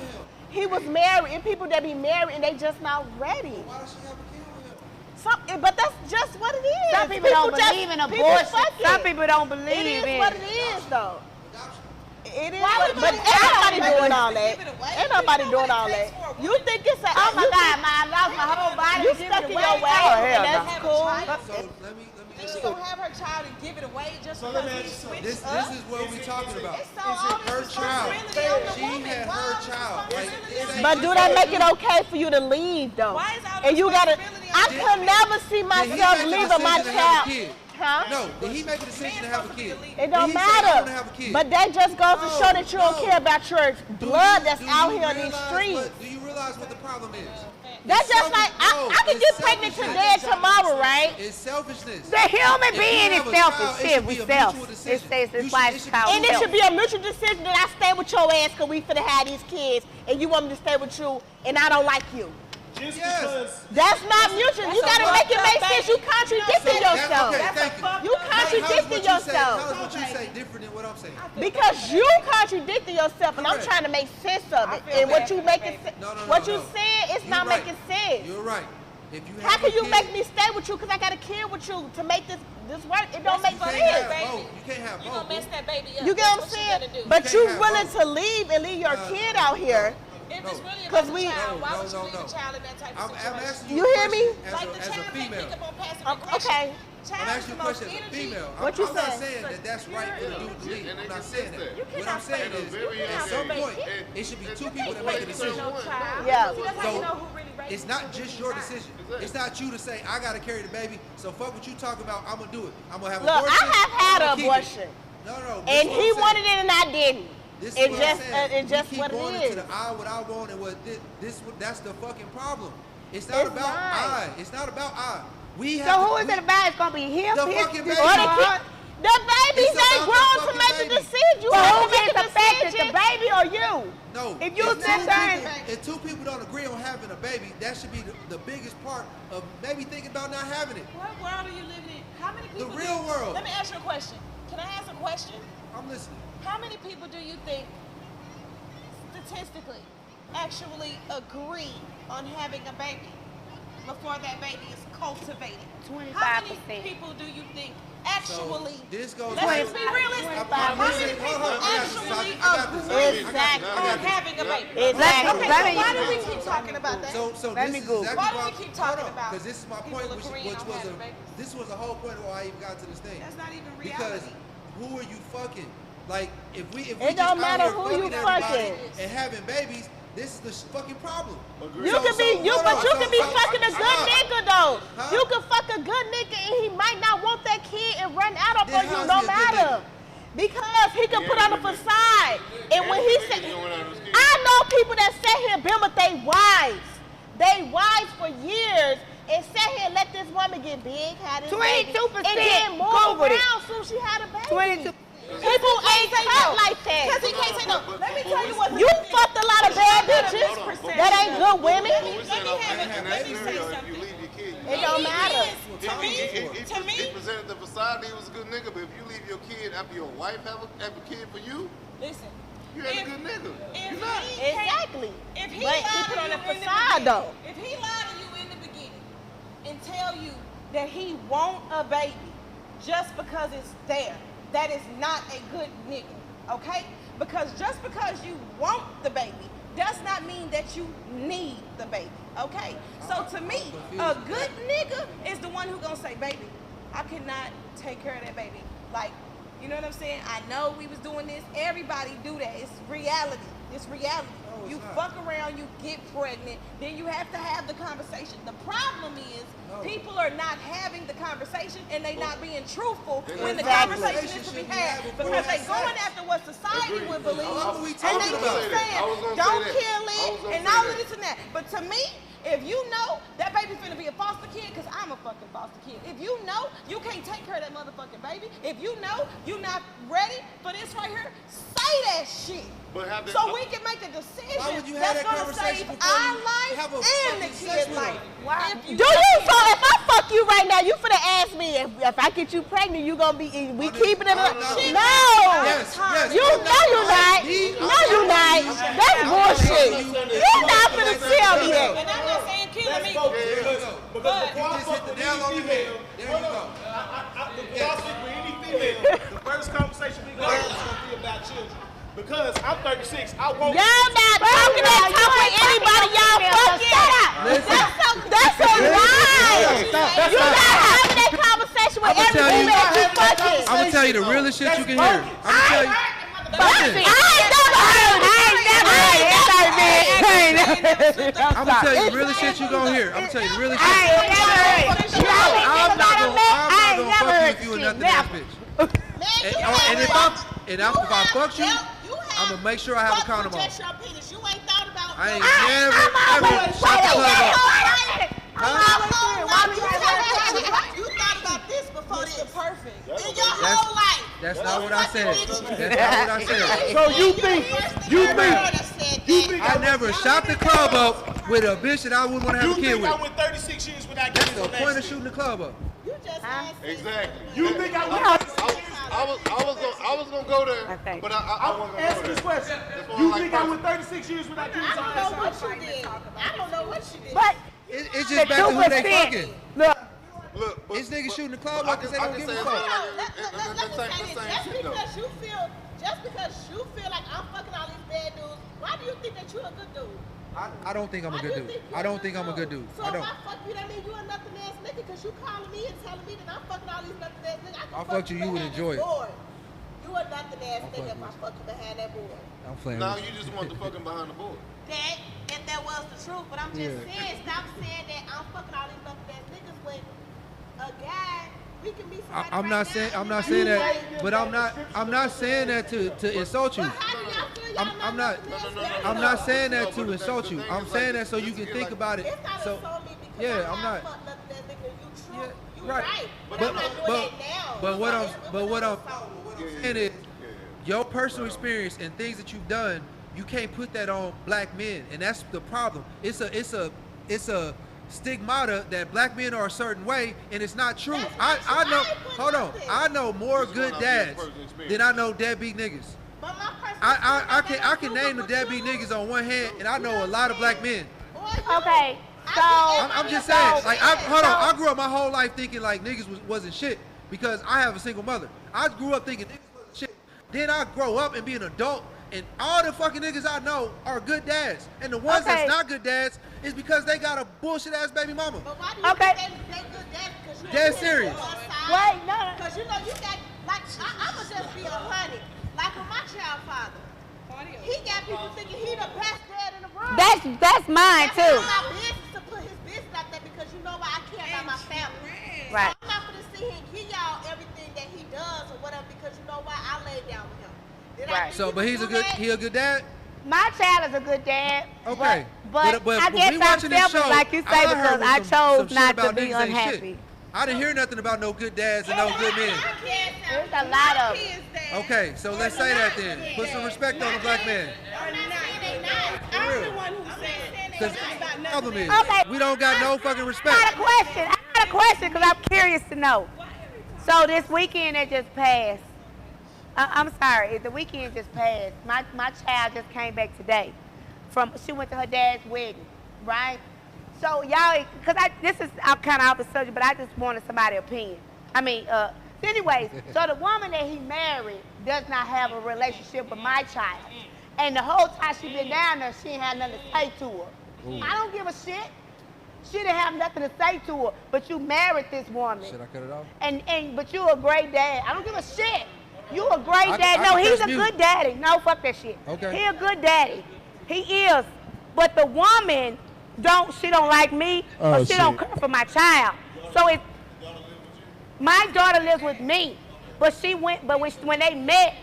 He was married, and people that be married and they just not ready. Why does she have a kid with him? But that's just what it is. Some people don't believe in abortion. Some people don't believe in it. It is what it is, though. Adoption. It is, but ain't nobody doing all that. Ain't nobody doing all that. You think it's a... Oh my God, I lost my whole body. You to give stuck it in away. your way, Oh, hell and no. that's cool. So let me Then she gonna have her child and give it away just So because let me he ask you something. switched This up? is what we talking about. It's so all Her this child. responsibility on the She woman. had Why her all this child. Like, responsibility it on ain't- But do that make it okay for you to leave, though? Why is all And this you gotta... responsibility I on the could woman? never see Did he myself make a leaving my decision to have child. a kid? Huh? No, did he make a decision to have a kid? It don't He said, I matter. wanna have a kid. But that just goes to show that you don't No. care about your Do blood you- that's do out you here on these realize streets. Do you realize what the problem is? That's It's just like, selfish- I can it's get pregnant selfishness. today and tomorrow, right? It's selfishness. The human If being you is have a child, selfish. it Shit, should we be a self. mutual It decision. says You it's should- why it it's should be- called And it self. should be a mutual decision that I stay with your ass because we finna have these kids and you want me to stay with you and I don't like you. Just Yes. because. That's not mutual. You gotta make it make sense. You contradicting yourself. Okay, thank you. You contradicting yourself. How is what you say different than what I'm saying? Because you contradicting yourself and I'm Correct. trying to make sense of it. I feel And what bad you for making that No, no, no, what you no. saying, it's You're not right. making sense. You're right. If you have How can a you kid, make me stay with you because I got a kid with you to make this work? It don't make you can't sense. have baby. both. You can't have You both. gonna mess that baby up. You get what I'm That's saying? you gotta do. But can't you have willing both. to leave and leave your kid out here. If it's really Cause about we- the child, why No, would you no, leave no. the child in that type of I'm situation? asking you, You a hear me? question Like the as a child may female. pick up on passive Okay. aggression. I'm Child asking you a promotes question as a energy. female. What you I'm not saying? saying that that's right for the dude to leave. I'm not saying that. You What cannot I'm saying At a is, very at young some age. point, And- it should be and two you people that can't make a wait decision. till one. Yeah. See, that's how you know who really raised It's not you, just who your not. decision. It's not you to say, I gotta carry the baby, so fuck what you talk about, I'm gonna do it. I'm gonna have Look, abortion. I have had I'm an gonna keep abortion. it. No, And he wanted it and I didn't. This is It what just I'm saying. it's just we keep what going it into is. the I what I want and what that's the fucking problem. It's not It's about not. I. It's not about I. We have So to, who is it about? It's gonna be him. The his- fucking his baby. Or child? the babies It's ain't about grown the to fucking make the baby. decision. You So have who to make gets a affected, decision. the baby or you? No. If you two sit there people- if two people don't agree on having a baby, that should be the biggest part of maybe thinking about not having it. What world are you living in? How many The people? real world. Let me ask you a question. Can I ask a question? I'm listening. How many people do you think, statistically, actually agree on having a baby before that baby is cultivated? 25%. How many people do you think actually? So this goes Let's back- be realistic. I'm How many listening. people Hold on, I got this. actually I got this. agree Exactly. on having a baby? Exactly. Okay, Let so me- why do we keep talking about that? So Let this me is Google. exactly Why do we keep talking about Because this is my people point, which agreeing on was having babies? this was the whole point of why I even got to this thing. That's not even Because reality. who are you fucking? Like if we It just don't out matter here who you everybody fucking. and having babies, this is the fucking problem. Agreed. You could be hold but on, you so- could be so- fucking a so- good nigga though. Huh? You could fuck a good nigga and he might not want that kid and run out up Then on you how's no he a good matter. Because he could Yeah, put on a good nigga. facade. And when he good said, nigga going out of his skin. I know people that sat here and been with they wives. They wives for years and sat here and let this woman get big, had this baby, 22% and then move Googled it. around soon as she had a baby. 22. People ain't cut like that. Because he can't say no. Let me tell you what. You fucked a lot of bad bitches. Hold on. That ain't good women. But we're Let saying me have in it. that Let me say scenario, if you something. leave your kid, It don't matter. To me, he presented the facade, he was a good nigga, but if you leave your kid after your wife have a kid for you, listen. you ain't a If- good nigga. If You're not. he can't- Exactly. If he But lied he put to on you a in the facade beginning- though. If he lied to you in the beginning and tell you that he want a baby just because it's there, that is not a good nigga, okay? Because just because you want the baby does not mean that you need the baby, okay? So to me, a good nigga is the one who gonna say, baby, I cannot take care of that baby. Like, you know what I'm saying? I know we was doing this. Everybody do that. It's reality. It's reality. You fuck around, you get pregnant, then you have to have the conversation. The problem is people are not having the conversation and they not being truthful when the conversation is to be had because they going after what society would believe and they keep saying, don't kill it and all of this and that. But to me, if you know that baby's finna be a foster kid, because I'm a fucking foster kid. If you know you can't take care of that motherfucking baby, if you know you're not ready for this right here, say that shit. So we can make a decision that's gonna save our life and the kid's life. Do you? So if I fuck you right now, you finna ask me if I get you pregnant, you gonna be we keeping it? No. Yes. You know you're not. No, you're not. That's bullshit. You're not finna tell me that. And I'm not saying killing me. Because before I fuck with any female, before I sleep with any female, the first conversation we gonna have is gonna be about children. Because I'm 36, I won't. Y'all not talking that talk with anybody y'all fucking. Shut up. That's a lie. You not having that conversation with every woman that you fucking. I'm gonna tell you the realest shit you can hear. I'm gonna tell you. I'm gonna tell you the realest shit you gonna hear. I'm gonna tell you the realest shit. I'm not gonna fuck you if you a nothing ass bitch. And if I fuck you, I'm gonna make sure I have a condom on. You ain't thought about. I ain't never ever shut the club up. You thought about this before this. Perfect. In your whole life. That's not what I said. That's not what I said. So you think I never shot the club up with a bitch that I wouldn't want to have a kid with. I went 36 years without That's getting the point of shooting the club up. You just Exactly. You think I went 36 years? I was gonna go there, but I wasn't gonna Answer go this there. question. That's You why I think like I went 36 years without getting I don't know what you did. I don't know what you did. But It's just back to who they fucking. look, Look, but These niggas shooting the club up because they don't give a fuck. Just because you feel like I'm fucking all these bad dudes, why do you think that you're a good dude? I don't think I'm a good dude. I don't think I'm a good dude. So I if don't. I fuck you, that mean you a nothing ass nigga because you calling me and telling me that I'm fucking all these nothing ass niggas. I'll fuck you, you would enjoy it. You a nothing ass nigga if I fuck you behind that board. I'm playing. now with you just want the fucking behind the board. That, if that was the truth, but I'm just saying, stop saying that I'm fucking all these nothing ass niggas when a guy, we can be somebody I'm not saying that, but I'm not saying that to insult you. I'm not saying that to insult you. I'm saying that so you can think about it. So yeah, I'm not. Right. But what I'm saying is your personal experience and things that you've done, you can't put that on black men, and that's the problem. It's a stigmata that black men are a certain way, and it's not true. I know. Hold on. I know more good dads than I know deadbeat niggas. I can name the deadbeat niggas on one hand, and I know a lot of black men. okay, so I'm just saying. Like, hold on. I grew up my whole life thinking like niggas wasn't shit because I have a single mother. I grew up thinking niggas wasn't shit. Then I grow up and be an adult, and all the fucking niggas I know are good dads, and the ones that's not good dads is because they got a bullshit ass baby mama. But why do you think they good dads? Because you Dead serious. wait, no. Because you know you got, like, I'ma just be 100. Like with my child father, he got people thinking he the best dad in the world. That's mine That's too. not my business to put his business out there because you know why I care about my family. Right. So I'm not gonna sit here and give y'all everything that he does or whatever because you know why I laid down with him. Did I think So, he but was he a good dad. My child is a good dad. Okay. But I we guess I'm watching this selfish, show, like you say, all I heard because was I some chose shit not to about be niggas ain't shit. unhappy. I didn't hear nothing about no good dads and no good men. There's a lot of Okay, so let's say that then. Put some respect on the black man. I'm the one who said Because the problem is, Okay. we don't got no fucking I respect. got a question because I'm curious to know. So this weekend that just passed, I'm sorry, the weekend just passed. My child just came back today. She went to her dad's wedding, right? So y'all, I'm kind of off the subject, but I just wanted somebody's opinion. Anyways, so the woman that he married does not have a relationship with my child. And the whole time she been down there, she ain't had nothing to say to her. I don't give a shit. She didn't have nothing to say to her, but you married this woman. Should I cut it off? But you a great dad. I don't give a shit. You a great dad. No, he's a good daddy. No, fuck that shit. Okay. He a good daddy. He is. But the woman she don't like me, or she don't care for my child. So my daughter lives with me. But when they met,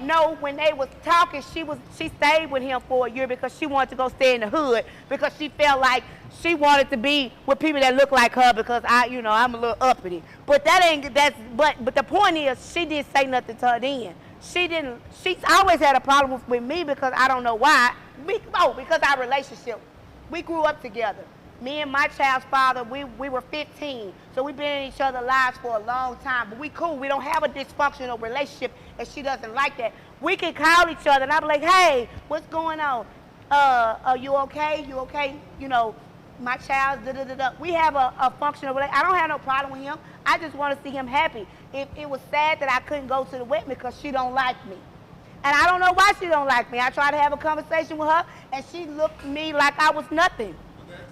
when they was talking, she stayed with him for a year because she wanted to go stay in the hood because she felt like she wanted to be with people that look like her because I'm a little uppity. But but the point is she didn't say nothing to her then. She's always had a problem with me because I don't know why. Because our relationship. We grew up together. Me and my child's father, we were 15. So we've been in each other's lives for a long time. But we cool. We don't have a dysfunctional relationship, and she doesn't like that. We can call each other, and I'm like, hey, what's going on? Are you okay? You okay? My child's da-da-da-da. We have a functional relationship. I don't have no problem with him. I just want to see him happy. It was sad that I couldn't go to the wedding because she don't like me. And I don't know why she don't like me. I tried to have a conversation with her, and she looked at me like I was nothing.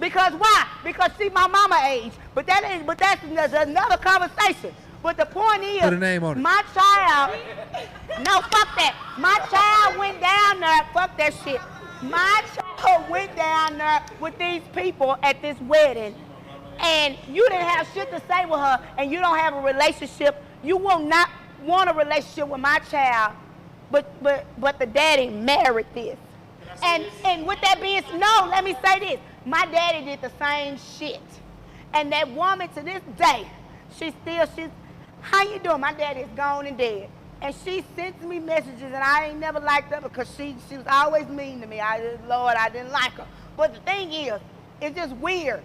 Because why? Because she my mama age. But that's another conversation. But the point is, put a name on it. My child, no, fuck that. My child went down there, fuck that shit. My child went down there with these people at this wedding, and you didn't have shit to say with her, and you don't have a relationship. You will not want a relationship with my child, but the daddy married this. And with that being said, no, let me say this. My daddy did the same shit. And that woman to this day, she's how you doing? My daddy is gone and dead. And she sends me messages, and I ain't never liked her because she was always mean to me. Lord, I didn't like her. But the thing is, it's just weird.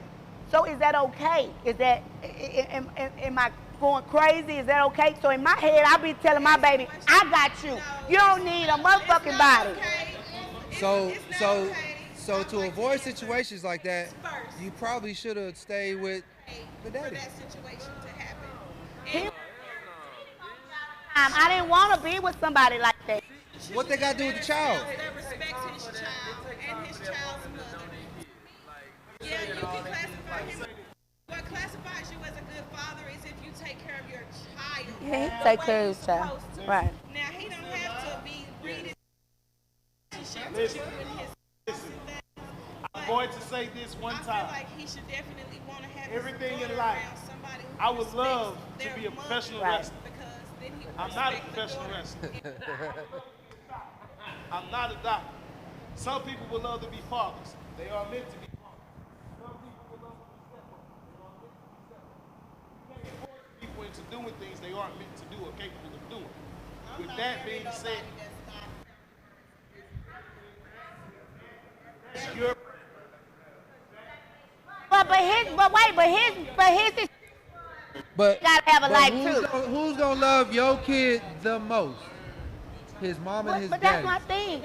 So is that okay? Is that, am I going crazy? Is that okay? So in my head, I be telling my baby, I got you. You don't need a motherfucking body. So to avoid situations like that, you probably should have stayed with the daddy. For that situation to happen. I didn't want to be with somebody like that. What they got to do with the child? That respects his child and his child's mother. Yeah, you can classify him. What classifies you as a good father is if you take care of your child. Yeah, he take care of his child. Right. Now, he don't have to be reading with you and his I'm going to say this one time. I feel like he should definitely want to have everything his in life. somebody who I would love to their be a mother, professional right. wrestler. Because then he would I'm not a respect the professional daughter. wrestler. I'm not a doctor. Some people would love to be fathers. They are meant to be fathers. Some people would love to be stepmothers. They are meant to be stepmothers. You can't force people into doing things they aren't meant to do or capable of doing. With that being said, your But gotta have a life too. Who's gonna love your kid the most? His mom and his But daddy. that's my thing.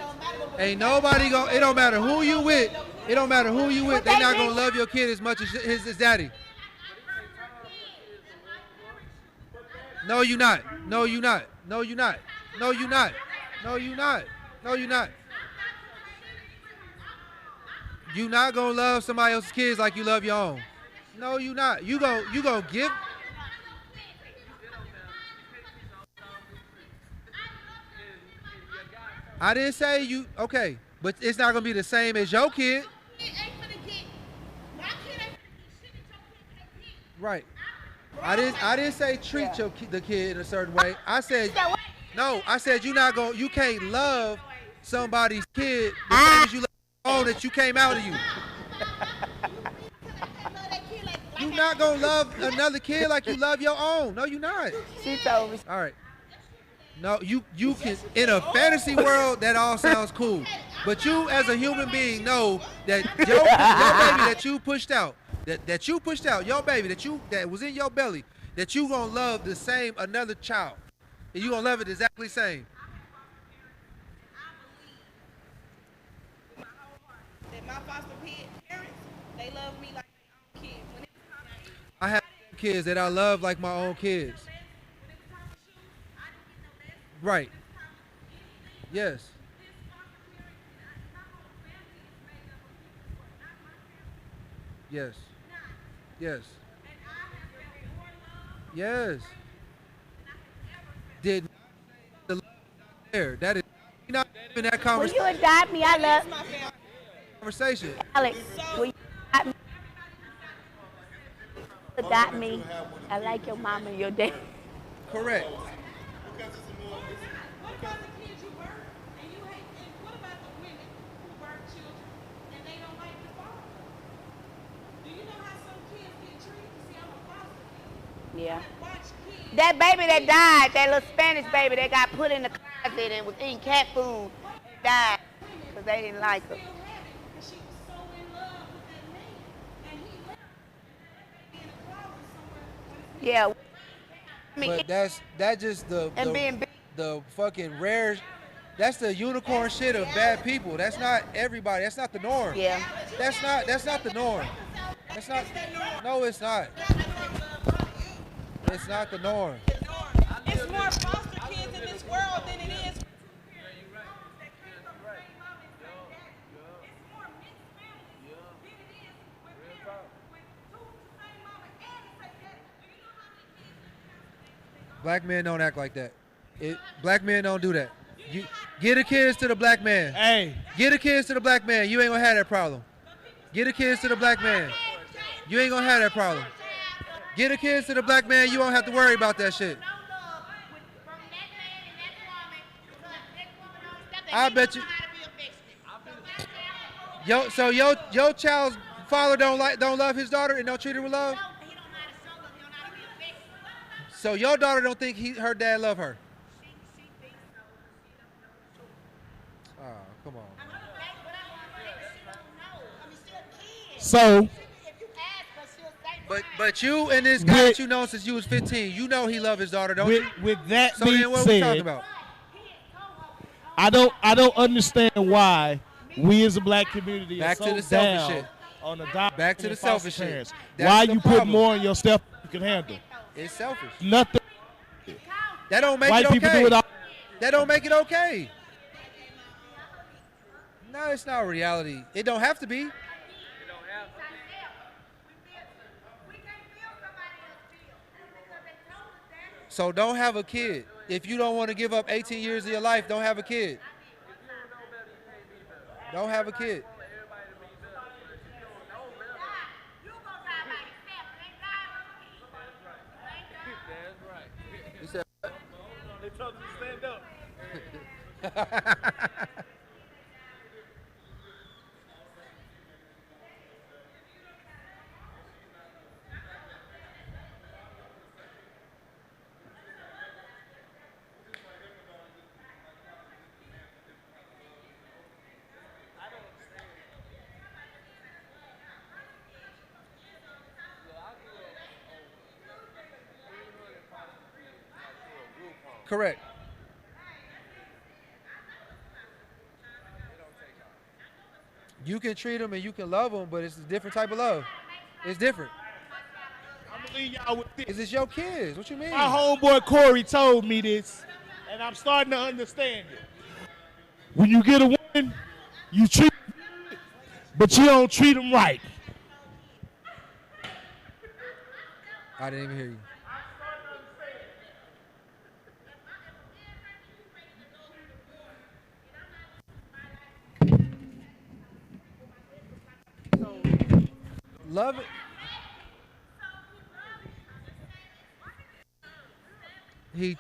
Ain't nobody gonna. It don't matter who you with. It don't matter who you with. They not gonna love your kid as much as his daddy. No, you not. No, you not. No, you not. No, you not. No, you not. No, you not. You not gonna love somebody else's kids like you love your own. No, you not. You gonna give. I didn't say you. Okay, but it's not gonna be the same as your kid. Right. I didn't say treat the kid in a certain way. I said no. I said you can't love somebody's kid the same as you love your own that you came out of you. You not gonna love another kid like you love your own. No, you not. She told me. All right. No, you can, in a fantasy world, that all sounds cool. But you, as a human being, know that your baby that you pushed out, that you pushed out, your baby that was in your belly, that you gonna love the same another child. And you gonna love it exactly the same. That my foster parents, they love me like their own kid. When it was time to eat, I have kids that I love like my own kids. Right. Yes. Yes. Yes. Yes. Did the there. That is not even that Will you adopt me? I love conversation. Alex. Will you adopt me? Adopt me. I like your mama and your dad. Correct. What about the kids you birth and you hate? And what about the women who birth children and they don't like the father? Do you know how some kids get treated? See, I'm a foster kid. Yeah. Watch kids. That baby that died, that little Spanish baby that got put in the closet and was eating cat food, died because they didn't like her. Still had it because she was so in love with that man, and he left her. And that baby in a closet somewhere. Yeah. I mean, But that's just and being big. the fucking rare. That's the unicorn shit of bad people. That's not everybody. That's not the norm. Yeah. That's not the norm. That's not. No, it's not. It's not the norm. It's more foster kids in this world than it is. Black men don't act like that. Black men don't do that. You get the kids to the black man. Hey, Get the kids to the black man. You ain't gonna have that problem. Get the kids to the black man. You ain't gonna have that problem. Get the kids to the black man. You won't have to worry about that shit. I bet you. So your child's father don't love his daughter and don't treat her with love. So your daughter don't think her dad love her. Oh, come on. so But you and this guy that you know since you was 15, you know he love his daughter, don't you? with that So being then what we talking said, about? I don't understand why we as a black community Back are to so the selfish down shit. on adopting Back to the and foster selfish shit. parents. That's Why the you put problem. more on yourself than you can handle? It's selfish. Nothing. That don't make White it people okay. do it all. That don't make it okay. No, it's not reality. It don't have to be. So don't have a kid. If you don't want to give up 18 years of your life, don't have a kid. Don't have a kid. You said what? They told him to stand up. Correct. You can treat them and you can love them, but it's a different type of love. It's different. I'm gonna leave y'all with this. Is this your kids? What you mean? My homeboy Corey told me this, and I'm starting to understand it. When you get a woman, you treat them, but you don't treat them right. I didn't even hear you. Love it. He.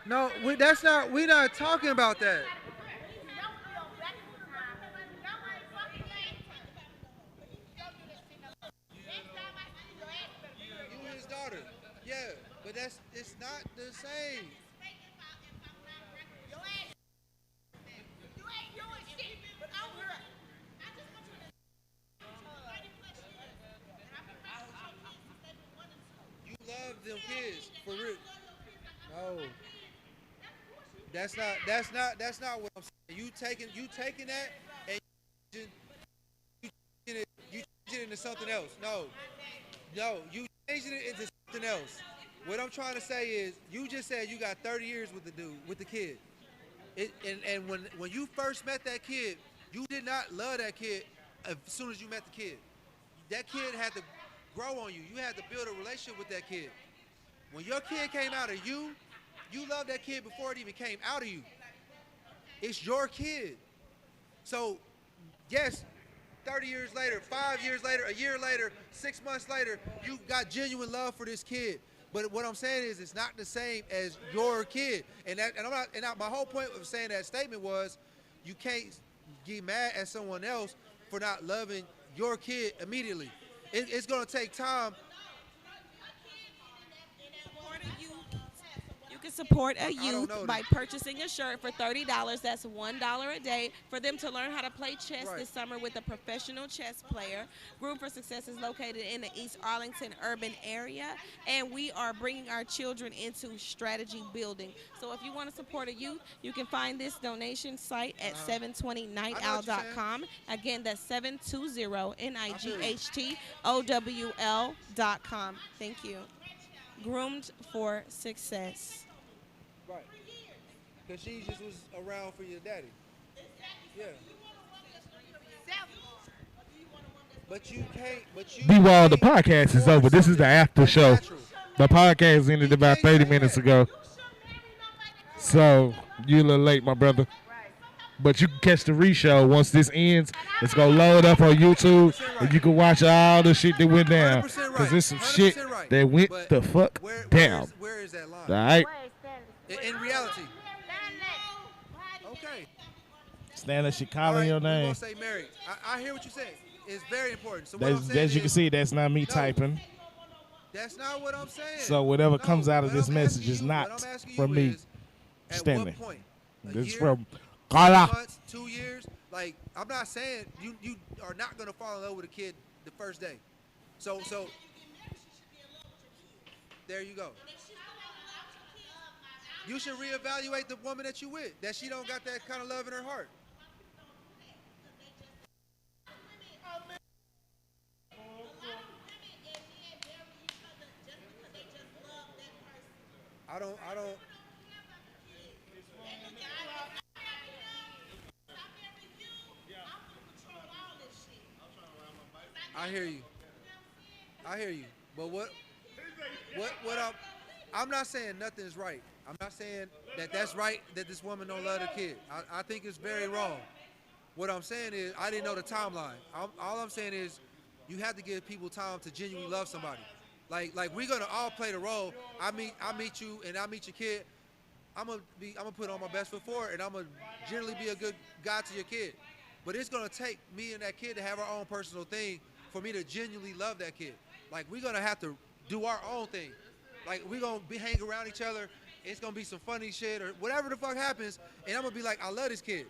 No, that's not. We're not talking about that. You his daughter. Yeah, but it's not the same. You love them kids for real. No. That's not what I'm saying. You taking that and you changing it into something else. No, you changing it into something else. What I'm trying to say is, you just said you got 30 years with the dude, with the kid. And when you first met that kid, you did not love that kid as soon as you met the kid. That kid had to grow on you. You had to build a relationship with that kid. When your kid came out of you, you loved that kid before it even came out of you. It's your kid. So, yes, 30 years later, 5 years later, a year later, 6 months later, you got genuine love for this kid. But what I'm saying is, it's not the same as your kid. My whole point of saying that statement was, you can't get mad at someone else for not loving your kid immediately. It's gonna take time. You can support a youth by purchasing a shirt for $30. That's $1 a day for them to learn how to play chess this summer with a professional chess player. Groom for Success is located in the East Arlington urban area, and we are bringing our children into strategy building. So if you want to support a youth, you can find this donation site at 720nightowl.com. Again, that's 720nightowl.com. Thank you. Groomed for Success. Right. Because she just was around for your daddy. Yeah. But you can't. D-Wall, the podcast is over. This is the after show. The podcast ended about 30 minutes ago. So, you're a little late, my brother. But you can catch the re-show once this ends. It's going to load up on YouTube, and you can watch all the shit that went down. Because there's some shit that went the fuck down. Where is that line? All right? In reality. Okay. Stanley, she calling your name. We're going to say married. I hear what you say. It's very important. So As you can see, that's not me typing. That's not what I'm saying. So whatever comes out of this message is not from me, Stanley. At what point? It's from Carla. Months, 2 years. Like, I'm not saying you are not going to fall in love with a kid the first day. So there you go. You should reevaluate the woman that you with, that she don't got that kind of love in her heart. I don't. I hear you. But I'm not saying nothing is right. I'm not saying that that's right, that this woman don't love her kid. I think it's very wrong. What I'm saying is, I didn't know the timeline. All I'm saying is, you have to give people time to genuinely love somebody. Like we're gonna all play the role. I meet you and I meet your kid. I'm gonna put on my best foot forward, and I'm gonna generally be a good guy to your kid. But it's gonna take me and that kid to have our own personal thing for me to genuinely love that kid. Like, we're gonna have to do our own thing. Like, we're gonna hang around each other. It's gonna be some funny shit or whatever the fuck happens, and I'm gonna be like, I love this kid.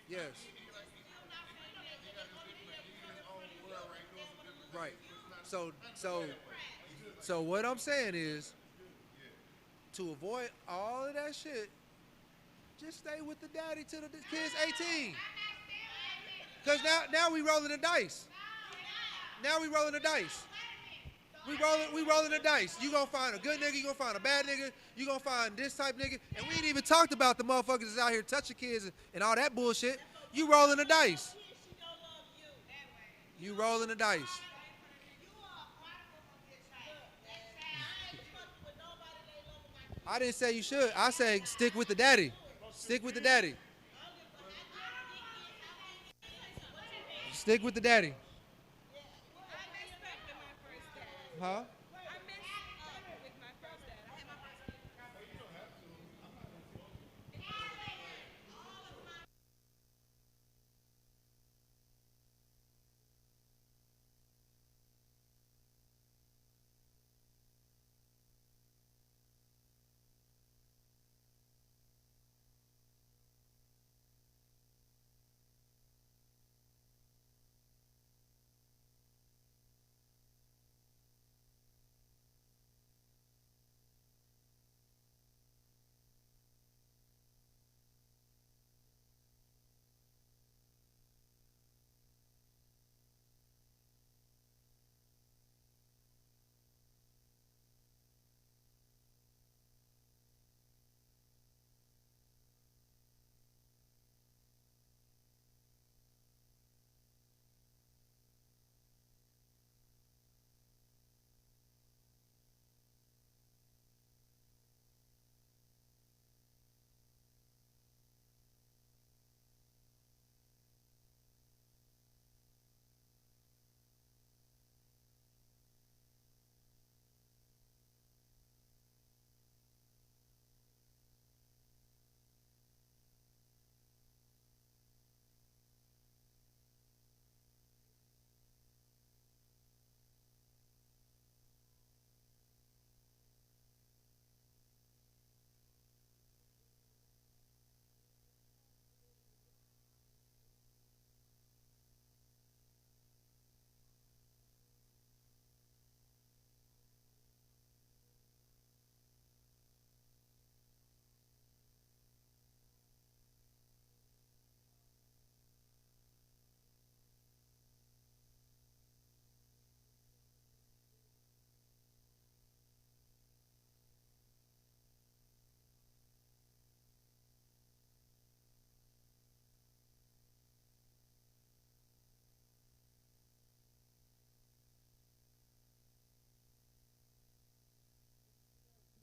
Yes. Right. So what I'm saying is, to avoid all of that shit, just stay with the daddy till the kid's 18. Cause now we rolling the dice. Now we rolling the dice. We rolling the dice. You gonna find a good nigga, you gonna find a bad nigga, you gonna find this type nigga, and we ain't even talked about the motherfuckers that's out here touching kids and all that bullshit. You rolling the dice. You rolling the dice. I didn't say you should. I say stick with the daddy. Stick with the daddy. Stick with the daddy. Huh?